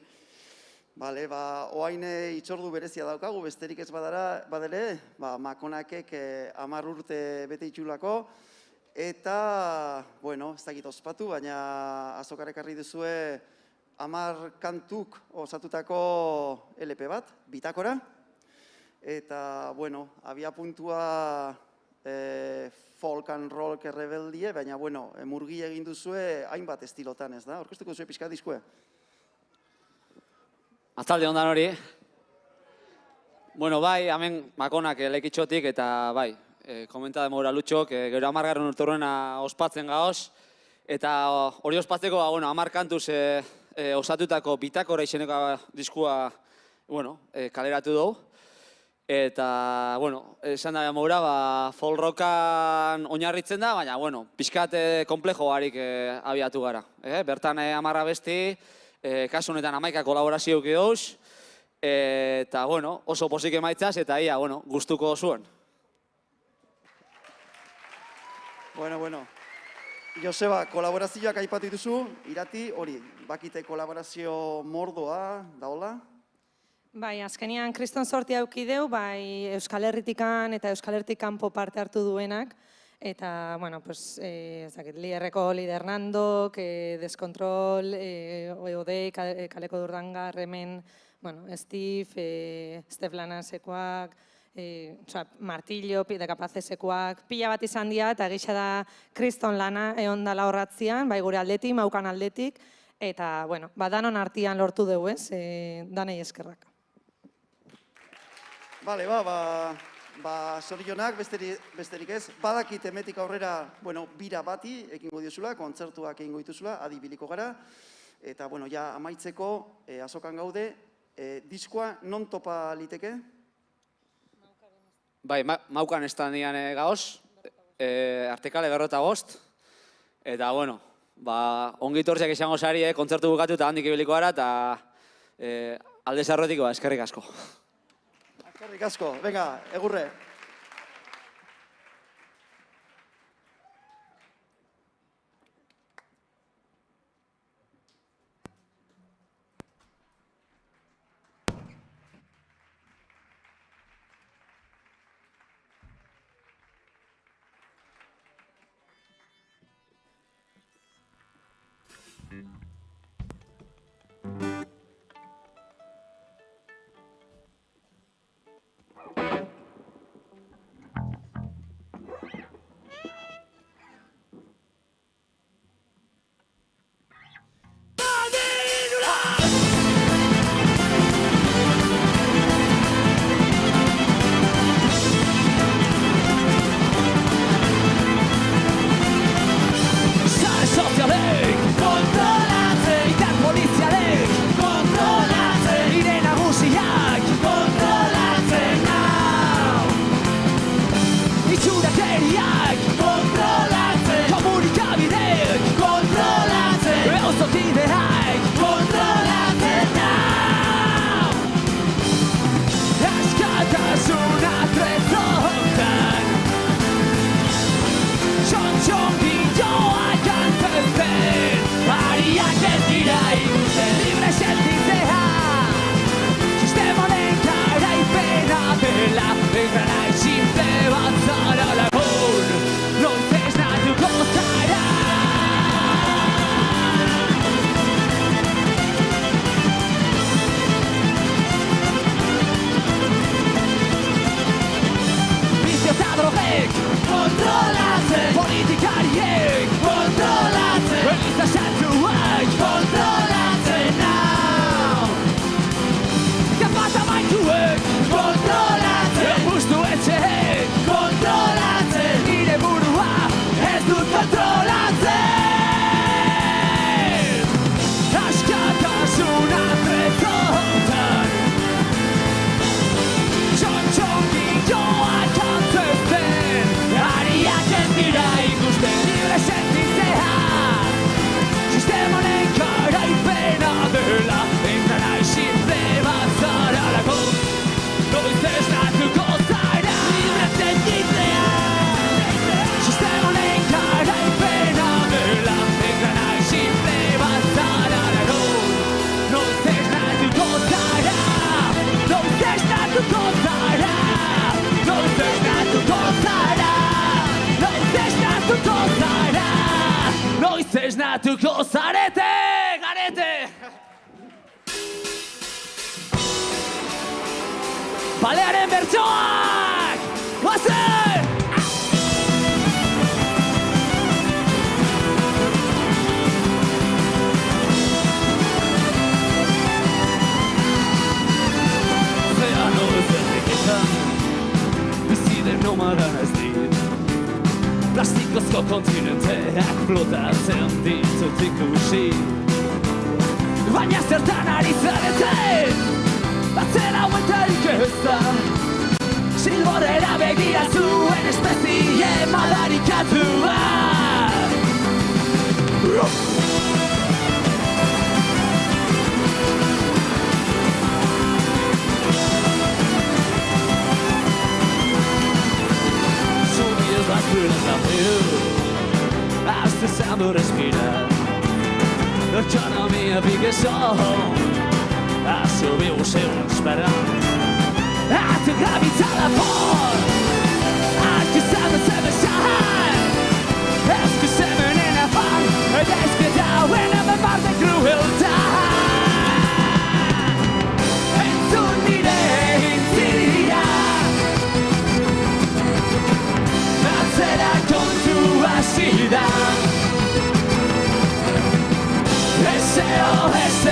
Bale, ba, oain itxordu berezia daukagu, besterik ez badere, ba, Makonakek 10 urte bete itxulako, eta, bueno, ez dakit ospatu, baina azokarek arri duzue 10 kantuk osatutako LP bat, bitakora, eta, bueno, abia puntua folk and roll errebeldie, baina, bueno, murgi egin duzue hainbat estilotan, ez da? Orkestuko duzue pixka diskue? Atzalde ondan hori. Bueno, bai, hemen Makonak lekitxotik eta bai, komenta demora Lutxok, gero 10. urteurrena ospatzen gaoz, eta hori ospatzeko, 10 kantuz osatutako bitakora izeneko diskua, bueno, kaleratu dugu. Eta, bueno, esan da mora, folk rockan oinarritzen da, baina, bueno, pixkat komplejo barik abiatu gara. Bertan 10 abesti, kasu honetan 11 kolaborazio euki dauz, eta, bueno, oso pozik emaitzaz, eta ia, bueno, gustuko zuen. Bueno. Joseba, kolaborazioak aipatu dituzu, Irati, hori, bakite kolaborazio mordoa, daola? Bai, azkenian kriston sortia eukideu, bai Euskal Herritikan eta Euskal Herritikan parte hartu duenak, eta, bueno, pues, Lierreko Lider Nandok, Deskontrol, Odei, Kaleko Durdangar, hemen, bueno, Steve, Stef Lanasekoak, Martillo, de Capacesekoak, pila bat izan dira, eta gisa da kriston lana egon dala horratzian, bai gure aldetik, Maukan aldetik, eta, bueno, danon artian lortu dugu, ez, danei eskerrak. Bale, ba, zorionak, besterik ez, badakit emetik aurrera, bueno, bira bati ekingo diozula, kontzertuak egingo dituzula, adibiliko gara, eta, bueno, ja, amaitzeko, azokan gaude, diskoa non topa liteke? Bai, Maukan estanian gaoz, Artekale 45, eta, bueno, ongi torziak izango zari, kontzertu bukatu eta handik ibiliko gara, eta alde zarrotiko, eskerrik asko. Eskerrik asko, venga, egurre. Controla Balearen bertsoak! Guazen! Ozeano ezberdinetan bizi den nomadan ez dit plastikozko kontinenteak flotatzen ditut ikusi baina zertan ari zareten atzera huetarik ez da Silborrera begira zuen espezie madarikatua Subies las brunas del río hasta saber respirar L'autonomia fica sol a subir o seu esperar a te gravitar la por a que sabe se besar es que se ven en afán es que da buena me parte crueldad en tu intiria nacerá con tu vacidad SOS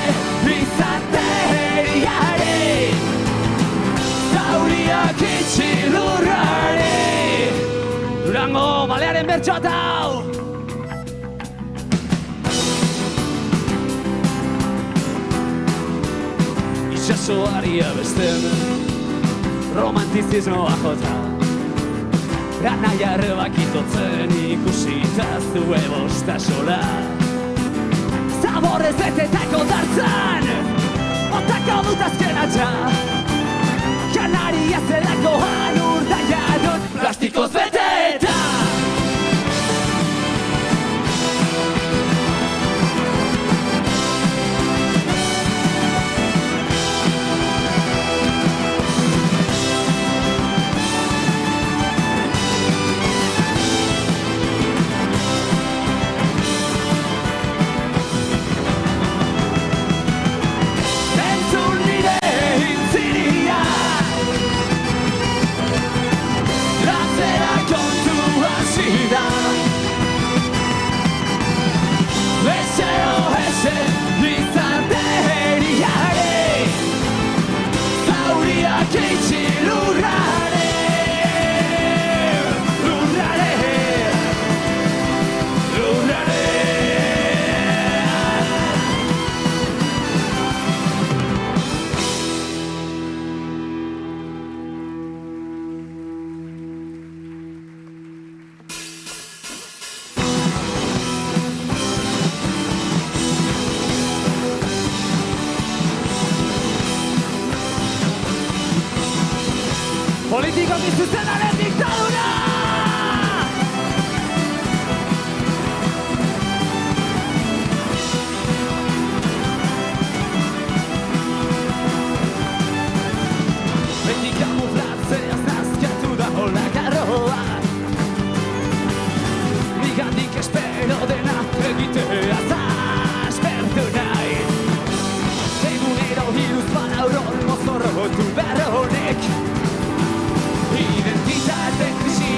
bizanteriari zauriak itxi lurrari Durango balearen bertsoa dau Itxasoari abesten romantizismoa jota Anaia errebakitotzen ikusita zue bostasola Zaborrez betetako dartzan Otako dut azkenatza Janaria zelakoan urdaia dut Plastikoz beteta SOS bizanteriari zauriak itxi lurrari Politiko bizuzenaren diktadura! Beti kamuflatzea zazkatu da hola garroa Nigandik espero dena egitea zaspertu nahi Egunero hiruz panauron mozorrotu berronek Identitate krisi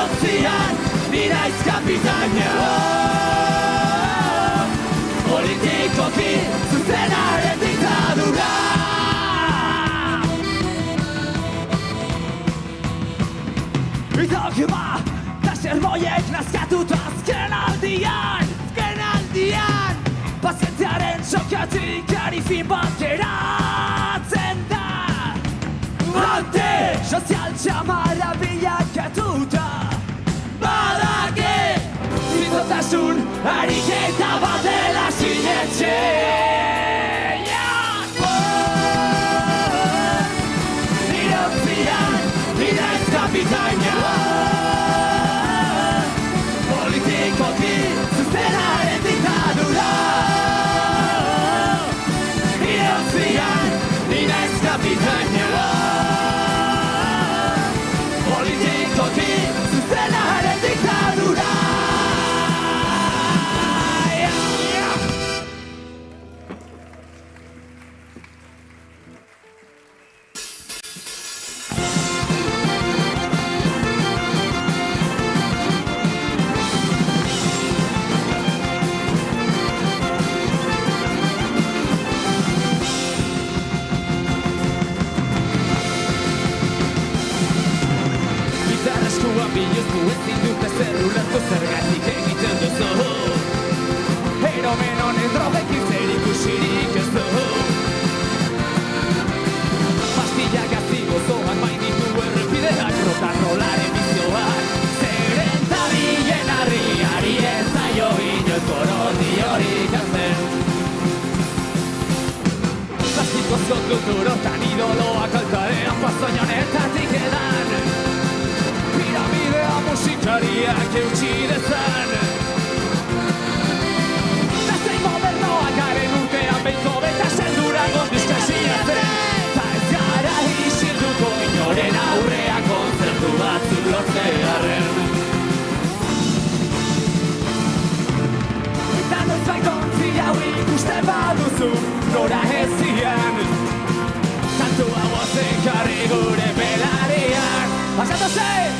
ontzian, niraiz kapitaina. Politikoki zuzenaren diktadura. Dogma, da sermoiek nazkatuta azken aldian, pazientziaren txokatik arifin bat geratzen da. Anti-sozial txamara bilakatuta, badake, zitotasun ariketa bat dela sinetxean. Nire ontzian, niraiz kapitaina. Politikoki zuzenaren diktadura. Nire ontzian, niraiz kapitaina. Politikoki zuzenaren diktadura. Biluzku ezin dute zer ulertu zergatik egiten duzu. Eromen honen drogekin zer ikusirik ez du. Pastilla gazi gozoak bainitu errepideak, rock'n'rollaren bizioak. Zeren tabilen harriari ez zaio inoiz korodiorik hazen. Plastikozko kulturotan idoloak altarean pazoinonetatik edan. Piramidea musikariak eutxi dezan. Zein modernoak garen urtean behinko beta zendura gondizka sinatzen. Ta ez gara isilduko inoren aurrean kontzertu batzuk lortzearen. Eta noiz baikontzi hau ikusten baduzu nora ezian. Kantu hau ozen jarri gure belarian. Pasatu zen!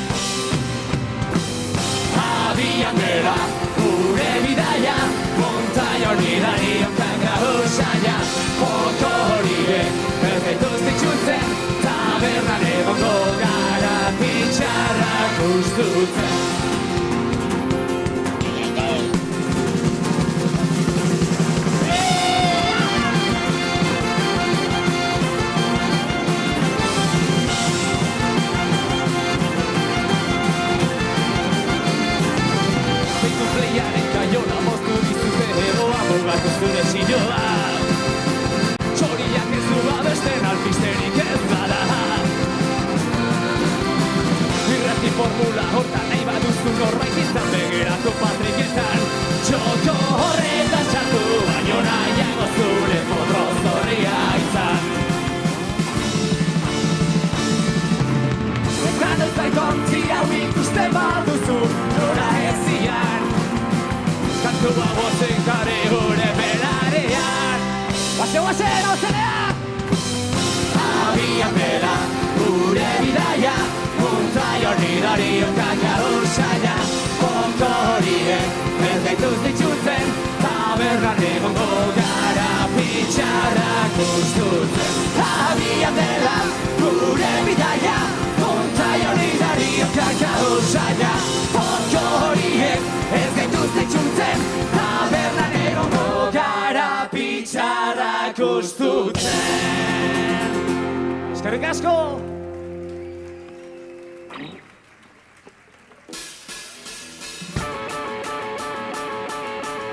Abian dela, gure bidaia, montaion idarion kanga usaia. Joko horiek, perfektuz ditxutzen, tabernan egongo gara pitxarrak ustutzen. Abogatu zure zioa, txoriak ez du babesten alpisterik ez bada. Irrati formula hortan nahi baduzu norbait izan begeratu patriketan. Txoko horretan txartu baino nahiago zure podrozorria izan. Eta noiz baikontzi hau ikusten baduzu nora ezian. Kantu hau ozen jarri gure belarian. Oazen, ozenean! Abian dela gure bidaia, montaion idarion kanga usaia. Joko horiek ez gaituz ditxutzen, tabernan egongo gara pitxarrak ustutzen. Abian dela gure bidaia, montaion idarion kanga usaia. Joko horiek ez gaituz ditxutzen, tabernan egongo gara pitxarrak ustutzen. Eskerrik asko!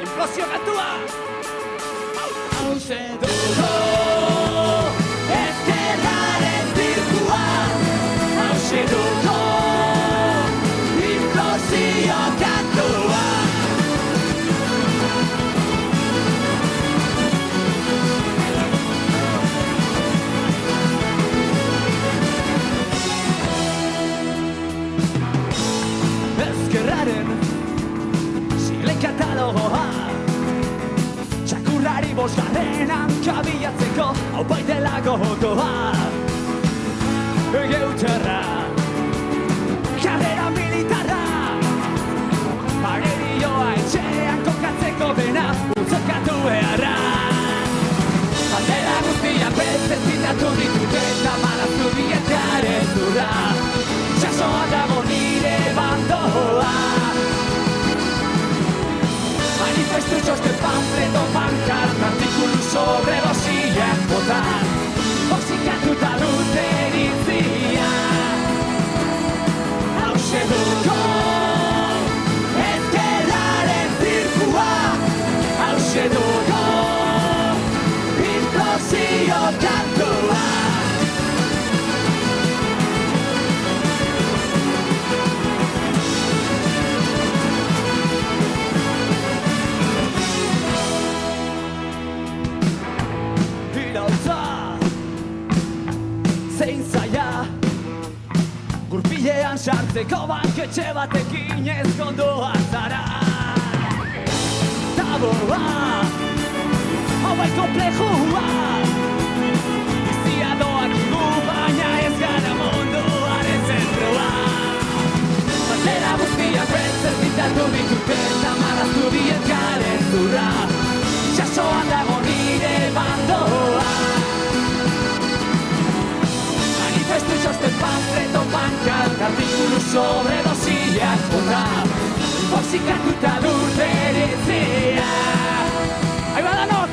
Implosio kantua! Hauze dugu ezkerraren zirkua. Hauze dugu implosio kantua. Ezkerraren siglen katalogoa, txakurrari bosgarrenan kabilatzeko hau baitela gogoa. Geuterra, karrera militarra, Goizeko banketxe batekin ez gondoa zara. Taboa, hau bai komplejua, bizia doakigu baina ez gara munduaren zentroa. Bandera guztiak beltzez ditatu ditute eta marraztu diet garen zurra. Itxasoan dago nire bandoa. Manifestu txosten pamfleto pankart, artikulu sobredosiak bota, toxikatuta dut eritzia. Aiba danok!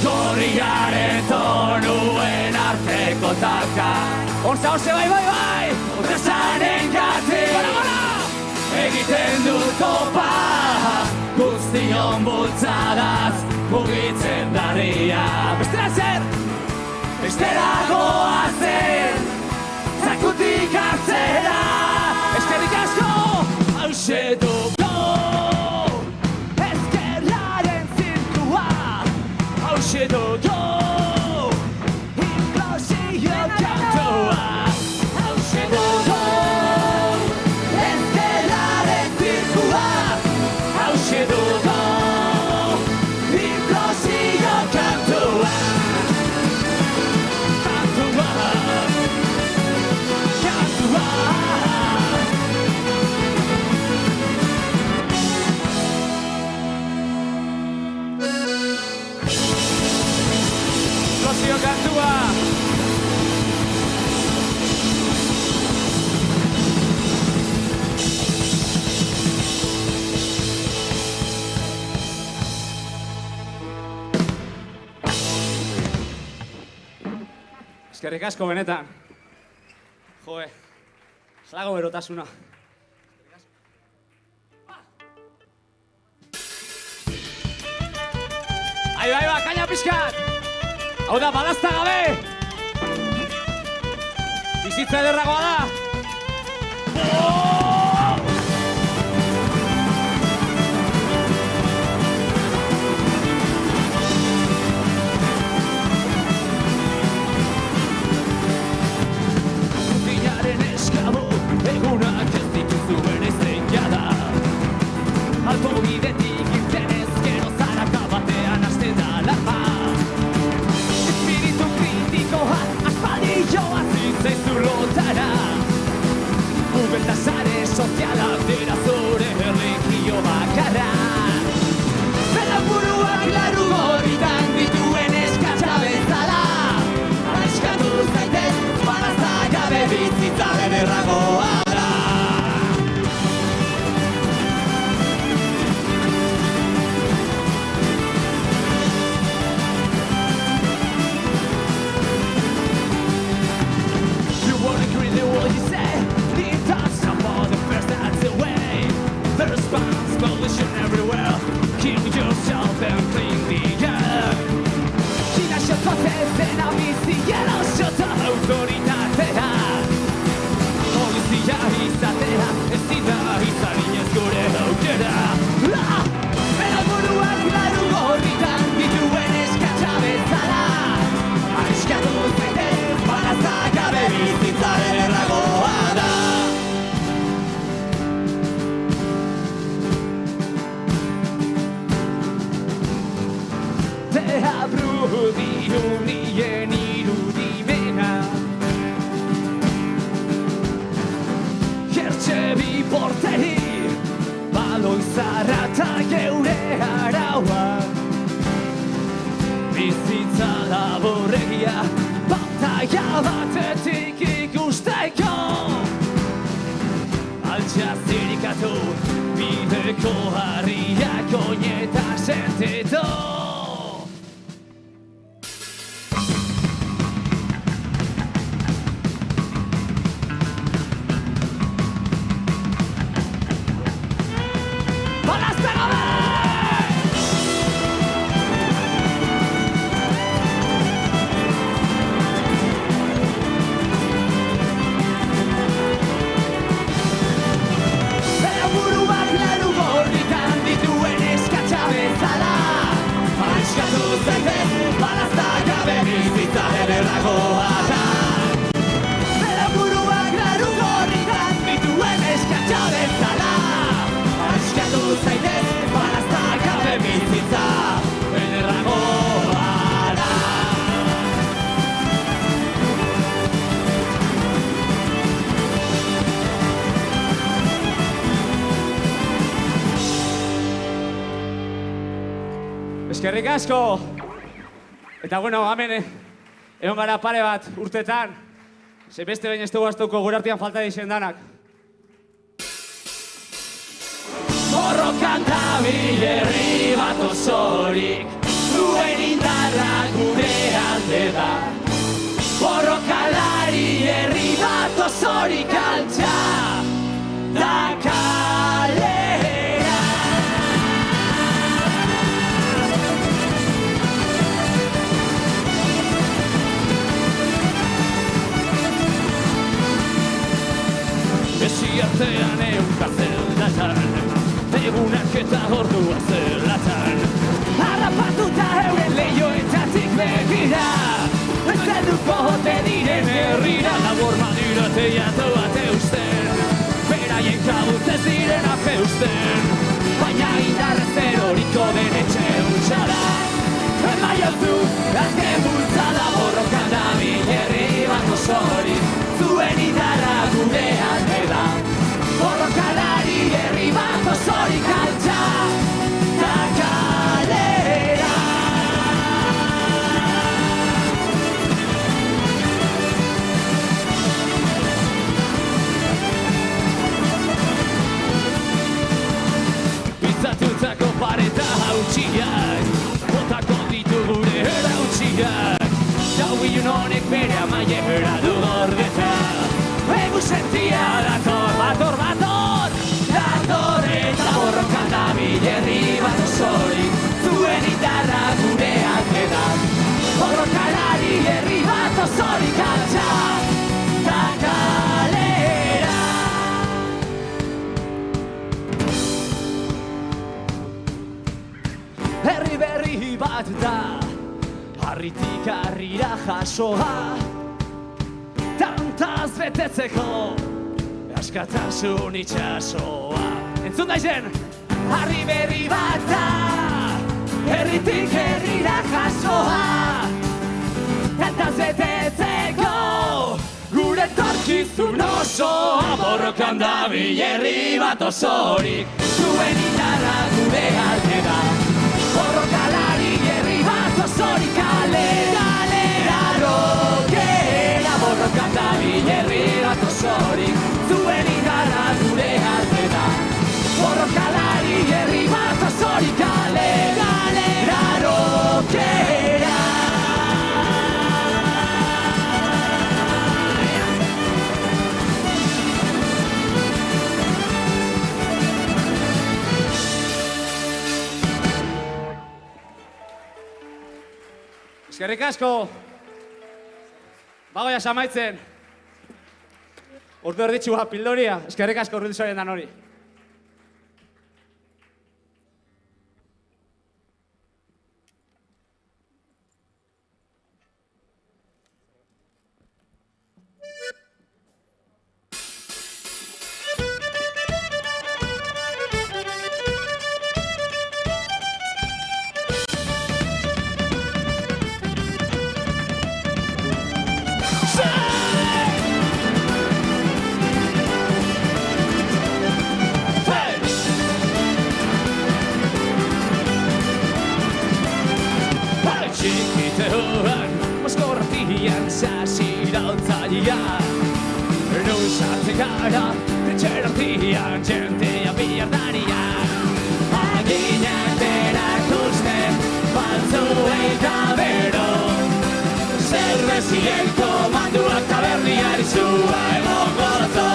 Gorriaren tonuen arteko talka, orza horze bai, otrasanen gati. Egiten dut topa, guztion bultzadaz, mugitzen darria. Bestera zer! Bestera goazen, zakutik hartzera. Eskerrik asko, hauxe dugu, ezkerraren zirkua. Hauxe dugu, inklosio kantua. Hauxe dugu, ezkerraren zirkua. Hauxe dugu, inklosio kantua. Explosio kantua. Eskerrik asko benetan. Joe, zelago berotasuna. Aiba, kaina pixkat! Hau da, balazta gabe! Bizitza ederragoa da! Rutinaren eskabo, egunak ez dituzuen ezen jada. Alto bidetik irtenez, gero zaraka batean hasten da lapa. Espiritu kritikoa, aspaldi joa zitzaizu lotara. Ubelta sare sozialak dira zure erlijio bakarra. Bela buruak laru gorritan dituen eskatza bezala. Aiskatu zaitez, balazta gabe bizitza ederragoa da. You won't agree with what you say. Need to stop all the first that's the way. The response, pollution everywhere. Kill yourself and clean the air. Ginasciato zena biziera osota autoritatea. Polizia izatea, ez dira izarinez gure aukera. Bera buruak laru gorritan dituen eskatza bezala. Aiskatu zaitez, balazta gabe bizitza ederragoa da. Deabrudi urrien irudimena. Gertxe bi porteri, baloi zarra eta geure araua. Bizitza laborregia, pantalla batetik ikusteko. Altxaz zirikatu, bideko harriak oinetak sentitu. Balazta gabe! Bera buruak laru gorritan dituen eskatza bezala. Eskerrik asko! Eta bueno, hemen egon gara pare bat urtetan, ze beste behin ez dugu astuko gure artean falta dizen danak. Borrokan dabil herri bat osorik, duen indarra gure alde da. Borrokalari herri bat osorik altxa da kalera. Esi artean eukazelatan, egunak eta ordua zelatan, harrapatuta euren lehioetatik begira, zelduko hote diren herrira, labor madira teiatu bat eusten, beraien kabut ez diren afeusten, baina indarrez eroriko den etxe utxara, emaiotu azken bultzada borrokan dabil herri bat osorik, zuen indarra gure alde da. Borrokalari herri bat osorik altxa da kalera. Pitzatutako pareta hautsiak, botako ditu gure erautsiak, jau ilun honek bere amaiera du gordeta. Egu sentia dator eta borrokan dabil herri bat osorik, zuen indarra gure alde da. Borrokalari herri bat osorik altxa da kalera. Herri berri bat da, harritik harrira jasoa, tantaz betetzeko askatasun itxasoa. Entzun daizen, harri berri bat da, herritik herrira jasoa, tantaz betetzeko gure etorkizun osoa. Borrokan dabil herri bat osorik, zuen indarra gure alde da. Borrokalari herri bat osorik kalera, rokera. Borrokan dabil herri bat osorik, zuen indarra gure alde da. Borrokalari herri bat osorik kalera, rokera. Eskerrik asko! Bagoia samaitzen. Urte erditxua, pildoria. Eskerrik asko urbiltzoaren dan hori. Txikiteoan, mozkortian zasirautzaia, nun sartzen gara, etxerartian jentea bihardaria. Aginak erakusten, batzuei da bero, zerbezien komanduak taberniari zua emongo dato.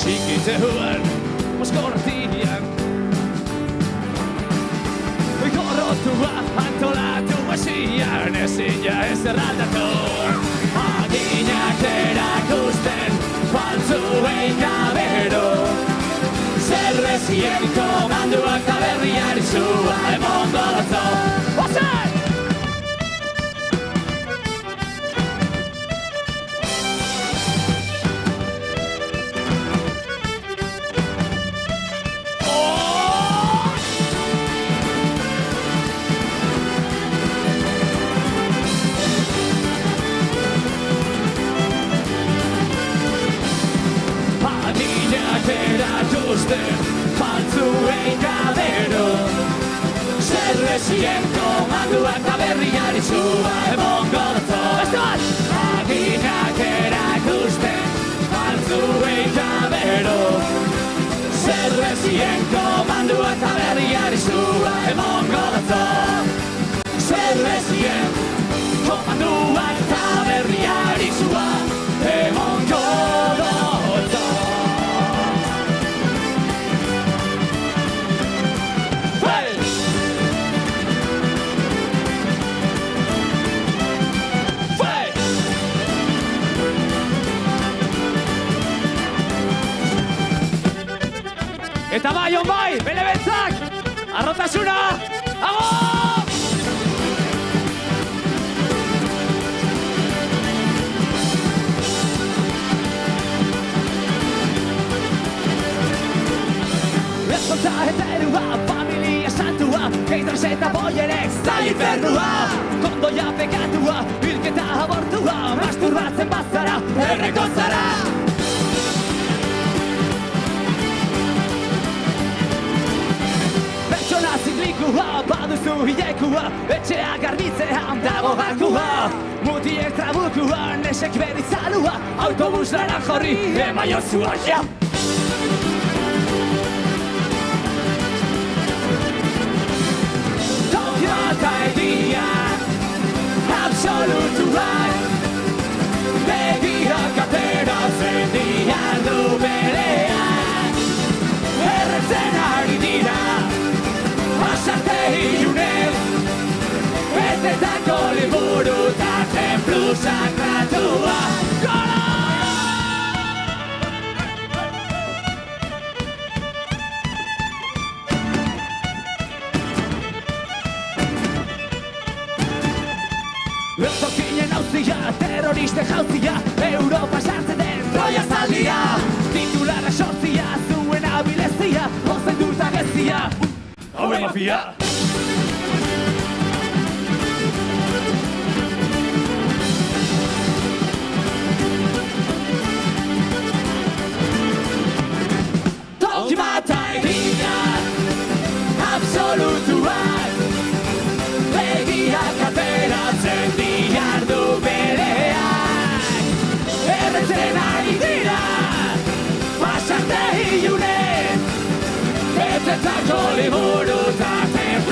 Txikiteoan, mozkortian, gorrotua antolatu hasian, ezin ja ez erraldatu. Aginak erakusten, batzuei gabero, zerbezien komanduak taberniari zua emongo dato. Ozen! Zerbezien komanduak eta berriari zua emongo dato. Beste bat! Aginak erakusten, altzuei jabero. Zerbezien komanduak eta berriari zua emongo dato. Zerbezien komanduak eta berriari zua emongo dato. Eta bai, on bai, bele bentzak, arrotasuna, ago! Ezkontza eta erua, familia santua, geitraz eta boierek zalit berdua. Kondoia pekatua, hilketa abortua, masturbatzen bazara, erreko zara. Ziklikua, baduzu hilekua, etxea garbitzean dago bakua. Mutiek trabukua, nesek berizalua, autobus lanak jorri, emaiozua, ja! Toki bat aedia, absolutuak, begiak ateratzen diardu bereak, erretzen ari dira, pasarte ilunen, betetako liburu eta templu sakratua. Gola! Eutokinen hauzia, terroriste jauzia, Europa sartzen den Troia zaldia. Titulara sortzia, zuen abilezia, ozen dut agezia. Haue mafia! Toki mata eginak, absolutuak, begiak ateratzen diardu bereak. Erretzen ari dira, pasarte ilunen, betetako liburu eta templu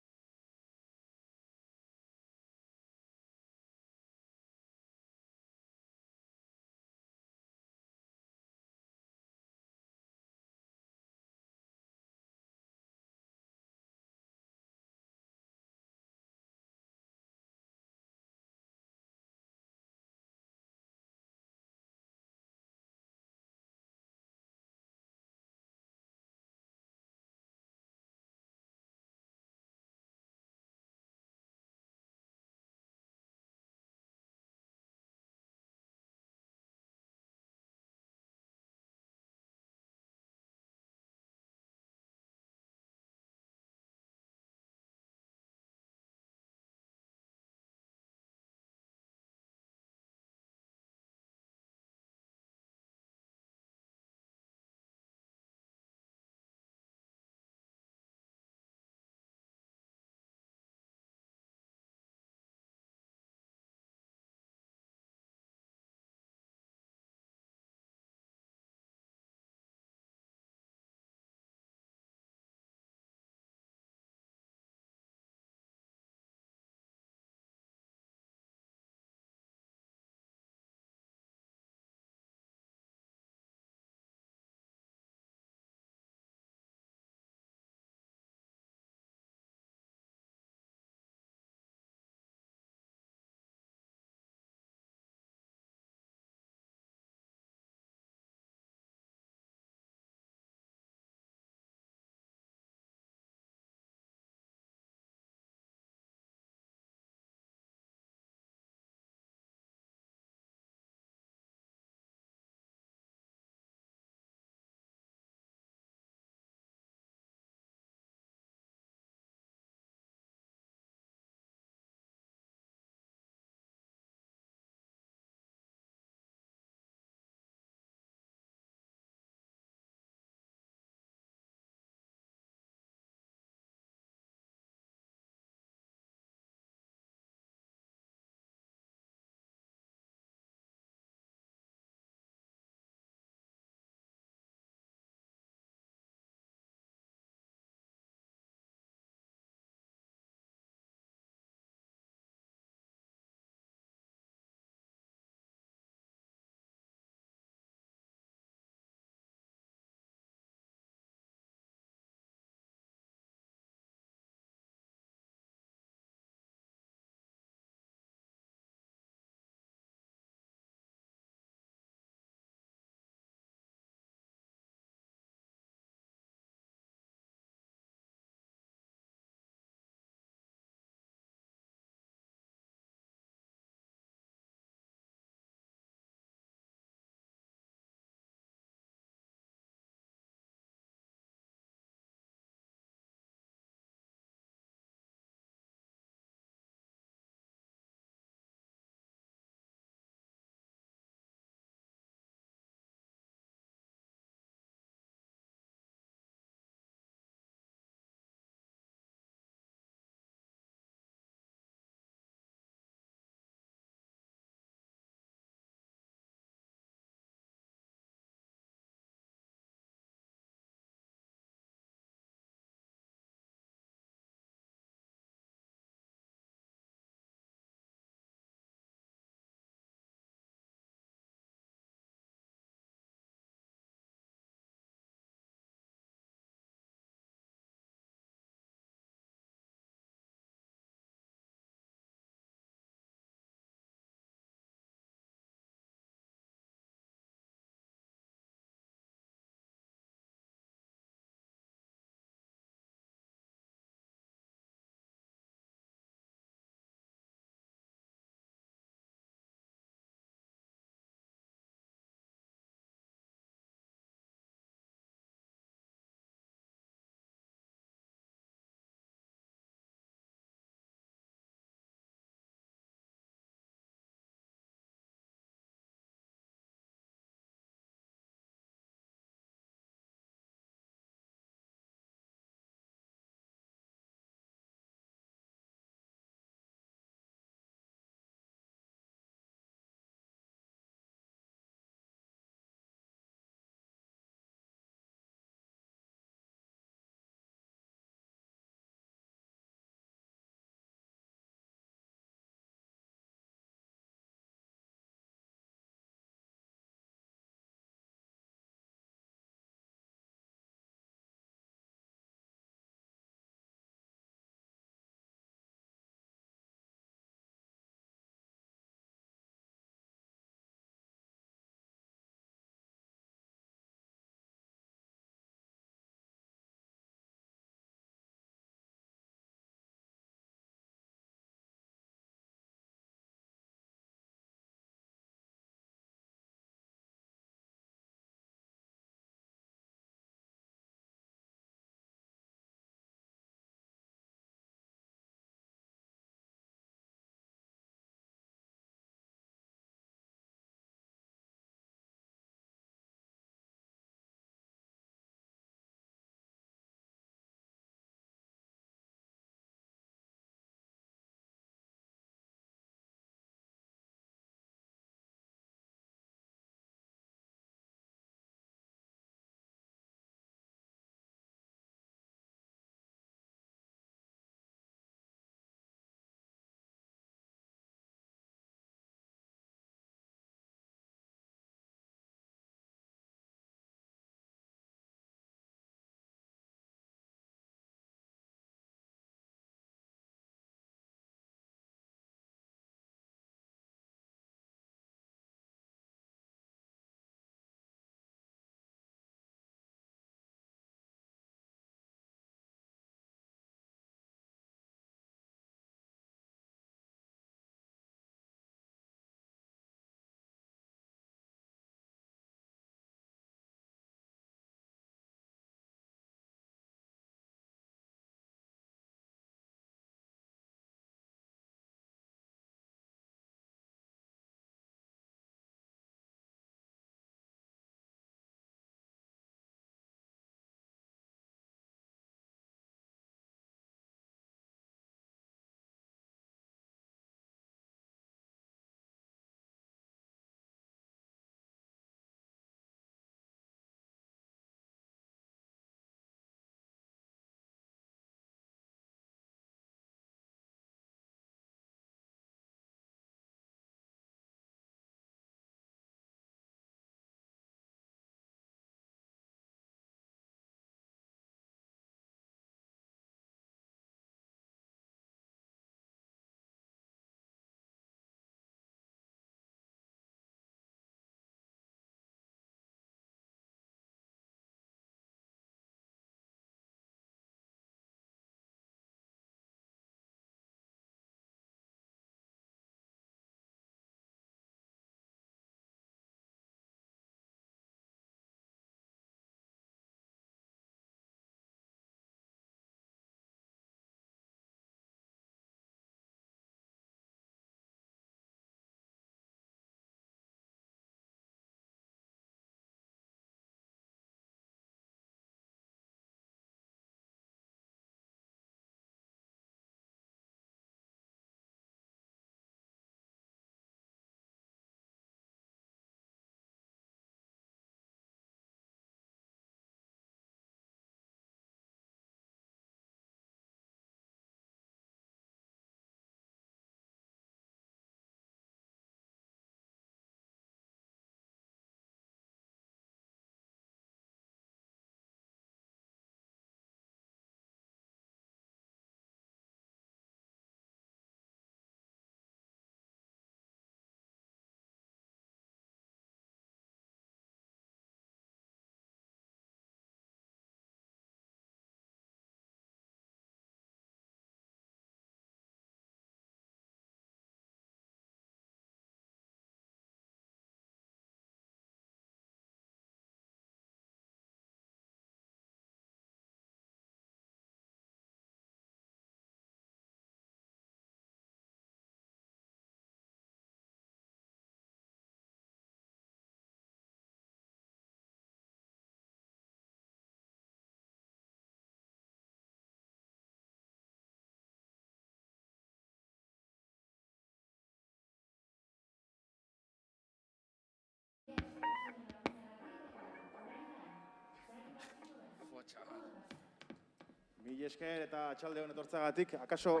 Mil esker eta atxalde hon etortzagatik, akaso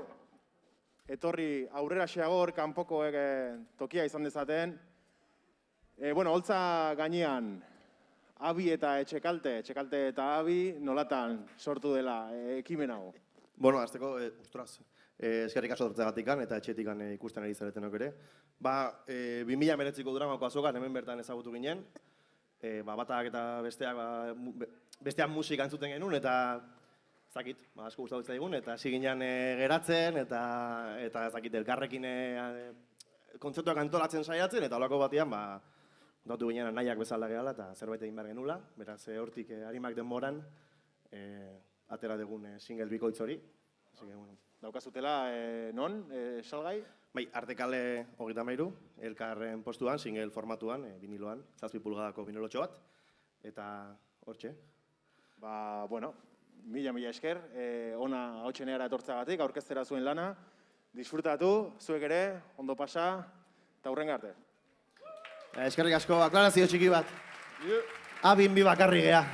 etorri aurrera xeagor, kanpoko tokia izan dezaten. Holtza gainean, Abi eta Etxekalte eta Abi nolatan sortu dela ekimen hau? Azteko, eskerrik asko dortzegatikan eta etxetikan ikusten ari zaretenok ere. 2019ko Durango azokan hemen bertan ezagutu ginen. Batak eta bestean musika entzuten genuen eta zakit, asko gustatu zaigun eta hasi ginen geratzen eta zakit elkarrekin kontzertuak antolatzen saiatzen eta holako batean datu ginen nahiak bezala gehala eta zerbait egin behar genula. Beraz, hortik Arimak denboran atera dugun single bikoitz hori. Daukazutela non, salgai? Bai, Artekale 33, elkarren postuan, single formatuan, viniloan, 7 pulgadako vinilotxo bat, eta hortxe. Mila esker, ona hautseneara etortzagatik, aurkeztera zuen lana, disfrutatu, zuek ere, ondo pasa, eta hurrenga arte. Eskerrik asko, aklarazio txiki bat. Abin bi bakarri gea.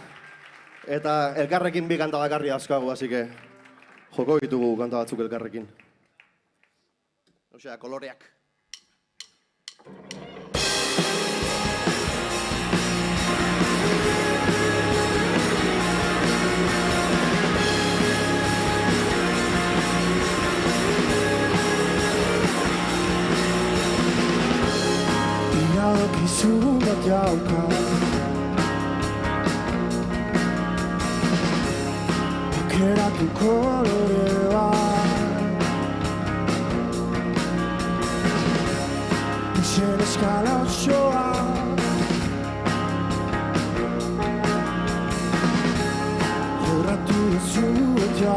Eta elkarrekin bi kanta bakarri azkagu, así que joko ditugu kanta batzuk elkarrekin. Osea, koloreak. Iradokizu bat jauka Aukeratu kolore bat Izen eskala osoa Jorratu duzu eta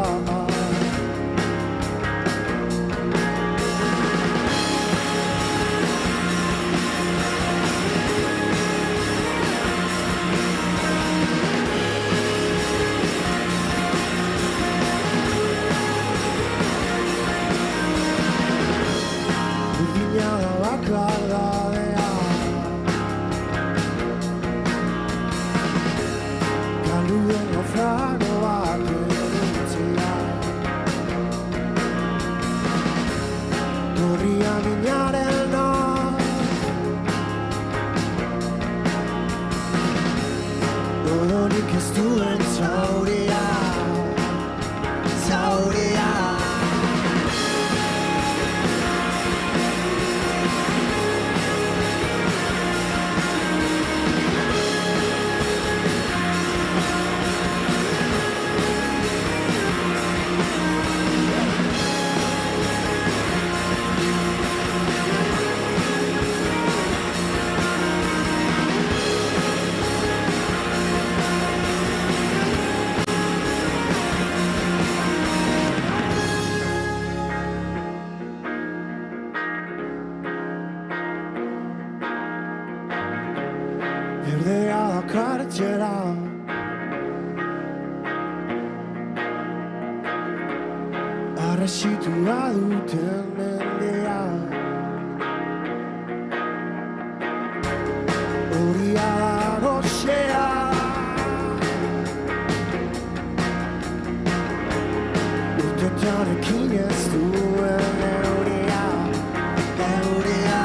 Arresitua duten mendea Horia da gozea Urtetarekin ez duen euria Euria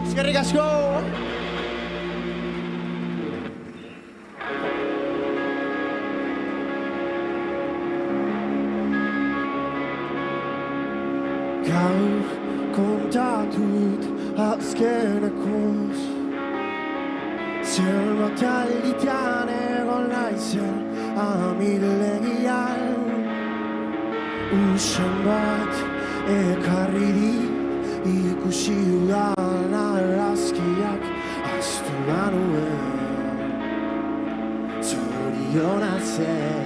Eskerrik asko! Gaur kontatut azkenekoz Zenbat alditan egon naizen amildegian Usen bat ekarri dit ikusi dudan argazkiak Ahaztu banuen zoriona zen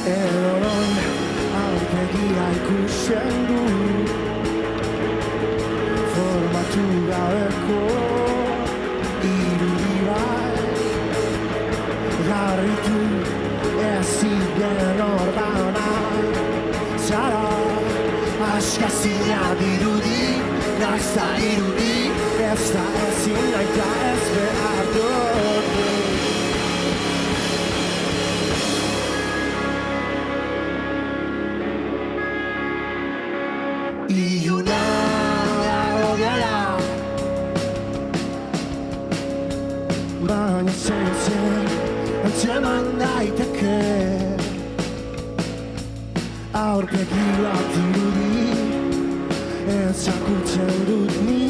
Edonon aurpegia ikusten du formatu gabeko irudi bat garritu ezinen ordana zara askazina dirudi nazta irudi ez da ezin naita ez behar dut Iluna gara baina zen antzeman daiteke aurpegi bat irudi ezagutzen dut ni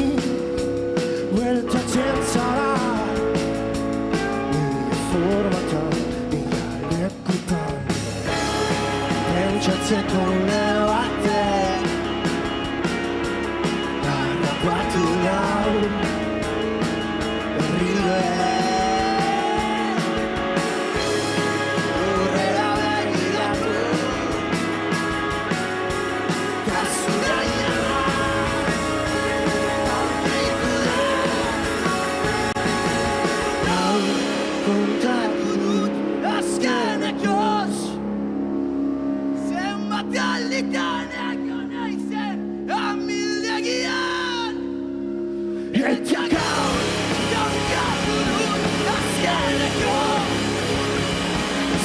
bueltatzen zara nire formatan, nire lekutan pentsatzeko lebatek Batu nau berriro Horrela begiratu Kasuraina aurkitu da Hau kontatu dut azkenekoz Zenbat alditan egon naizen amildegian Eta gaur, gaurkatu dut azkeneko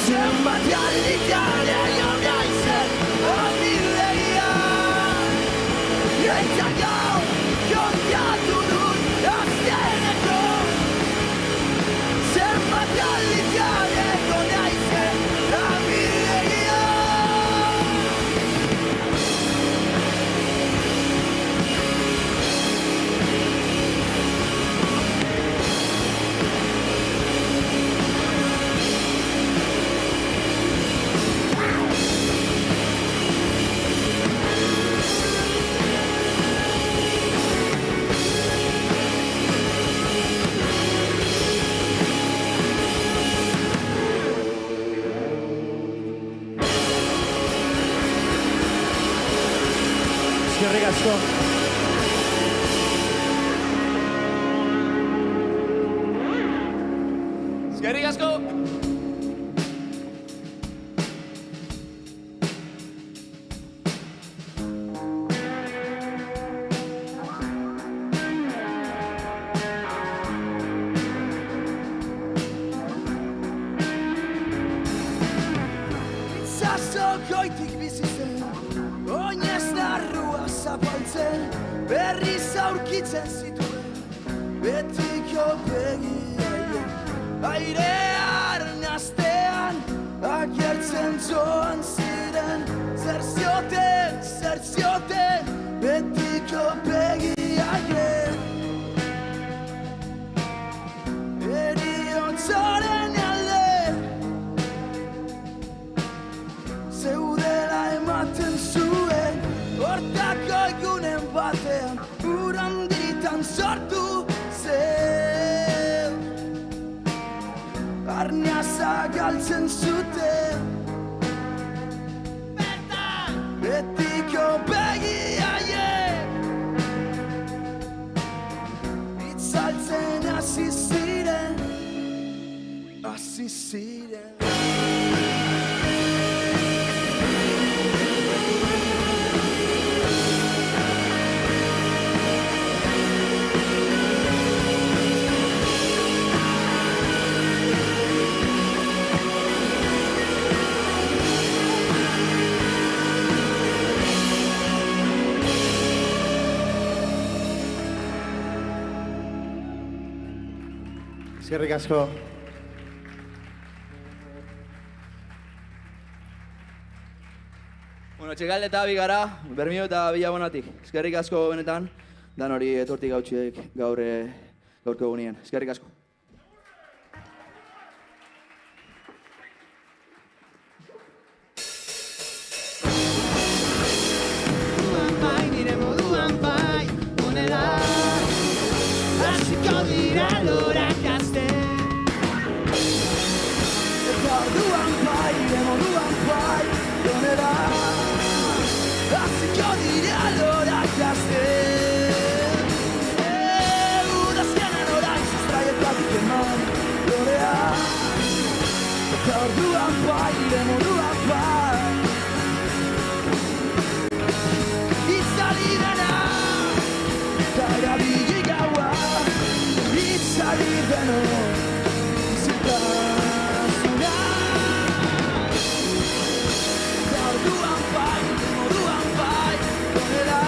Zenbat alditan egon naizen amildegian Eta gaur, gaurkatu dut azkeneko Zenbat alditan egon naizen amildegian Eskerrik asko. Eskerrik asko. Itzazokoitik bizi zen, oinez narrua zapaltzen, berriz aurkitzen zituen, betiko begiaiek. Airea arnaztean, agertzen joan ziren, zer zioten, betiko begiaiek. Eriontzaren alde, zeudela ematen zuen, hortako egunen batean, uranditan sortu zen. Arnaza galtzen zuten, betiko begiaiek. Itzaltzen hasi ziren, hasi ziren. Eskerrik asko. Bueno, txekalde eta bi gara, Bermio eta Bilabonatik. Eskerrik asko benetan, dan hori etortik gautxiek gaurko egunien. Eskerrik asko. Nire moduan bai, honela hasiko dira lorak gazte. Eta orduan bai, nire moduan bai, honela hasiko dira lorak gazte. Udazkenan orain sustraietatik eman lorea. Eta orduan bai, nire moduan bai, erabili gaua, itzali beno, zitasuna. Orduan bai, moduan bai, honela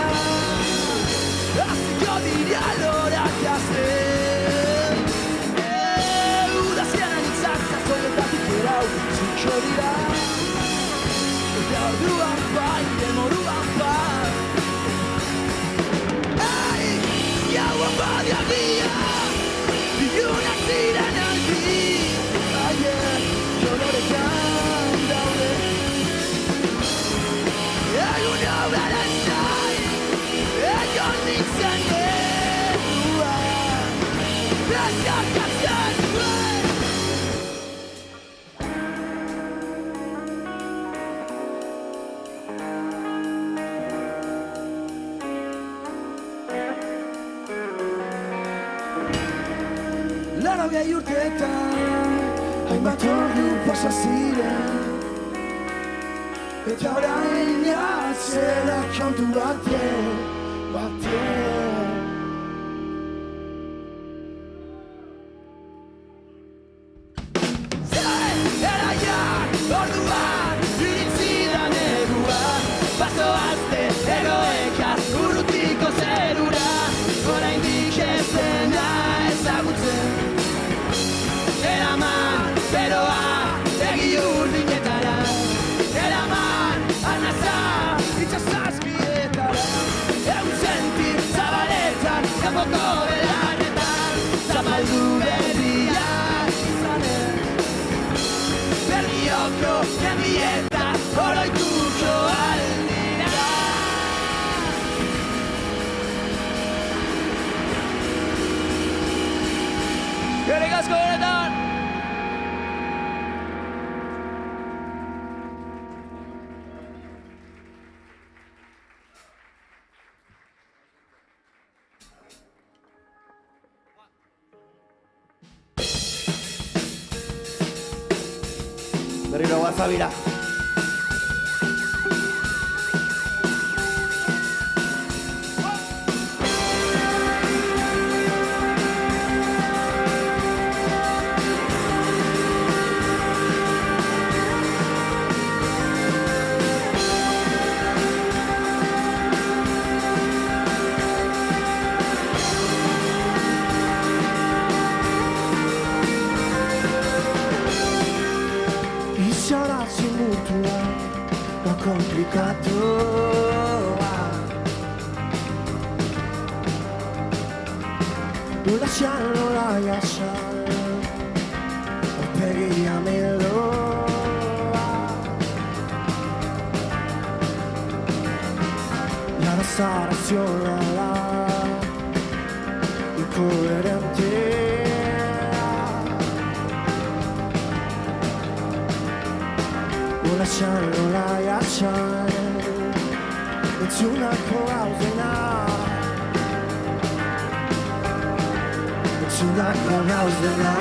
hasiko dira lorak gazten. Udazkenan hitzak sasoietatik erau, zintxo dira. Eta orduan bai, moduan bai, Gauan badia dia, ilunak ziren aldi. Aiek, koloretan daude. Egun aurraren zain, egon nintzen dedua. Ezkarkatzen duen. Laurogei urteetan, hainbat ordu pasa ziren. Eta orain atzera kontu batean. Eraiak orduan, iritzidan eguan, bazoazte egoekaz urrutiko zerura. Oraindik ez dena ezagutzen. Eraman, beroa, egi urdinetara. Eraman, arnaza, itxasazpietara. Egun sentir zabaletan, kanpoko belanetan. Zapaldu berria izanen. Berrioko jendieta, oroituko aldira. Eskerrik asko benetan! Berriro guazabira. Izoratzen mutua, da komplikatoa. Nola xan, nola jasan, aurpegia meloa. Jara zara zionala, inkoherentea. Nola xan, nola jasan, entzunako gauzena. Entzunako gauzena.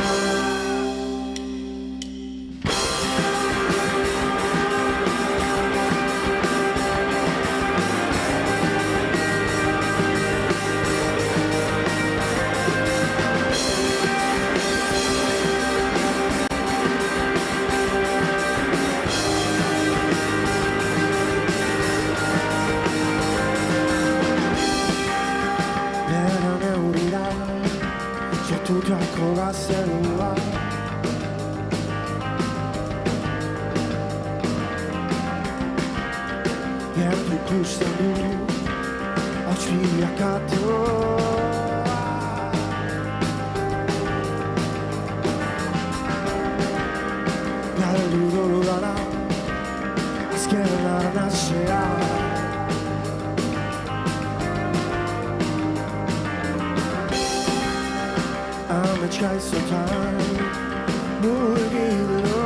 Sortutako gazte zerua. Gertu ikusten du, hauts bilakatoa. Galdu dudana, azken arnazea. Amets gaizotan, mugidura.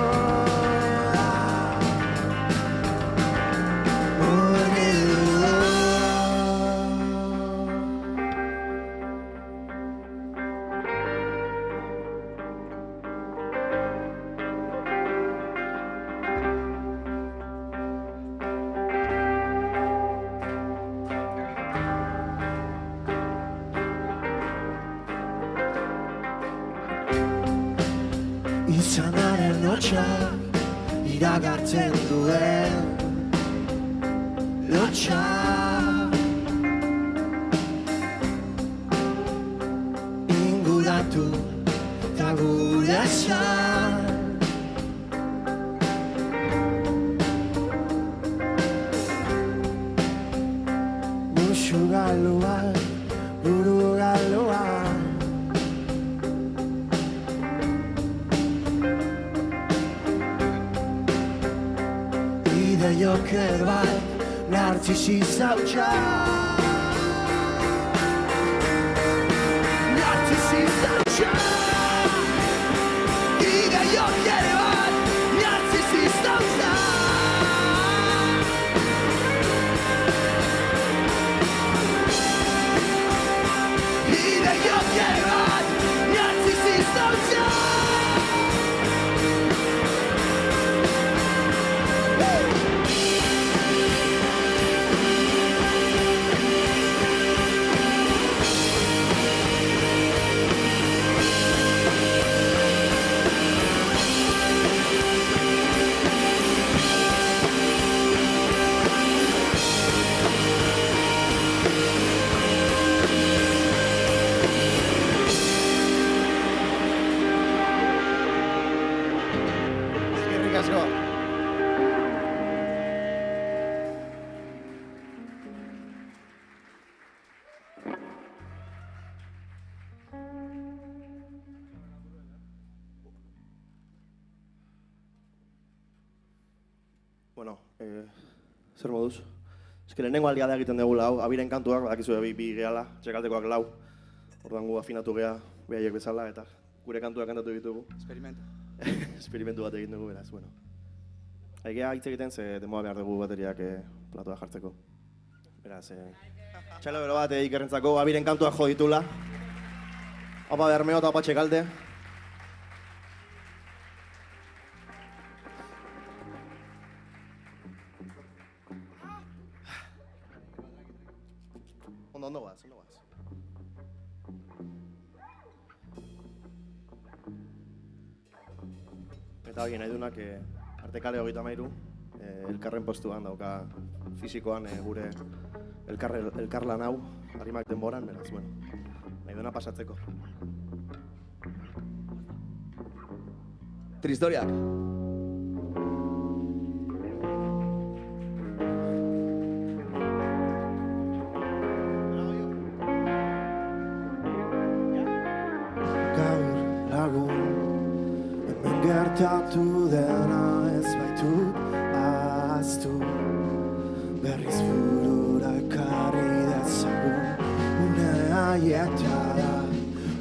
Izanaren hotxak iragartzen duen lotxak inguratu eta gure esan musu galoak, buru galoak. Joker bat, narcisista hutsa. Narcisista hutsa. Ide joker bat, narcisista hutsa. Ide joker bat, narcisista hutsa. Bueno, zer moduz? Eske lehenengo aldia da egiten dugu hau, abiren kantuak, badakizu bi gehala, txekaltekoak lau. Orduan gu afinatu geha, behaiek bezala, eta gure kantuak kantatu ditugu. Experimento. Experimentu bat egin dugu, beraz, bueno. Egea hitz egiten, ze demoa behar dugu bateriak platoa jartzeko. Beraz, txalo bero bat ikerrentzako, abiren kantuak jo ditula. Opa Bermeo eta opa Txekalte. Ondo guaz, ondo guaz. Eta hori nahi dunak Artekale 33, elkarren postuan dauka fisikoan gure elkarlan hau, arimak denboran, beraz, bueno, nahi duna pasatzeko. Tristoriak. Gertatu dena ez baitut ahaztu. Berriz burura ekarri dezagun une haietara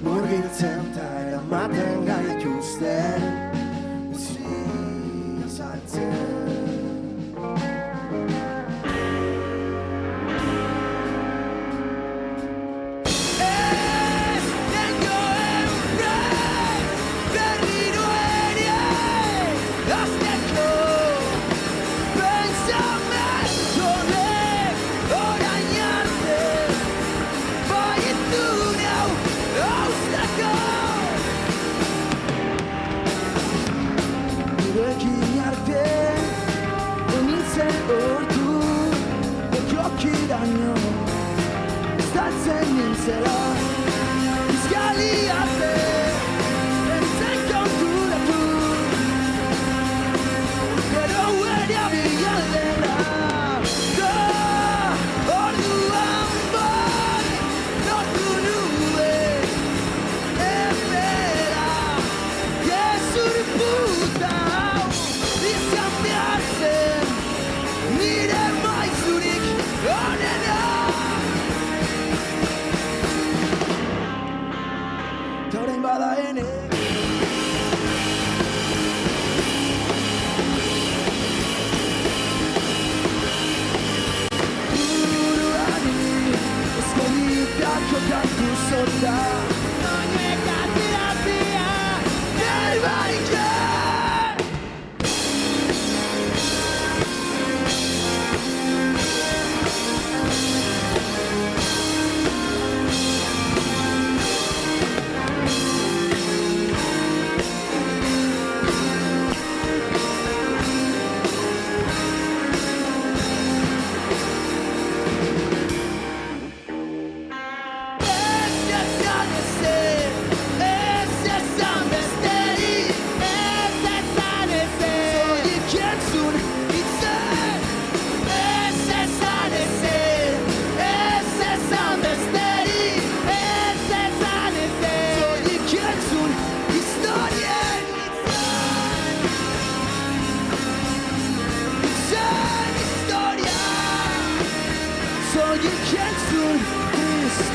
murgiltzen ta eramaten gaituzte uzia saltzen. Estaltzen nintzela, izgali arte,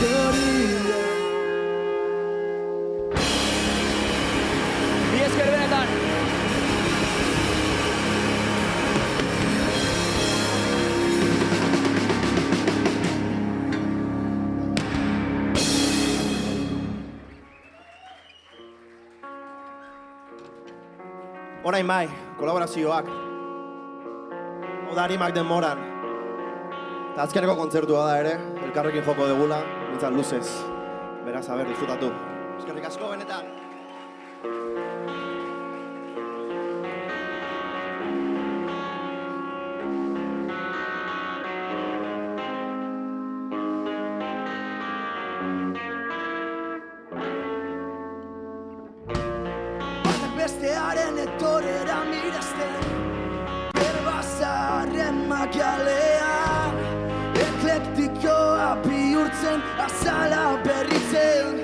historia. Mi esker benetan. Orain bai, kolaborazioak. Oda harimak denboran. Eta azkeneko kontzertua da ere, elkarrekin joko degula, nintzen luzez. Beraz, disfrutatu. Eskerrik asko benetan. Bestearen etorera mirazten, berbazarren makialean, eklektikoa bihurtzen, azala berritzen,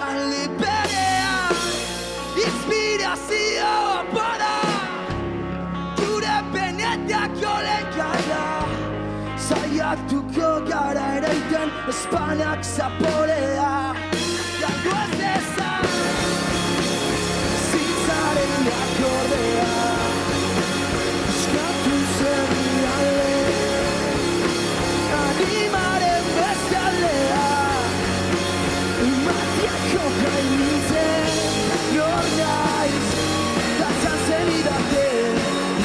aldi berean, inspirazioa bada, gure benetako lenkara, saiatuko gara eraiten, Espainiak zapolea, galdu ez dezan. Akordea, eskatu zen alde, animaren beste aldea, matiako gain nintzen, nor naiz, datzan zen idate,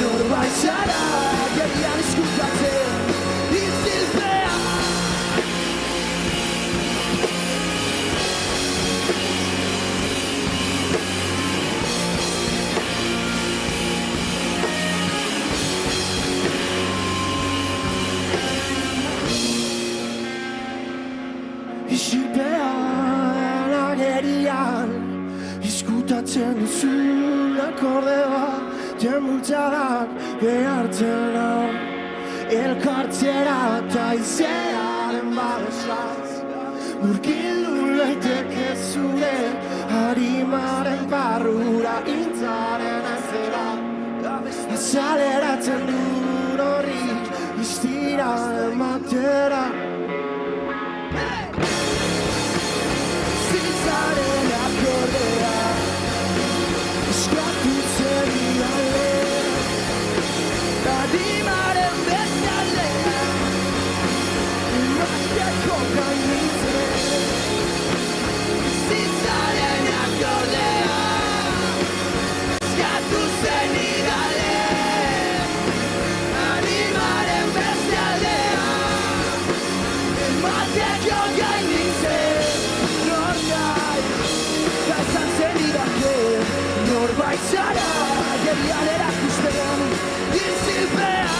nor baizara, gerian eskutatzen, izilpea. Isilpean agerian, izkutatzen duzun akorde bat, jemultzadak behartzen hau, elkartzera eta izearen babesaz, murgildu laiteke zure, harimaren barrura intzaren azera, azaleratzen duen horri, iztira ematera. Zitzaren akordea, eskatu zen alde, adimaren beste aldea, emazteko gain nintzen. Zitzaren akordea, eskatu zen alde, adimaren beste aldea, emazteko gain nintzen. Gazan zen idake, norbait zara, gerian erakusten, izilpea.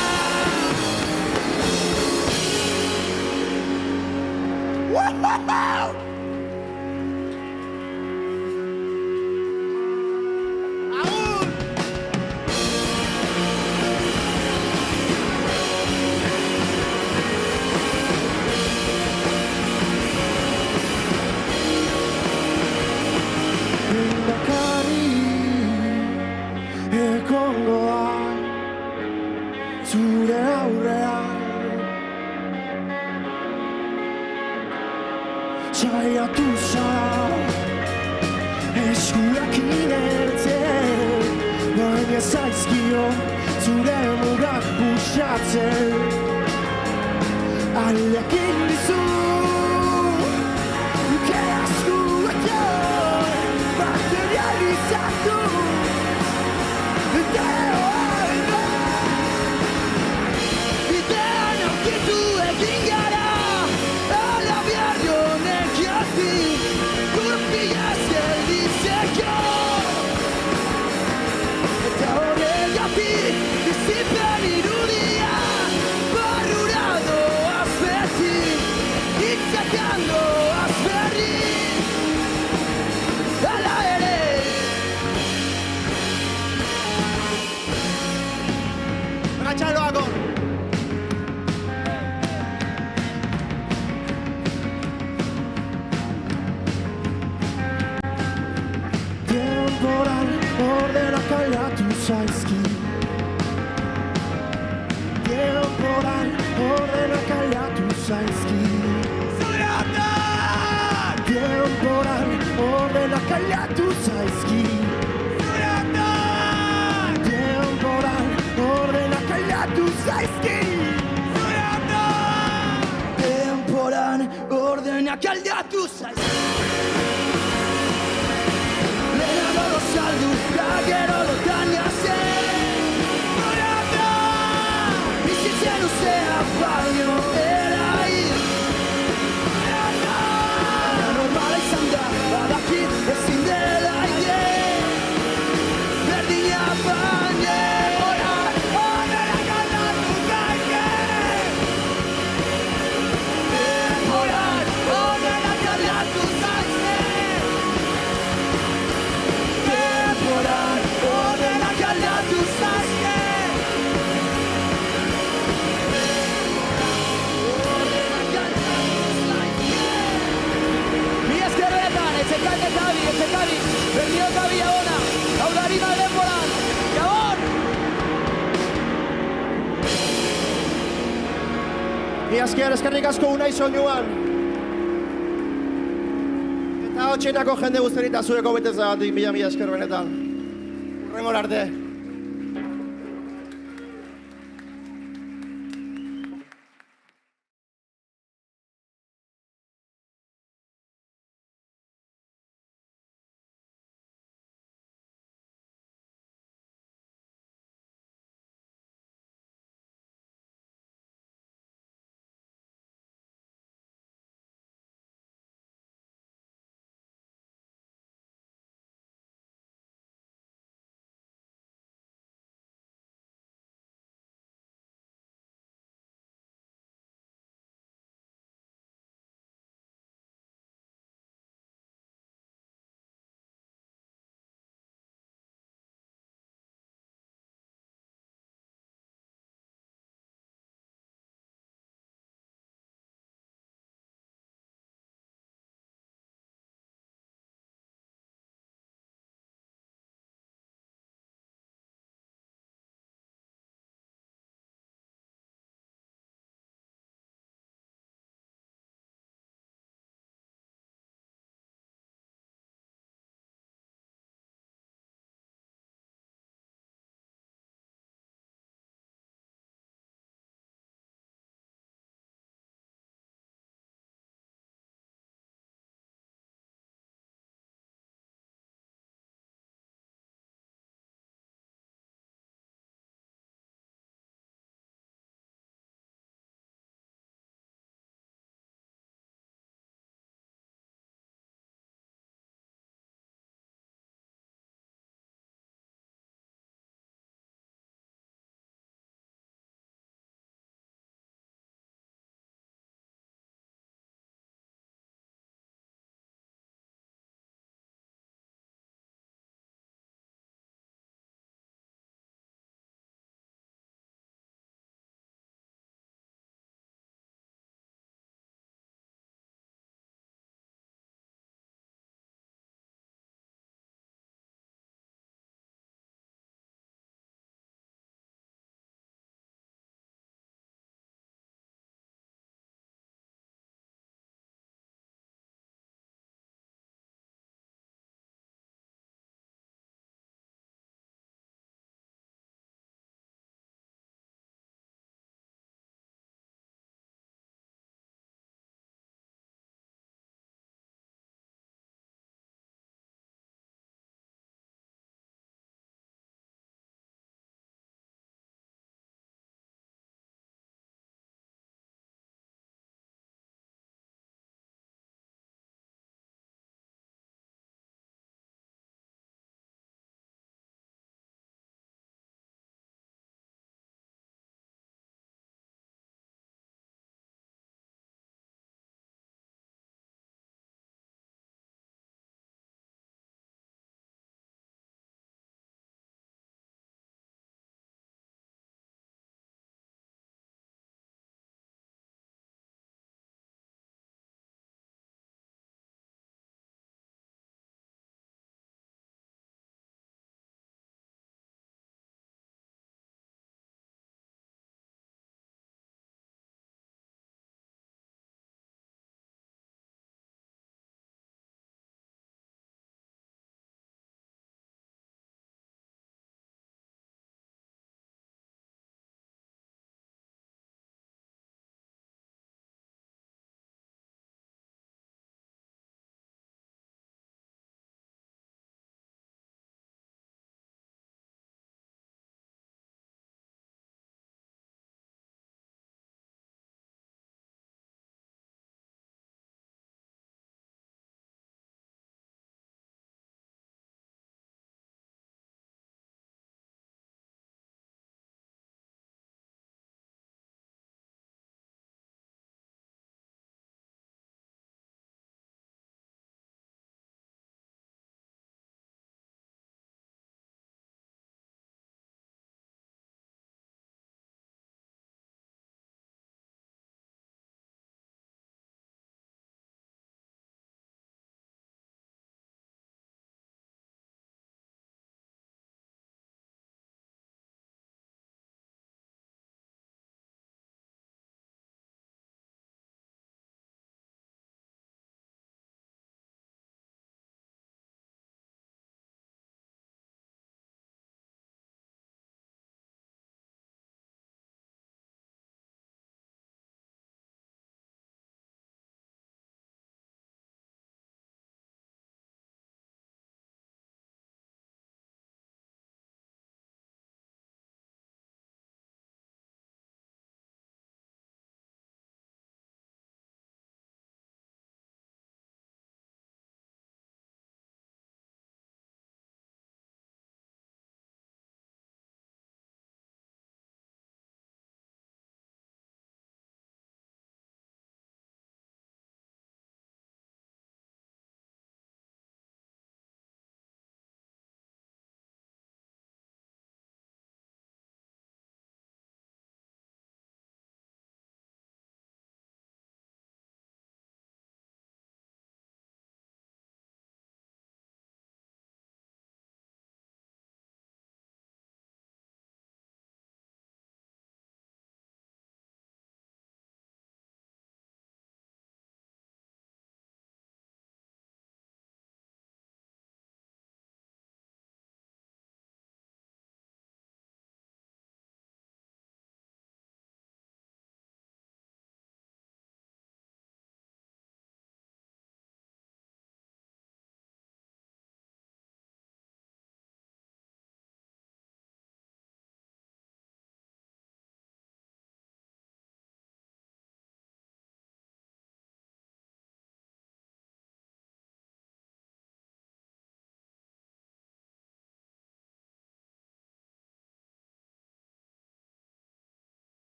Zure aurrean saiatu zara eskuak inertzen, baina zaizkio zure mugak busatzen, alekin dizu eskuetan materializatu zaizki, temporal ordena kaiatu zaizki. Zure artean! Mila esker, eskerrik asko Unai soinuan. Eta hotxenako jende guztiari eta zueko betezagatik mila esker benetan. Hurrengor arte.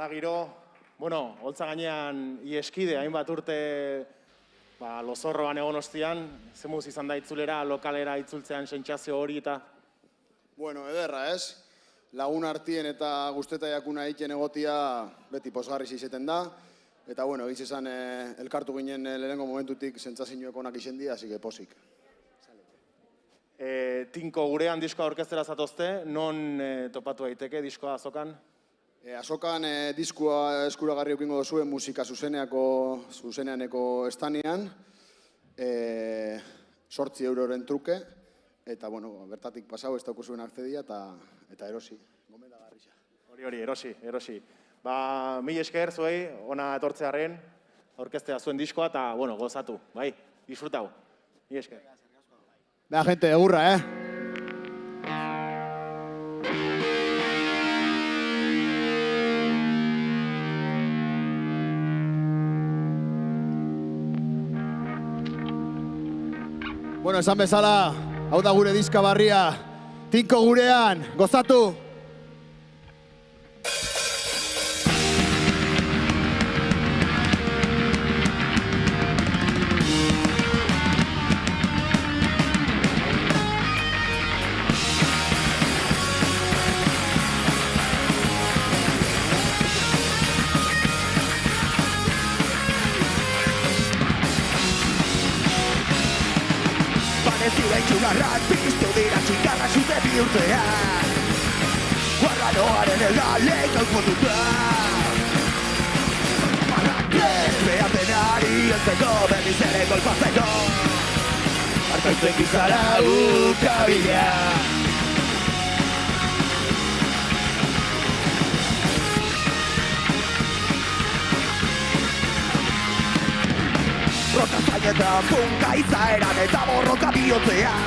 Bada giro, bueno, holtza gainean ieskide, hainbat urte lozorroan egon ostian, zemuz izan da itzulera, lokalera itzultzean sentsazio hori eta... Bueno, ederra, ez? Lagun artien eta guzteta jakuna egiten egotia beti posgarri izeten da. Eta, bueno, egiz esan elkartu ginen lehenengo momentutik sentsazioak onak izendi, hasi que posik. Tinko gurean diskoa orkestera zatozte, non topatu daiteke diskoa azokan? Azokan diskoa eskuragarri eukingo duzuen musika zuzeneaneko estanean, 8 euroren truke, eta, bueno, bertatik pasau ez daukuzuen akzedia eta erosi. Hori, erosi. Mil esker zuei, ona etortzearen, orkestea zuen diskoa eta, bueno, gozatu, bai, disfrutau. Mil esker. Da, gente, egurra, Bueno, esan bezala, hau da gure diska barria, Tinko gurean, gozatu! Itxugarrak piztu dira txikarra zute bihurtzean Guarranoaren egalek alpotuta Marrakez behar denari entzeko berriz ere golpatzeko Artaitzen gizara ukabila Roka zainetan punka izaeran eta borroka bihotzean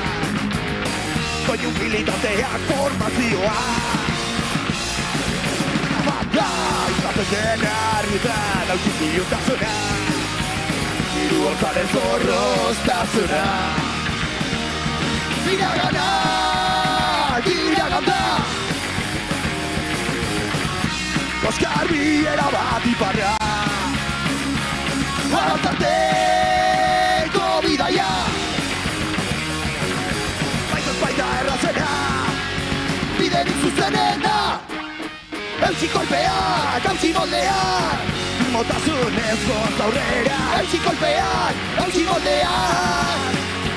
Doinu militateak formazioa Bada izaten den harrietan hautzik iluntasuna Hiru holtzaren zorroztasuna Giragana, giraganda Oskarbi erabat iparra Arantarteko bidaia Baita baita errazena Biderik zuzenena Eutsi kolpeak, eutsi moldeak Motasunez goz aurrera Eutsi kolpeak, eutsi moldeak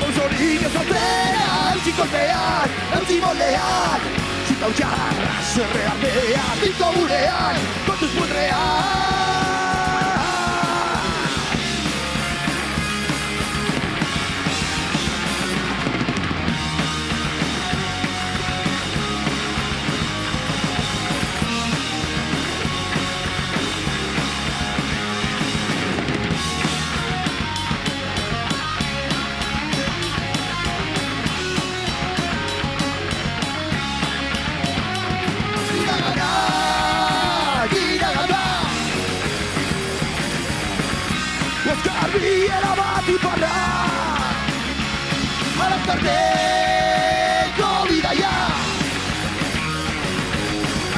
Onzorik ez altera Eutsi kolpeak, eutsi moldeak Zitau jarra, zerre artean Tinko gurean, kontuz putrean Biera bat iparra Arantardeko bidaia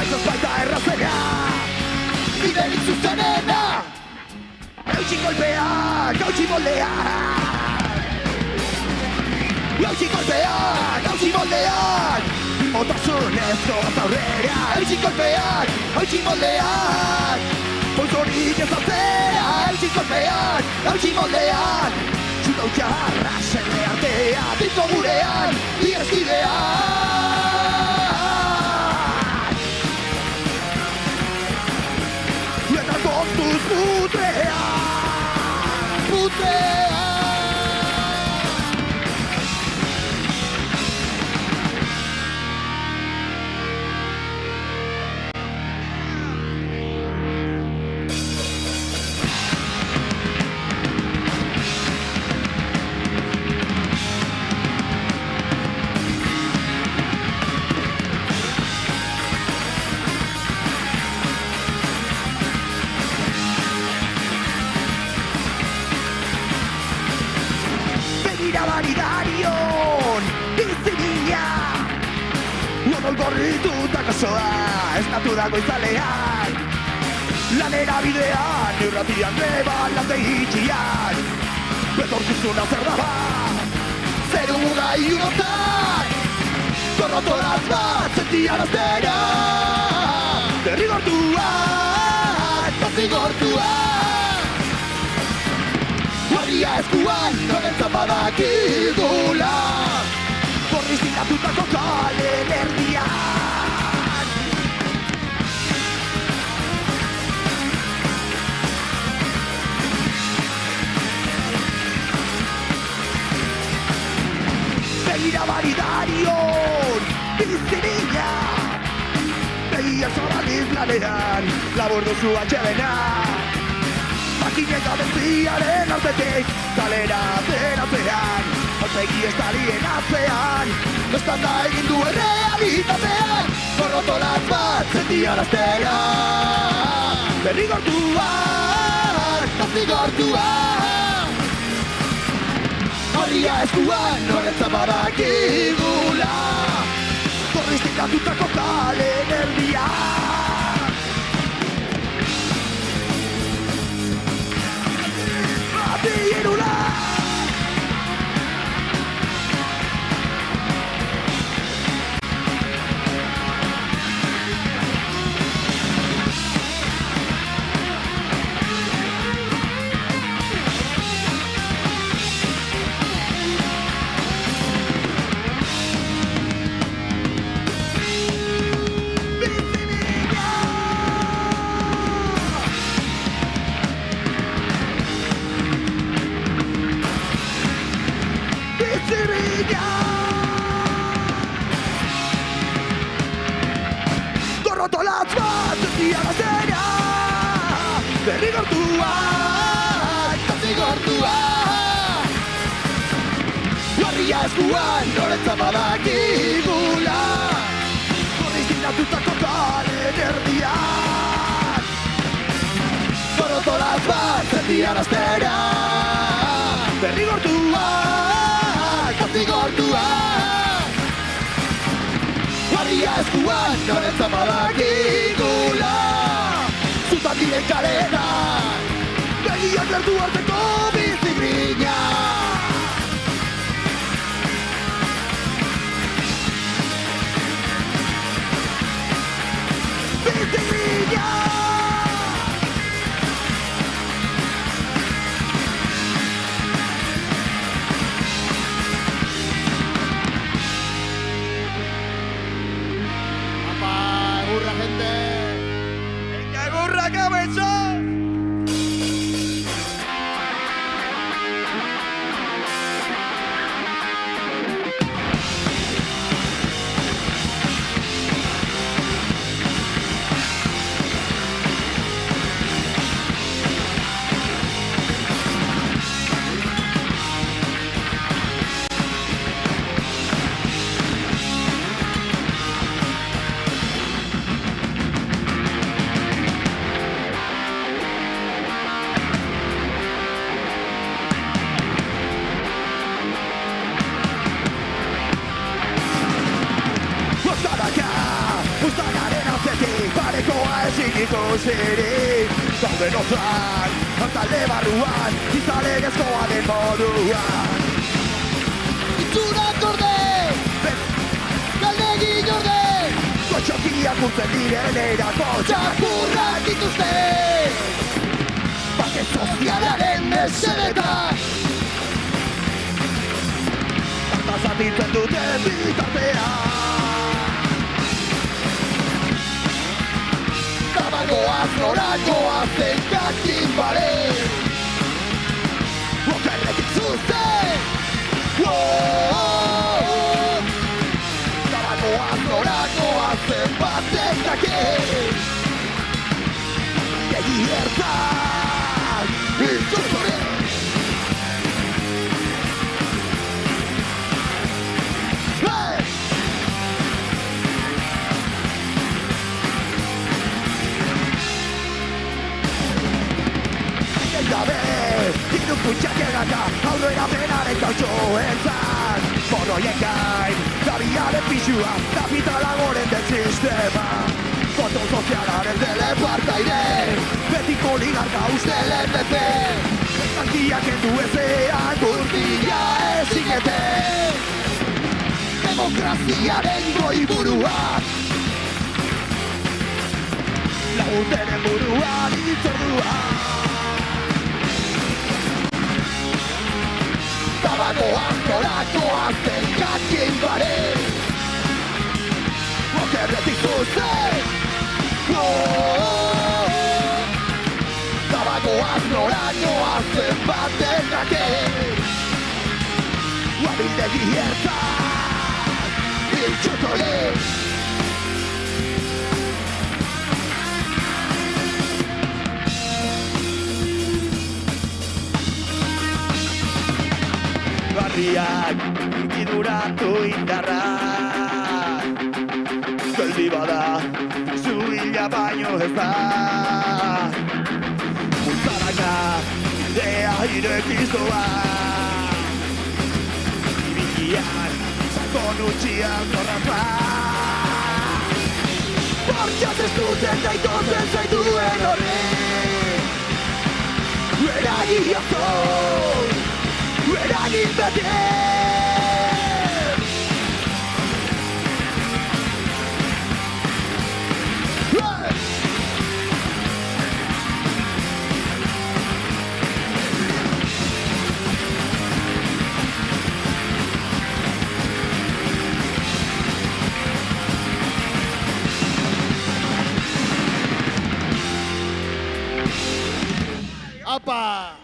Aizoz baita errazena Biderik zuzenena Eutsi kolpeak, eutsi moldeak Eutsi kolpeak, eutsi moldeak Motasunez goaz aurrera Eutsi kolpeak, eutsi moldeak Onzorik ez altera, eutsi kolpeak, eutsi moldeak Zutau jarra, zerre artean, Tinko gurean, ireskidean Eta kontuz putrean, putrean Baridarion, bizimila Odol gorritu eta kasoa, esnatu dago izalean Lanera bidean, irratian greba lande itxian Betorkizuna zer da zeru muga iunotan Gorrotoraz bat sentiaraztera Derrigortuan, zigortuan Harria eskuan, norentzat badakigula Borriztinatutako kalen erdian Begira baridarion, bizirina Begia zabaliz lanean, labor duzu atxedena Makinek abentziaren artetik, kalera ateratzean Aurpegi estalien atzean, bestan da egin duen realitatean Gorrotolatz bat sentiaraztean Derrigortuan, zigortuan Harria eskuan, norentzat badakigula Gorriztinatutako kalen erdian Irula Gorrotolatz bat sentiaraztera Derrigortuan, zigortuan Harria eskuan, norentzat badakigula Gorriztinatutako kalen erdian Gorrotolatz bat sentiaraztera Derrigortuan, zigortuan Harria eskuan, norentzat badakigula Zutan diren kaleran Begiak lertu arteko bizigrina Bizigrina Agurra, gente. Venga, agurra, cabezón. ikusirik Zauden otzan, hartalde barruan Izale gezkoa den moduan Itzunak orde, galdegin orde Kotxokiak urtzen diren erako txapurrak dituzte Bake sozialaren mesedetan Zatitzen duten bitartean Tabagoaz norakoaz zenkakin bare Okerrekin zuzen Tabagoaz norakoaz zenbatek dake Egi ertzak Iltxosore Hiru putxak egaka aurrera penaren gautxoentzat Monoien gain, gabiaren pixua, kapitala goren den sistema Razón sozialaren telepartaire Betiko ligarka ustelen bete Estankiak endu ezean gurdia esikete Demokraziaren goiburuak Lagutenen buruan itzorduak Tabagoak norakoak zenkatien bare Okerretik zuzen Tabagoak norakoak zenbaten dake Guabildegi ertzak Biltxotole Barriak ikiduratu indarrak Geldi bada, zuila baino ez da Multzaraka, idea irekizoa Ibikian, sakon utxian zorraza Bortxaz ez duten daitozen zaituen horri Eragiozo Eragin bete Apa!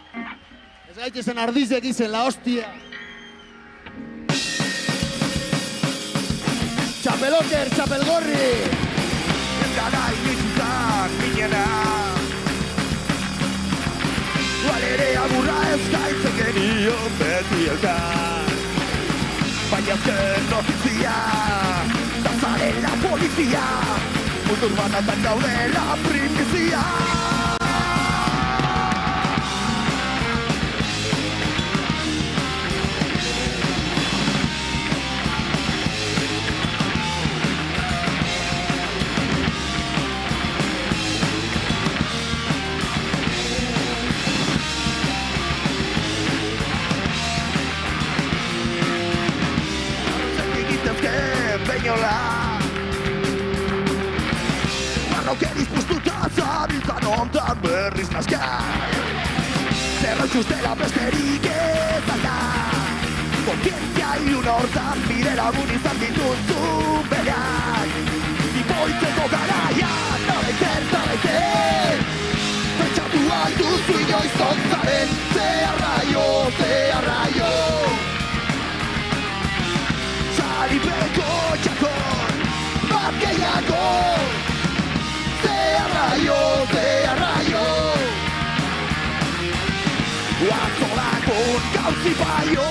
Ez gaitezen ardizek izen la hostia. Txapeloker, txapelgorri! Ez gara initzizan minena Balere agurra eskaintzen genion beti elkar Baina azken notizia Da zarela polizia Mutur banatan gaudela primizia Marrokeriz puztuta zabiltzan ontan berriz naskar Zerroitxustela besterik ez alda Kontzientzia ilun hortan bide lagun izan dituzu bereak Ipoitzeko garaian, nabaiter Pentsatu alduzu inoiz ontzaren Zeharraio Saripeko txakon bat gehiago Zeharraio Guazolakon gauzi baio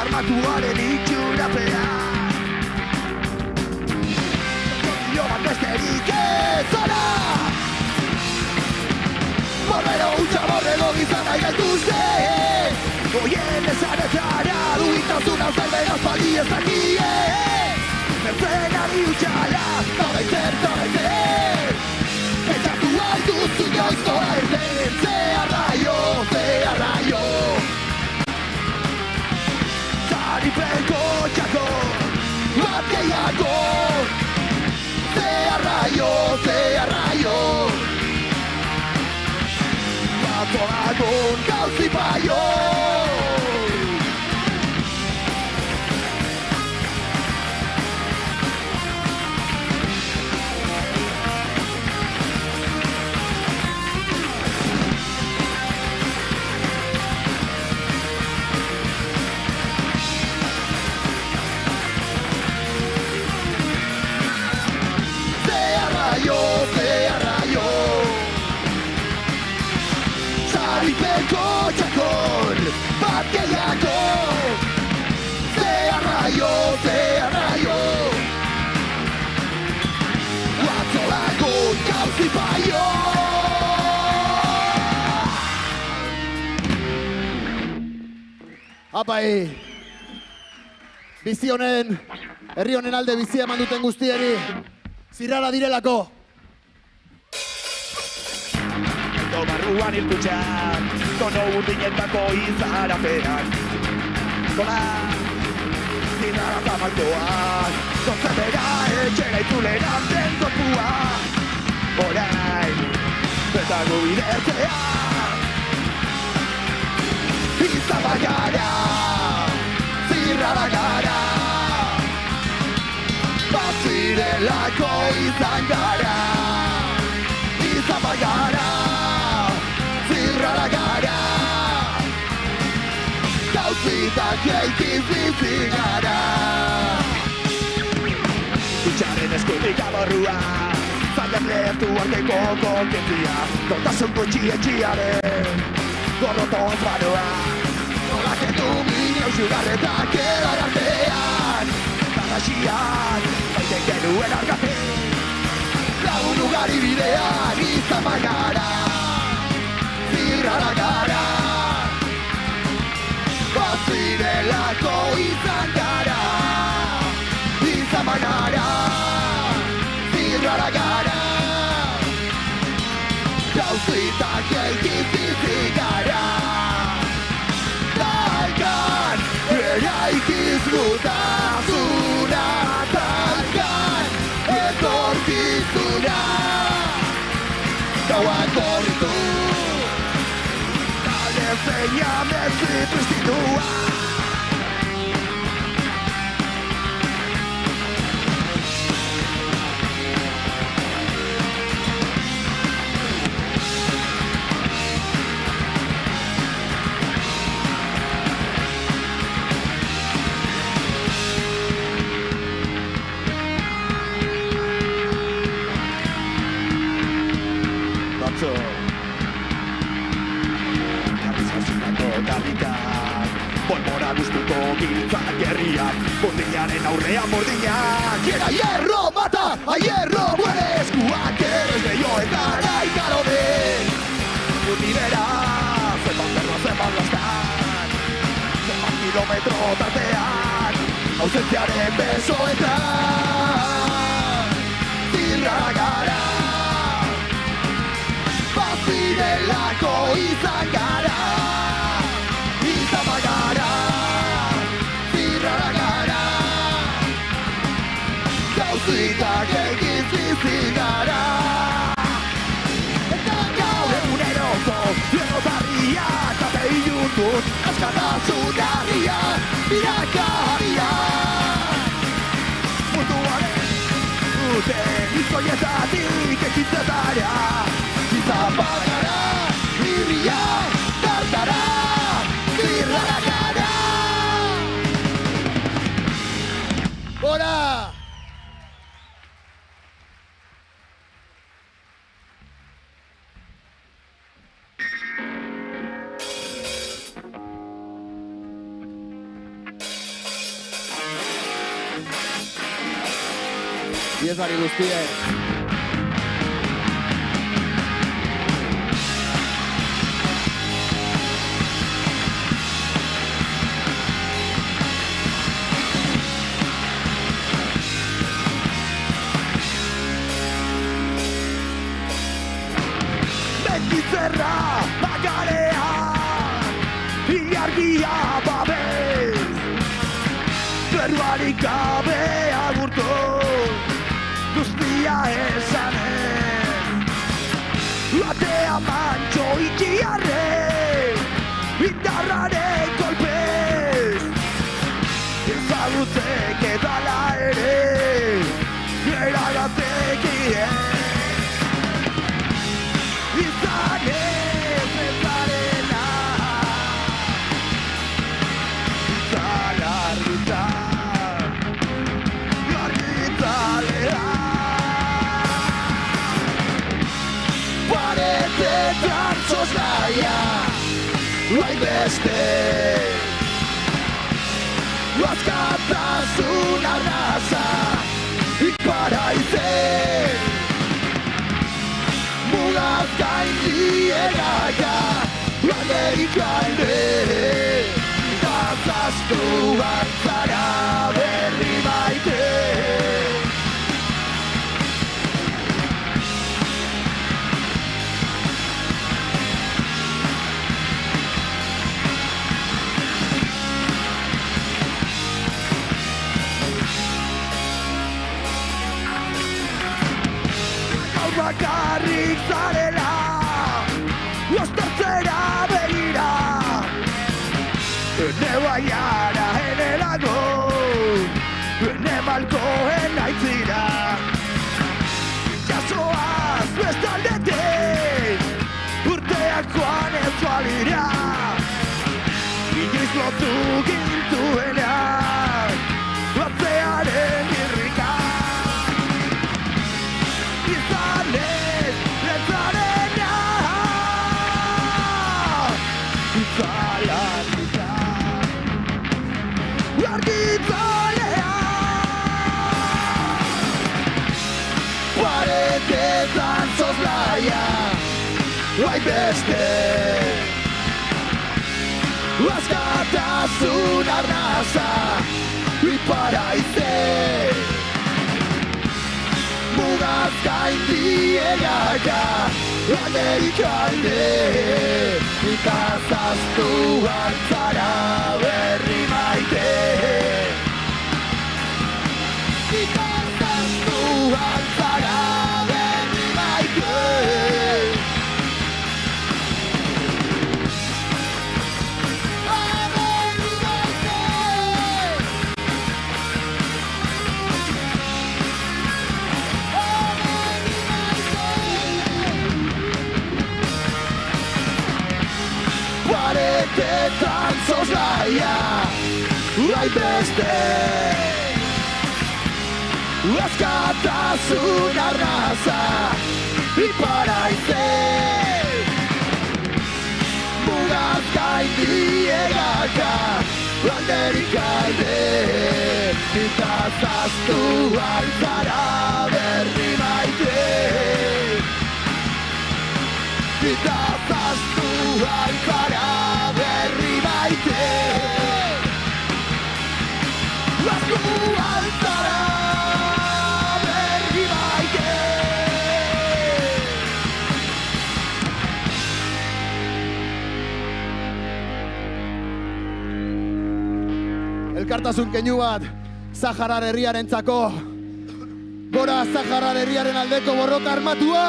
Armatuaren itxurapea Dio bat besterik ez zara Borrero hutsa borrego gizan nahi gaituzte Goien esanetara duintazuna zalben azpali ez dakie Mercenari hutxala, noraiter Pentsatu alduzu inoiz noa erden Zeharraio Saripeko txako bat gehiago Zeharraio Batolagun gauzi baio Saripeko txako baio. Apai, bizi honen, herri honen alde bizia eman duten guztieri, zirrara direlako. Ito barruan hilkutxan, tono urdinetako izarapean. Zola, zirrara zamaltoan, zontzatera etxera itzulera zen gorpua. Orain, eta gu bidertzean. Izaba gara, zirrara gara. Bazirelako izan gara. Izaba gara, zirrara gara. Gauzitak eikiz bizi gara. Dutxaren eskutik aborrua, zaiak lehertu arteko konkentzia. Dotasun gutxi-etxiaren gorrotoz banoa. Nola kendu minio xugarretak edar artean. Tarraxian, baiten genuen argate. Lagun ugari bidean izan bagara. Zirrara gara. Bazirelako izan gara. Izan bagara. Zirrara gara. Gauzitak eikiz bizi gara. Talkan, eraikiz gutazuna. Talkan, etorkizuna. Gauak horritu. Talde zeina mezi tristitua. Polmora guztuko giltzak herriak, burdinaren aurrean burdinak. Quiera hierro mata, a hierro muere. Eskuak errez behioetara ikaro den. Gutibera, zepan berro, zepan lastan. Zepan kilometro tartean, ausentziaren besoetan. Zirrara gara, bazirelako izan gara. Izaba gara, zirrara gara. Gauzitak egiz bizi gara. Eta gaur eguneroko errotarriak ate iluntun askatasun harriak birakarriak. Munduaren duten izkoietatik ekintzetara. Izaba gara, irria, tartara. Zirrara gara. Bora! Iezari guztiek. Zerra bakarean, ilargia babez. Berruarik gabe agurtu, guztia esanez. Atea mantxo ikiarren, indarraren kolpez. Ezagutzek edala ere, eragatekien. Izan ez ezarena. Zala argita, argitalea. Paretetan soslaia, hainbeste. Askatasun arraza, ikparaizen. mugaz gaindiegaka, Amerikalde, Dazaztu bantzara berri maite. Bakarrik zarela, ostartzera begira, ene baiara, ene lagun, ene malkoen aitzira. Jasoaz bestaldetik, urteak joan ez balira, inoiz lotu gintuena, batzearen irrika. Paretetan soslaia, bai beste, askatasun arnaza, iparaize, mugaz gaindiegaka, Amerikalde, itazaztu hartzara berri maite. Itazaztu hartzara berri maite. Paretetan soslaia, bai beste, askatasun arnaza, iparaize, mugaz gaindiegaka, Amerikalde, itazaztu hartzara berri maite. Itazaztu hartzara berri maite. Aztu hartzara berri maite. Elkartasun keinu bat Saharar herriarentzako. Gora Saharar herriaren aldeko borroka armatua.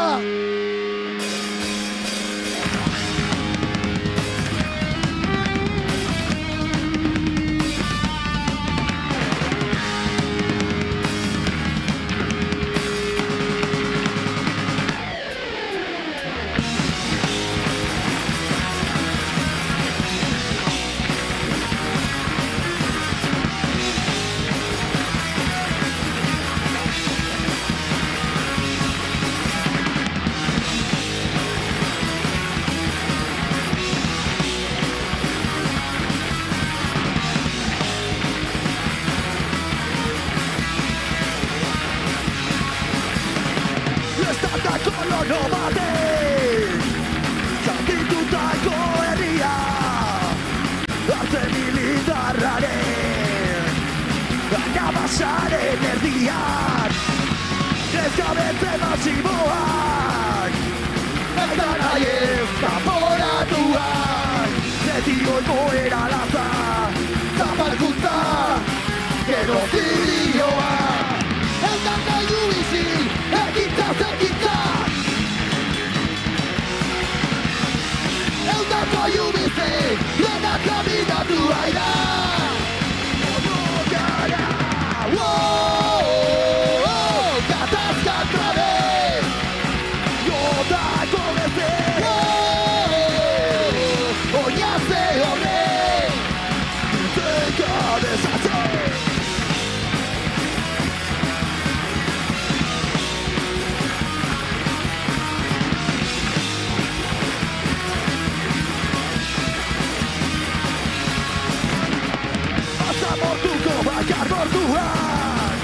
Kolono batek, zatitutako herria, arte militarraren, anabasaren erdian, ezkabetze masiboak, eta nahi ez zaporatuak, beti goigoera laza, zapalkuntza, genozidioa, eutaka jubizi, ekintza zekintza. Eutako jubizi, lena kaminatu aira. Gara, gatazka trabe, jodako beze, oinaze horre, zeka desatze. Bakar borduan,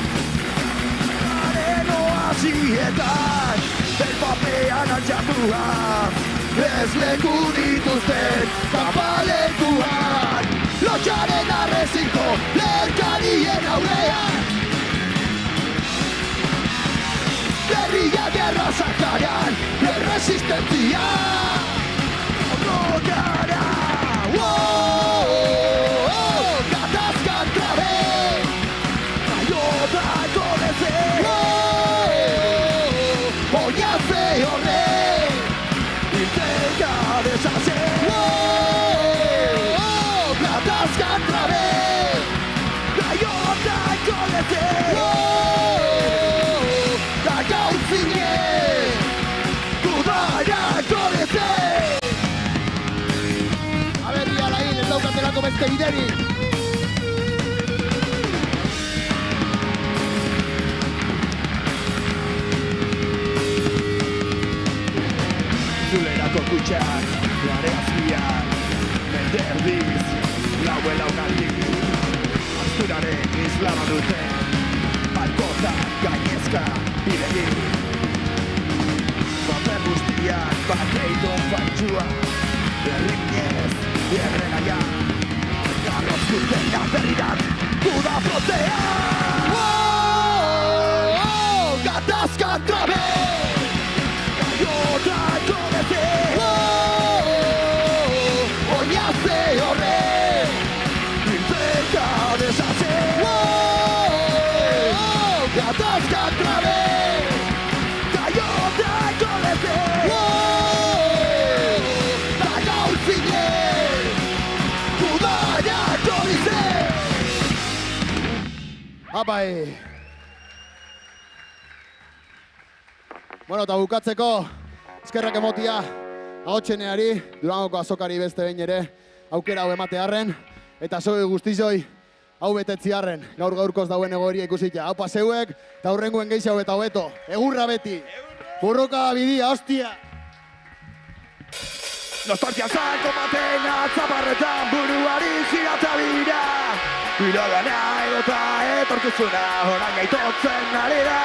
haren oazietan, belpapean altxatua ez leku dituzten kanpalekuan lotxaren arreziko lerkanien aurrean Berria gerra zakaran, erresistentzia Rokara, gatazkan trabe Aiotako leze Oiaze horre, inteka desaze Gatazkan trabe Aiotako leze Daukatelako beste biderik Zulerako kutxak, gare azpiak Mende erdiz, lauen laukaldik Asturaren izlama dute Balkota, gainezka, bidegin Paper guztiak, bateidon faltsua Errinez, erregaia Garrozkuten gazterirat Duda frotea Gatazkan trabe Gaiotako bete Oinaze horre Inteka desaze Gatazkan trabe Gaiotako bete Apai! Bueno, eta bukatzeko, eskerrak emotia, ahotxeneari, Durangoko azokari beste behin ere, aukera hau ematearren, eta zoi guztizoi, hau betetziarren, gaur-gaurkoz dauen egoeria ikusita. Hau paseuek, eta hurrenguen gehiago eta hobeto. Egurra beti! Burruka bidia, hostia! Nostalgia zanko matena, zaparretan buruari girata dira. Iragana edota etorkizuna, horan gaitotzen ari da.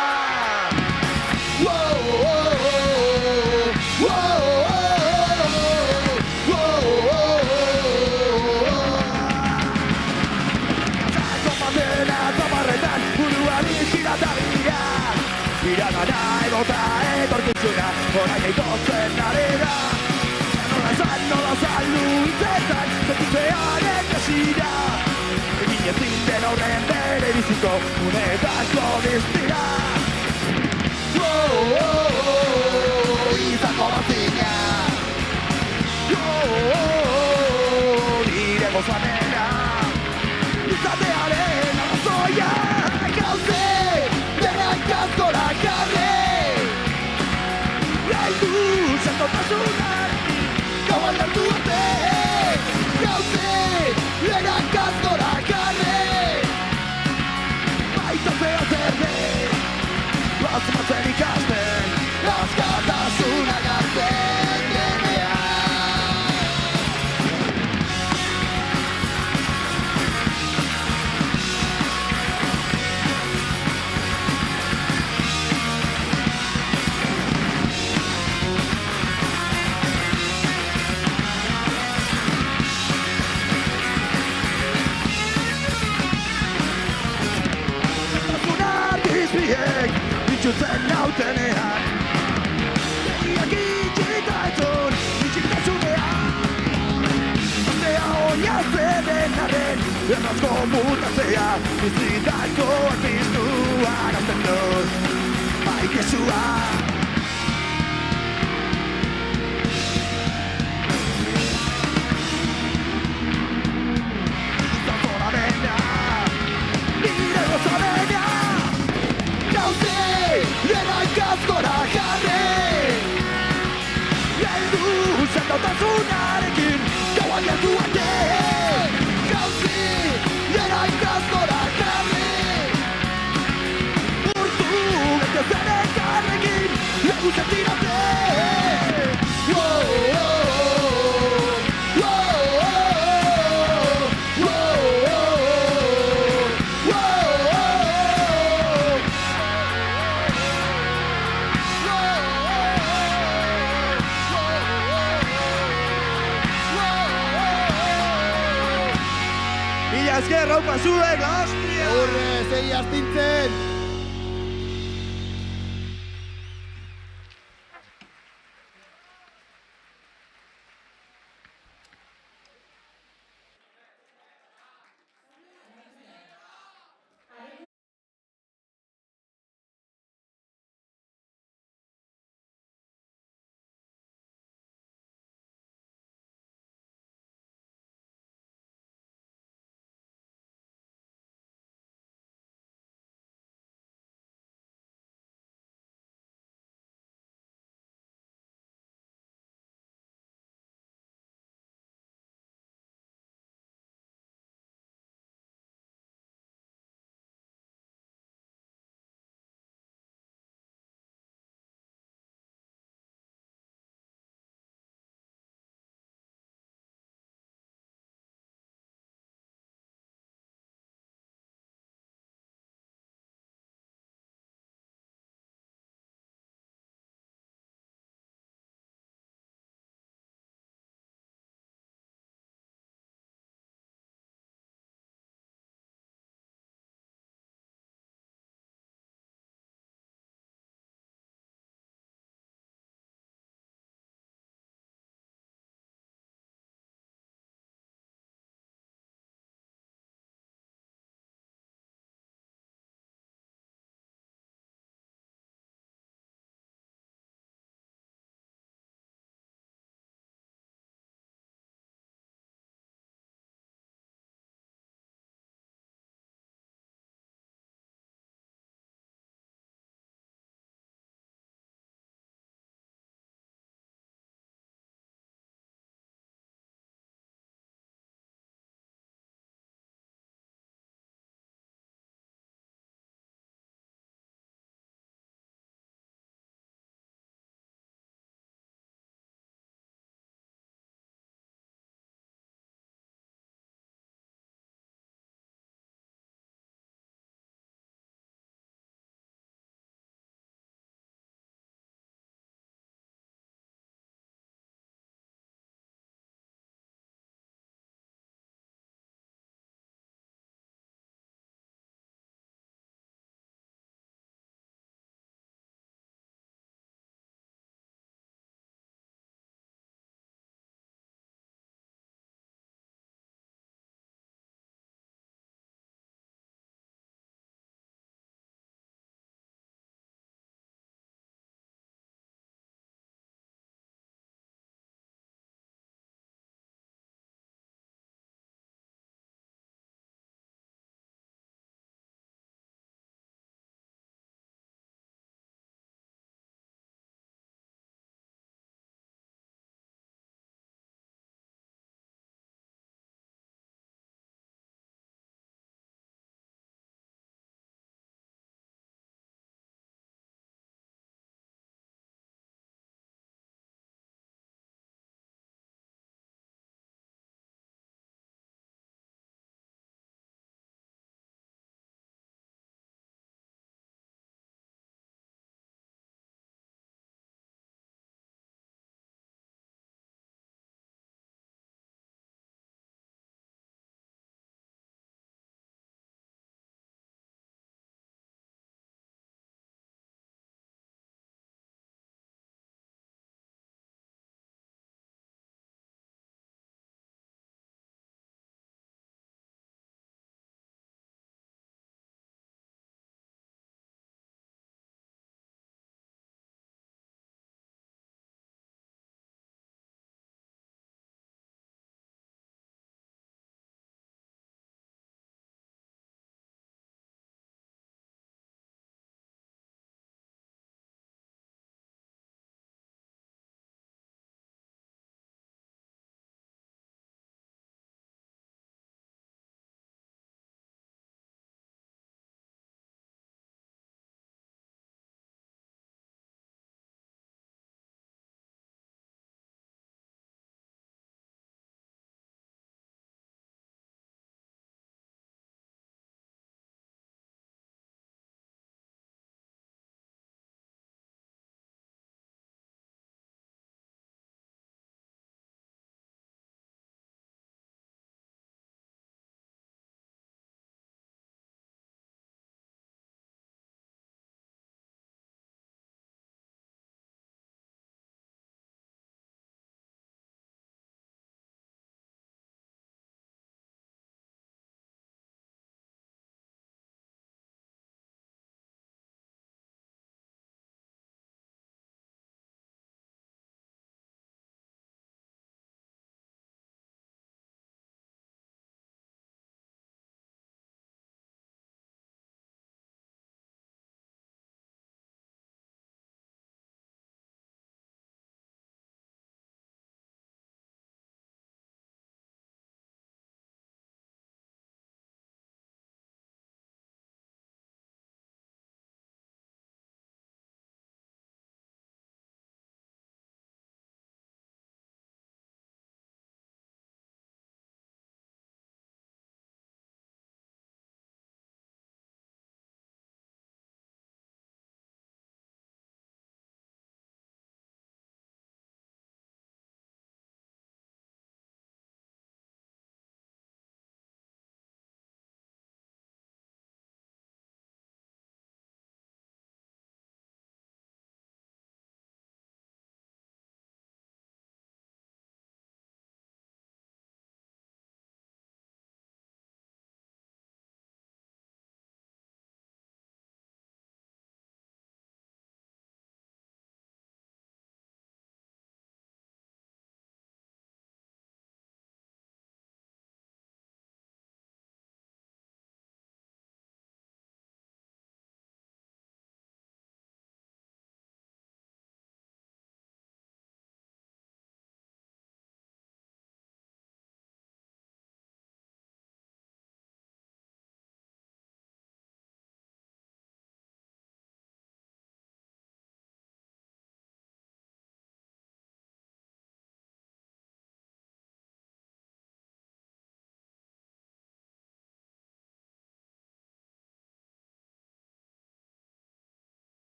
Zanko matena, zaparretan buruari girata dira. Iragana edota etorkizuna, horan gaitotzen ari da. Nola saldu intzetan, zetutzearen desira Eginezin den horren bere biziko, unetako diztira Izango bazina Nire gozanera Izatearen arrazoia Gauze, denak askora jarre Gaitu, zentotazunak Gauan hartu arte, gauze, lehenak azkora jarre Baita zera zerde, bazmatzen ikasten Azkatasuna gartzen denean Itxutzen nautenean Egiak itxita etzun, itxitasunean Aztea oinazte denaren, errazko mutatzea Bizitako artiztua arazten dut, baikezua Izazora dena, nire gozadena Denak azkora jarre Geldu zendautasunarekin Gauan gertu arte Gauzi denak azkora jarre Urtu bete zenekarrekin Legu zentirate esker, haupa zuek, la hostia! Aurre, segi astintzen!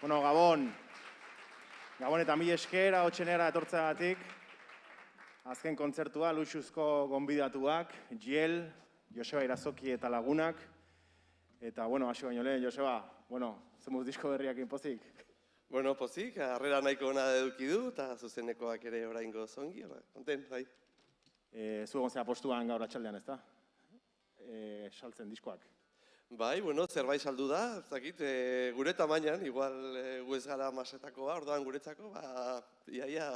Bueno, Gabon eta mila esker ahotsenera etortzeagatik. Azken kontzertua luxuzko gonbidatuak, Giel, Joseba Irazoki eta lagunak. Eta, bueno, hasi baino lehen, Joseba, zemuz disko berriakin pozik? Bueno, pozik, harrera nahiko ona eduki du, eta zuzenekoak ere oraingo zongi, konten, bai. Zu egon zera postuan gaur atxaldean, ezta? Saltzen diskoak. Bai, zerbait saldu da, ez dakit, gure tamainan, igual gu ez gara masetakoa, orduan guretzako, iaia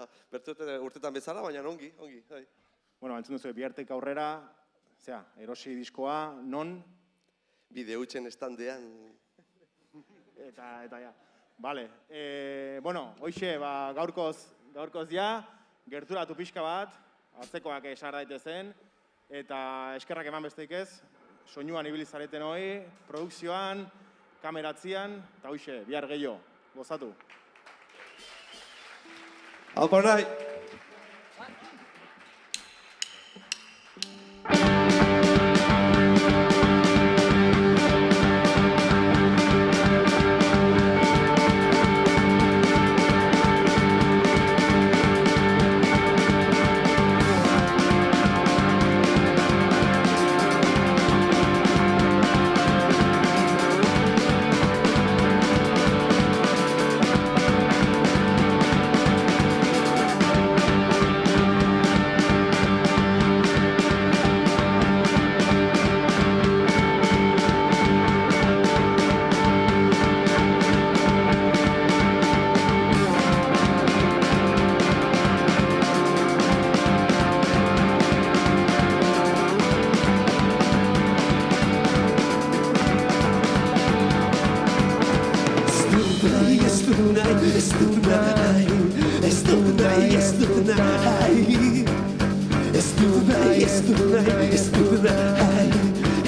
urtetan bezala, baina ongi, bai. Bueno, entzun duzu, bihartek aurrera, erosi diskoa, non? Bide hutsen estandean. Eta ja. Bale, hoxe, gaurkoz ja, gerturatu pixka bat, atzekoak esar daitezen, eta eskerrak eman besteik ez, soinuan ibili zareten hori, produkzioan, kameratzian, eta hoxe, bihar gehiago, gozatu. Aupa nahi!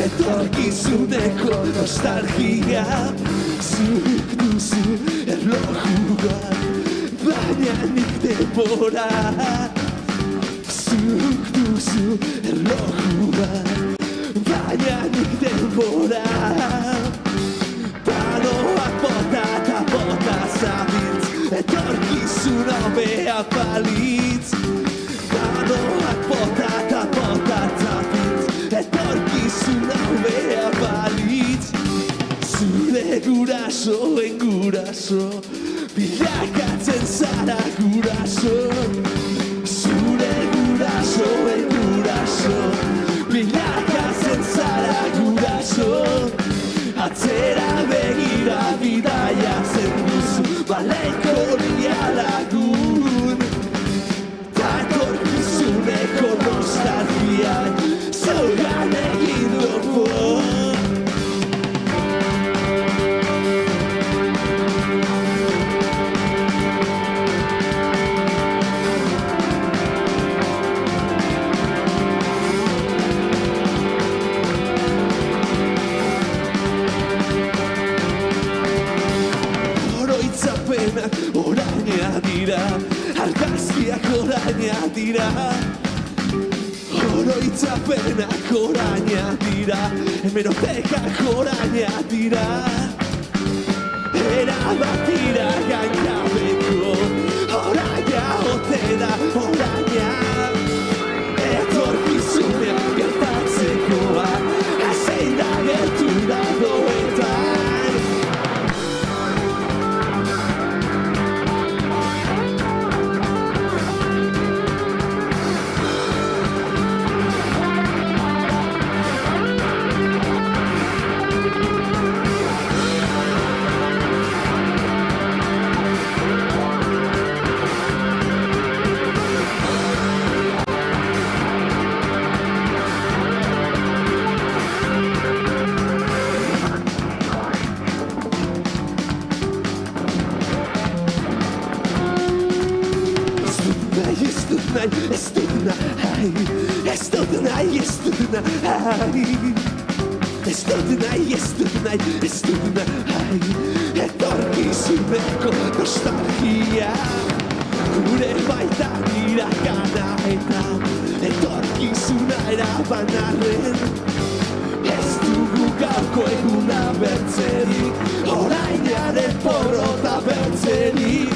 Etorkizuneko nostalgia zuk duzu erlojua, baina nik denbora. Zuk duzu erlojua, baina nik denbora. Panoak bota eta bota zabitz, etorkizuna hobea balitz. Panoak bota eta bota zabitz, etorkizuna hobea balitz. Zure gurasoen guraso, bilakatzen zara guraso. Zure gurasoen guraso, bilakatzen zara guraso. Atzera begira bidaiatzen duzu, baleiko lia lagun. Ta etorkizuneko nostalgiak zaugan egin dugu. Oroitzapenak oraina dira, argazkiak oraina dira. Oroitzapenak oraina dira, hemerotekak oraina dira. Erabatira gainabeko, oraina ote da oraina. Etorkizunean gertatzekoa, zein da gertura doetan. Etorkizuneko nostalgia gure baitan irakana eta etorkizuna eraban arren ez du dugu gaurko eguna bertzerik, orainearen porrota bertzerik.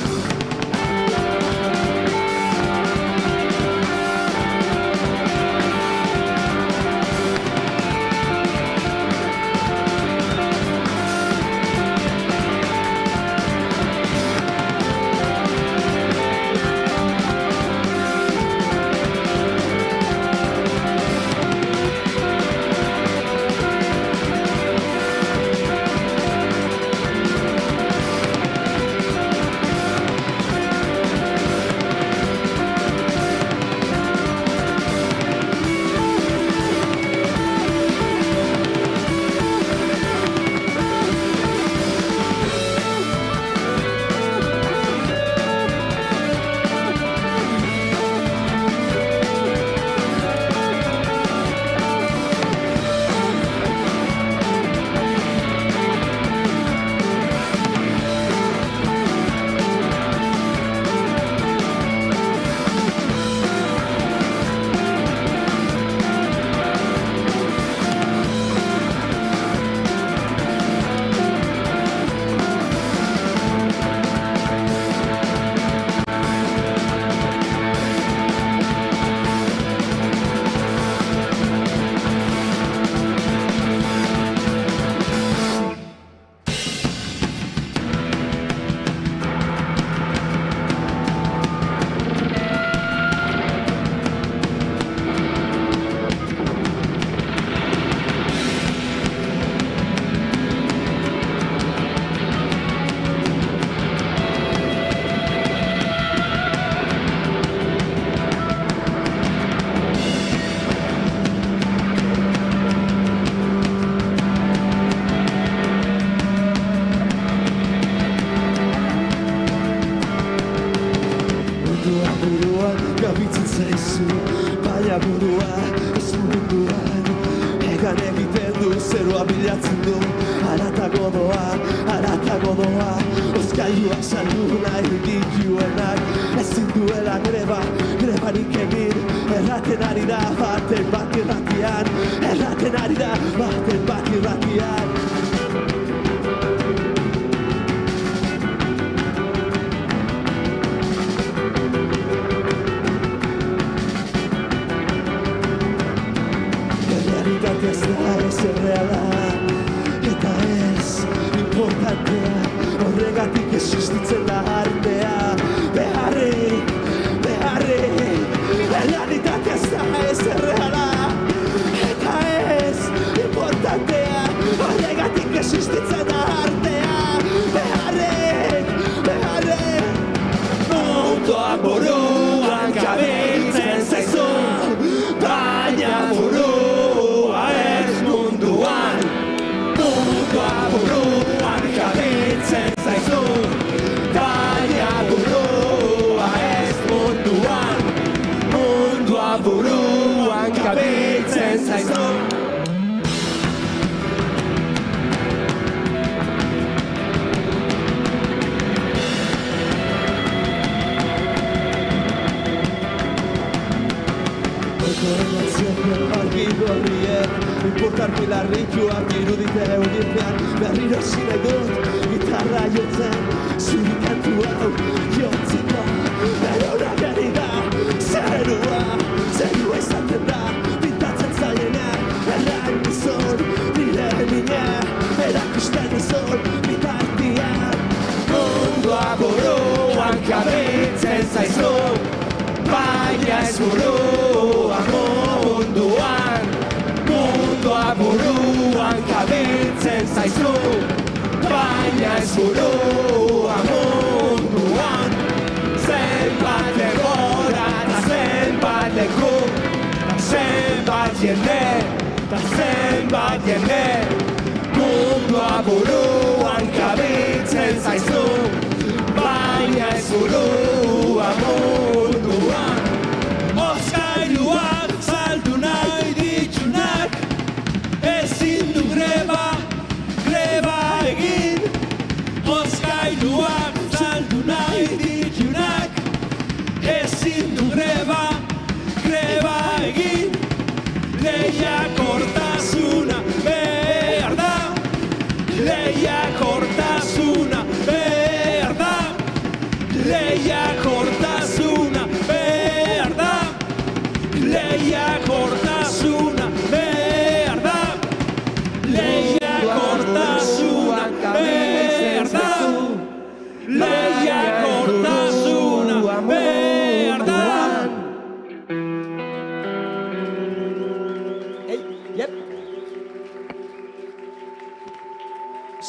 Lehiakortasuna behar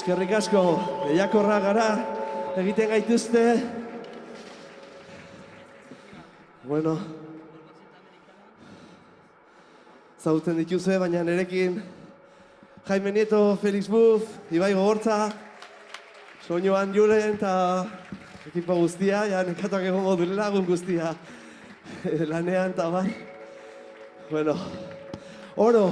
Eskerrik asko, lehiakorra gara, egiten gaituzte. Bueno, zagutzen dituzue, baina nerekin Jaime Nieto, Felix Buz, Ibai Gogortza, Soñoan Julen eta ekipo guztia, ja nekatuak egongo duen lagun guztia lanean eta bar. Bueno, oro.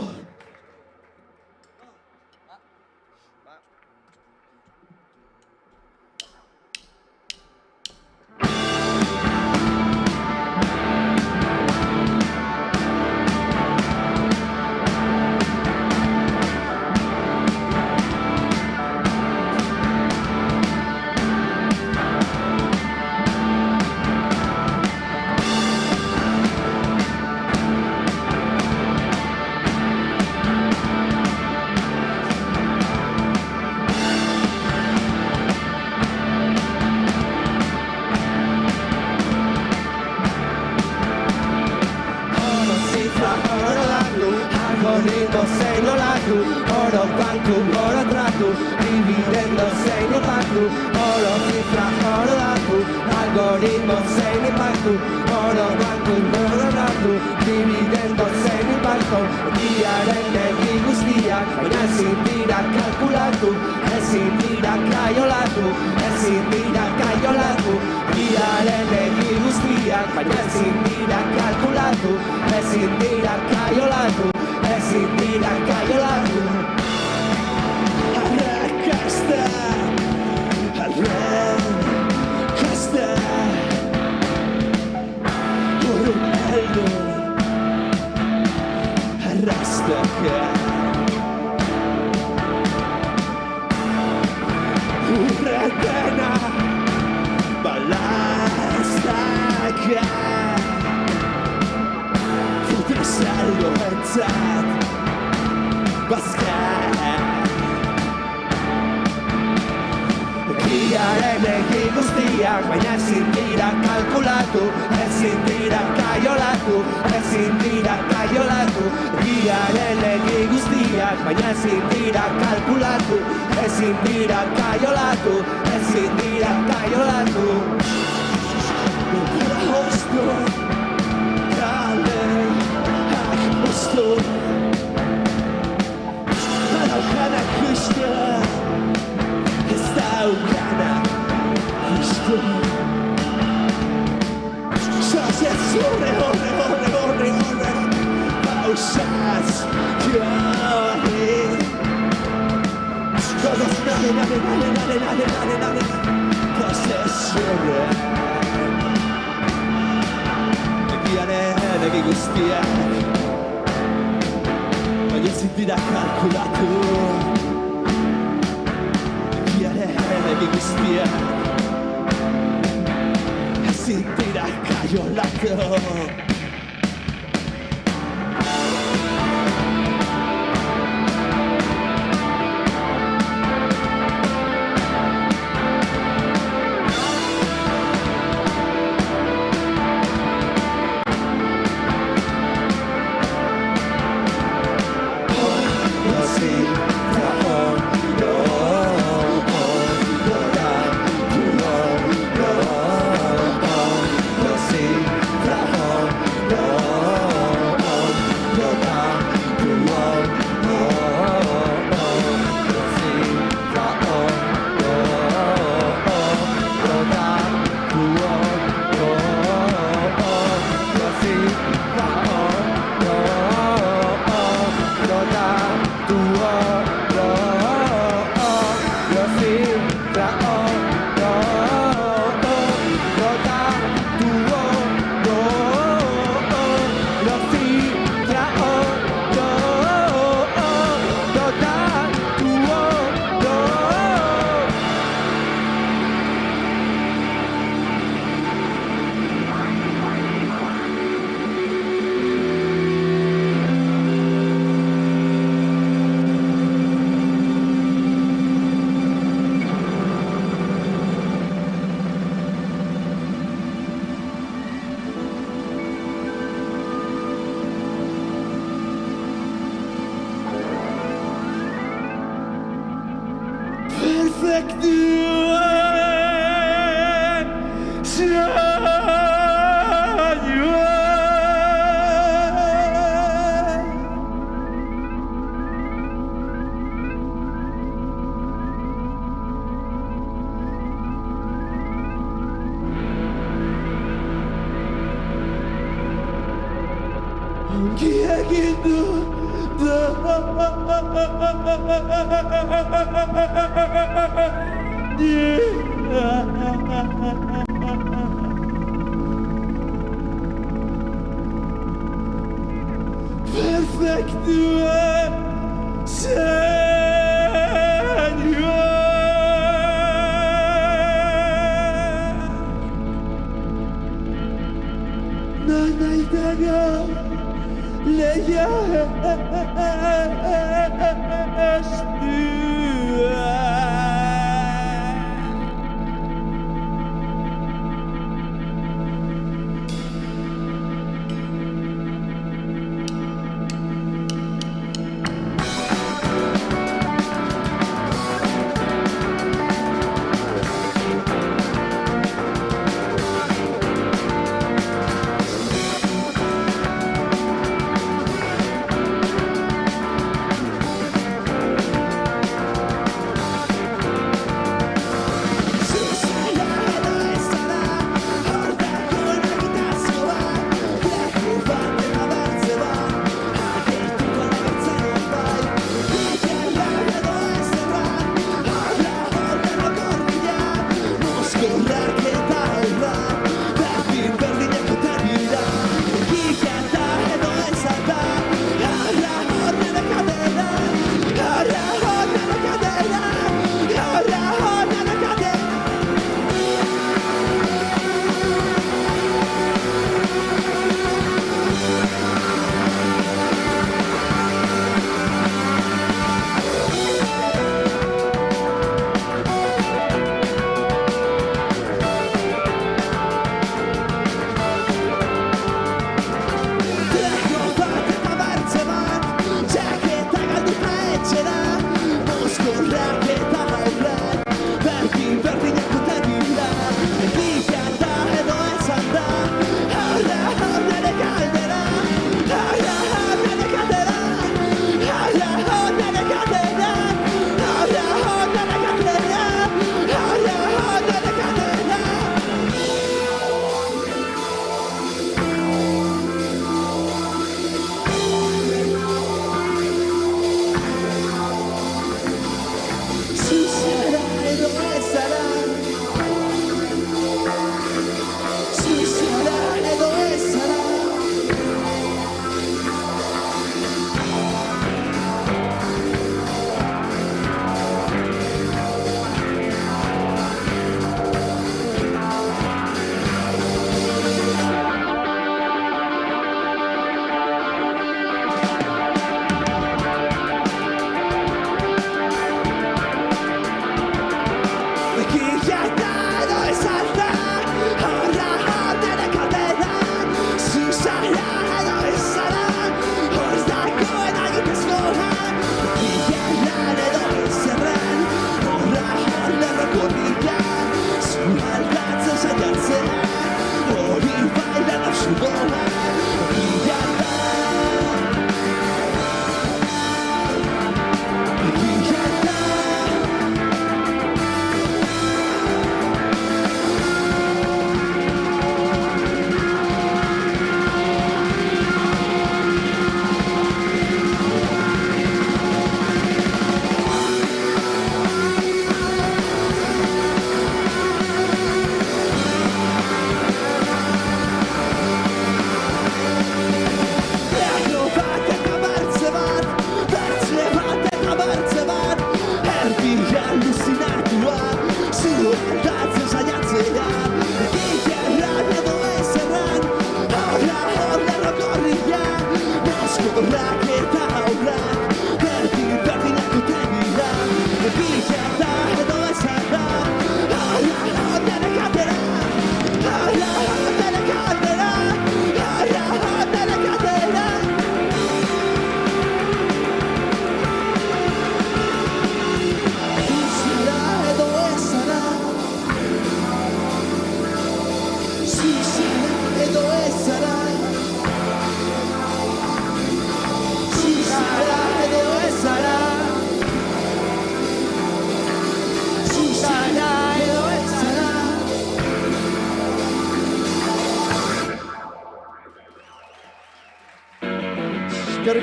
perfektuen saioa. Ongi egin du perfektuen saioa. Naitaga leia estua.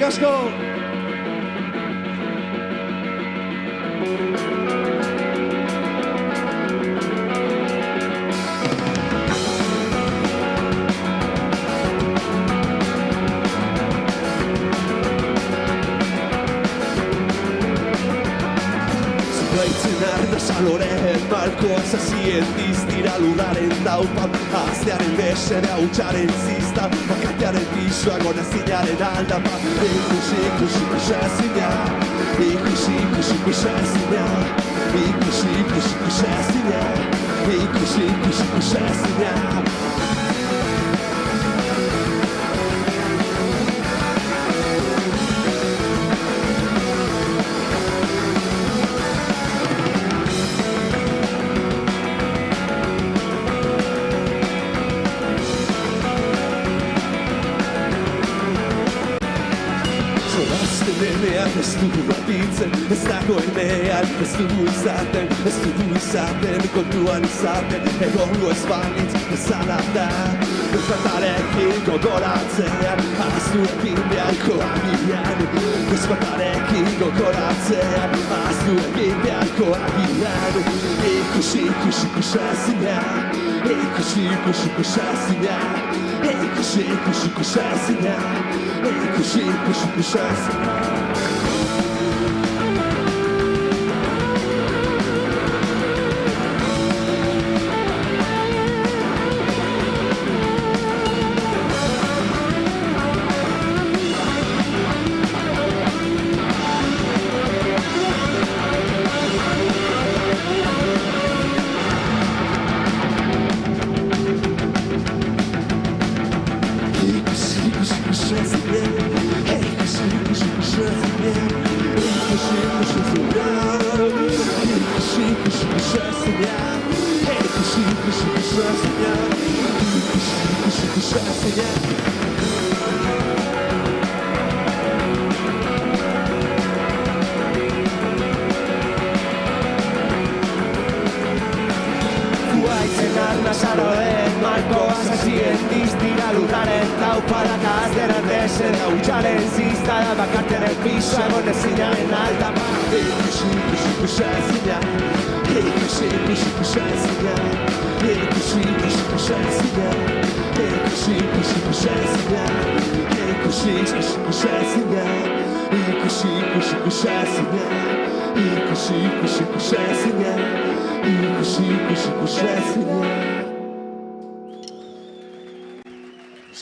Eskerrik asko! Loren malkoa zazien diztira lurraren daupan Aztearen besere hautsaren zizta Bakatearen pisoa gonazinaren aldapa Ikusi, ikusi, kusazina Ikusi, ikusi, kusazina Ikusi, ikusi, kusazina Ikusi, ikusi, kusazina Ez dugu batitzen, ez dagoenean, ez dugu izaten, kontuan izaten, egongo ez balitz, bezala da. Ezbatarekin gogoratzean, ahaztu egin beharko agian. Ezbatarekin gogoratzean, ahaztu egin beharko agian. Ikusi, ikusi, kusazina, ikusi, ikusi, kusazina, ikusi, ikusi, kusazina, ikusi, ikusi, kusazina.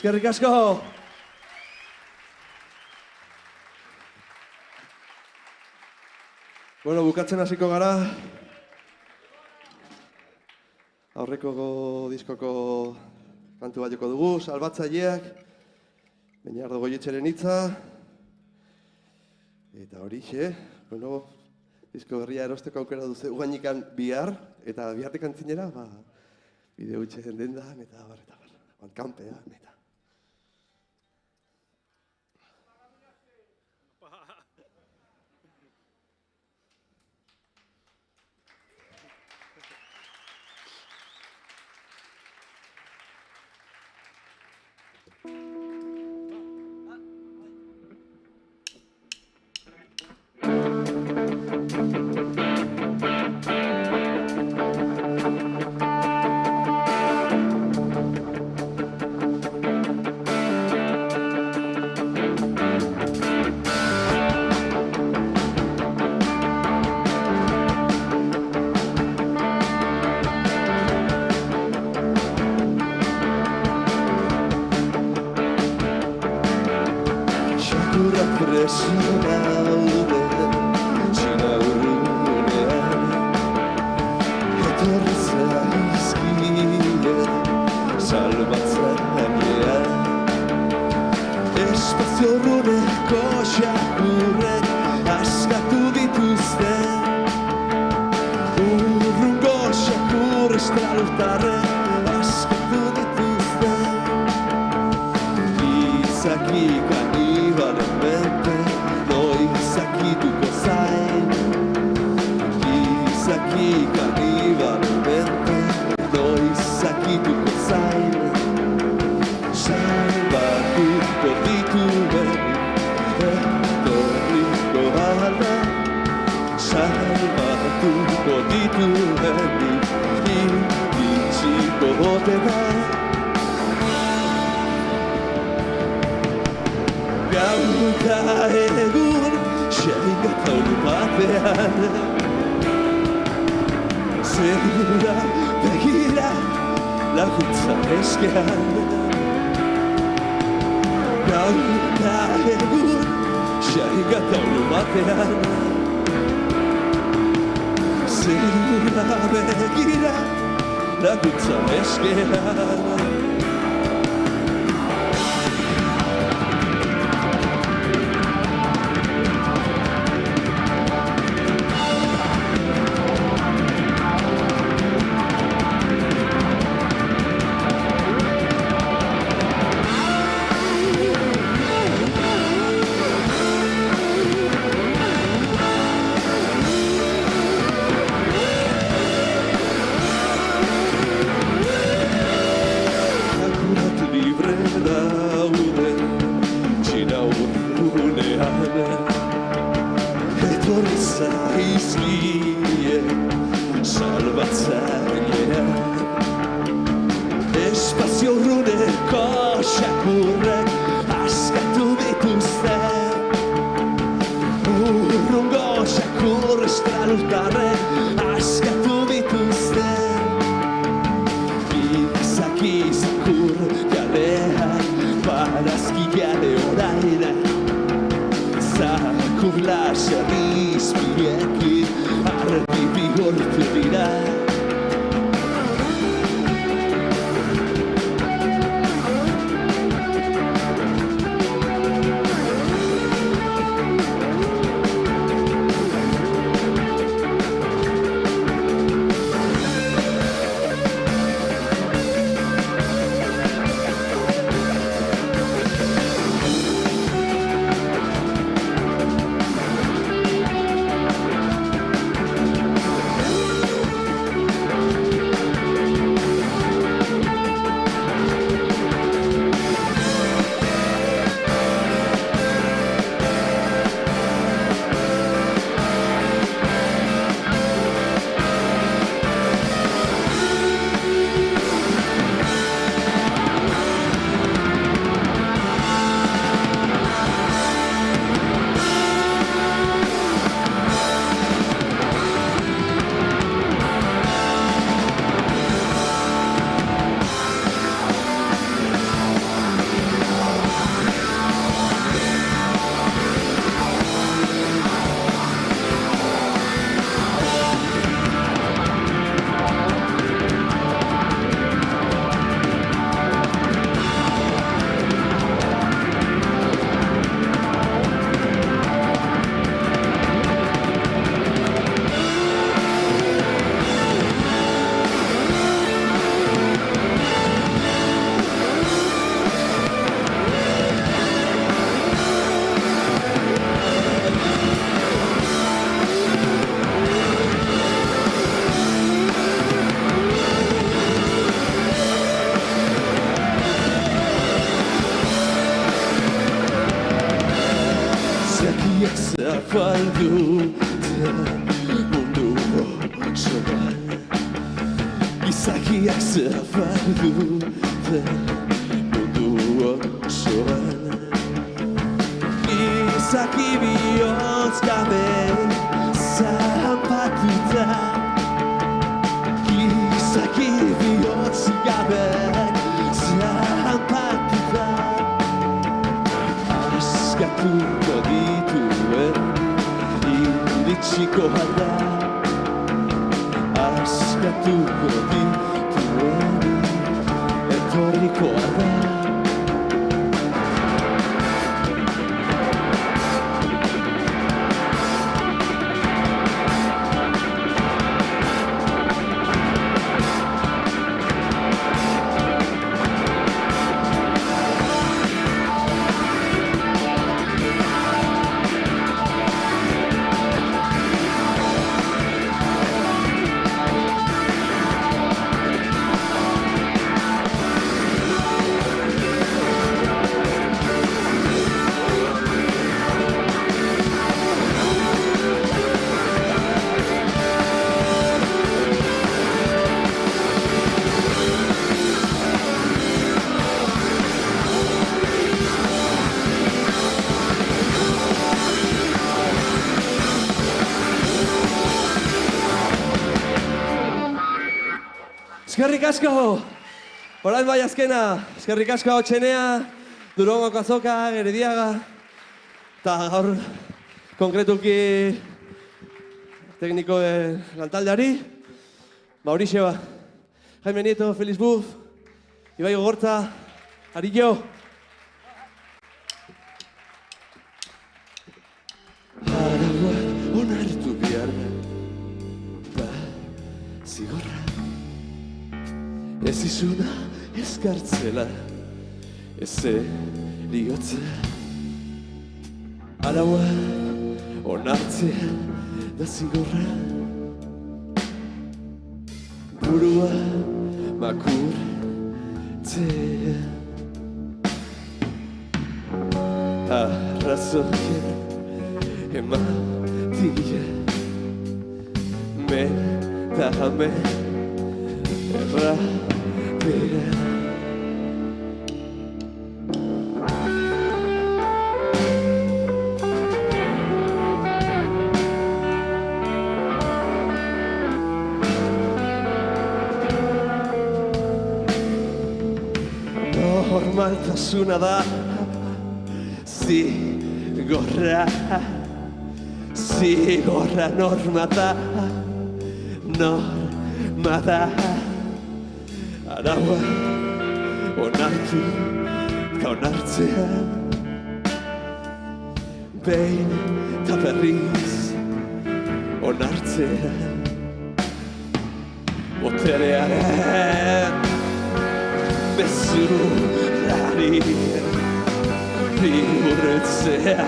Eskerrik asko! Bueno, bukatzen hasiko gara. Aurreko diskoko kantu bat joko dugu, Salbatzaileak, Beñardo Goietxeren hitza. Eta horixe, bueno, disko berria erosteko aukera duzu guainikan bihar, eta bihartik antzinera, bide hutsen dendan, eta kanpean, eta. dituenik iritsiko ote da. Gau eta egun xaringataun batean zerura begira laguntza eskean. Gau eta egun xaringataun batean zerura begira laguntza eskean. Espazio urruneko xakurrek askatu dituzte. Urrungo xakur estralurtarrek askatu dituzte. Izaki zakur jaleak barazki jale orain. Zakur laserri izpiekin argi bihurtu dira. Zapaldu mundu osoan. Gizakiak zapaldu mundu osoan. Gizaki bihotz gabe zapatuta. Gizaki bihotz gabe zapatuta. Askatuko dituen iritsiko da. Askatuko dituen etorriko da. Eskerrik asko! Orain bai azkena, eskerrik asko Otxenea, Durangoko Azoka, Gerediaga, eta gaur konkretuki tekniko lantaldeari, Mauricio, Jaime Nieto, Felix Buf, Ibai Gogortza, Arillo. Arauak onartu behar da zigorra. Ez izuna eskartzela, ez eriotzea. Arauak onartzea da zigorra. Burua makurtzea. Arrazoia ematia. Men eta men errapera. Normaltasuna da zigorra. Zigorra norma da, norma da. Araua onartu eta onartzea. Behin eta berriz onartzea. Boterearen bezurrari bihurtzea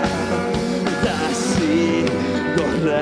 da zigorra.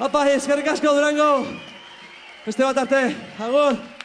Apa, eskerrik asko Durango. Beste bat arte, agur.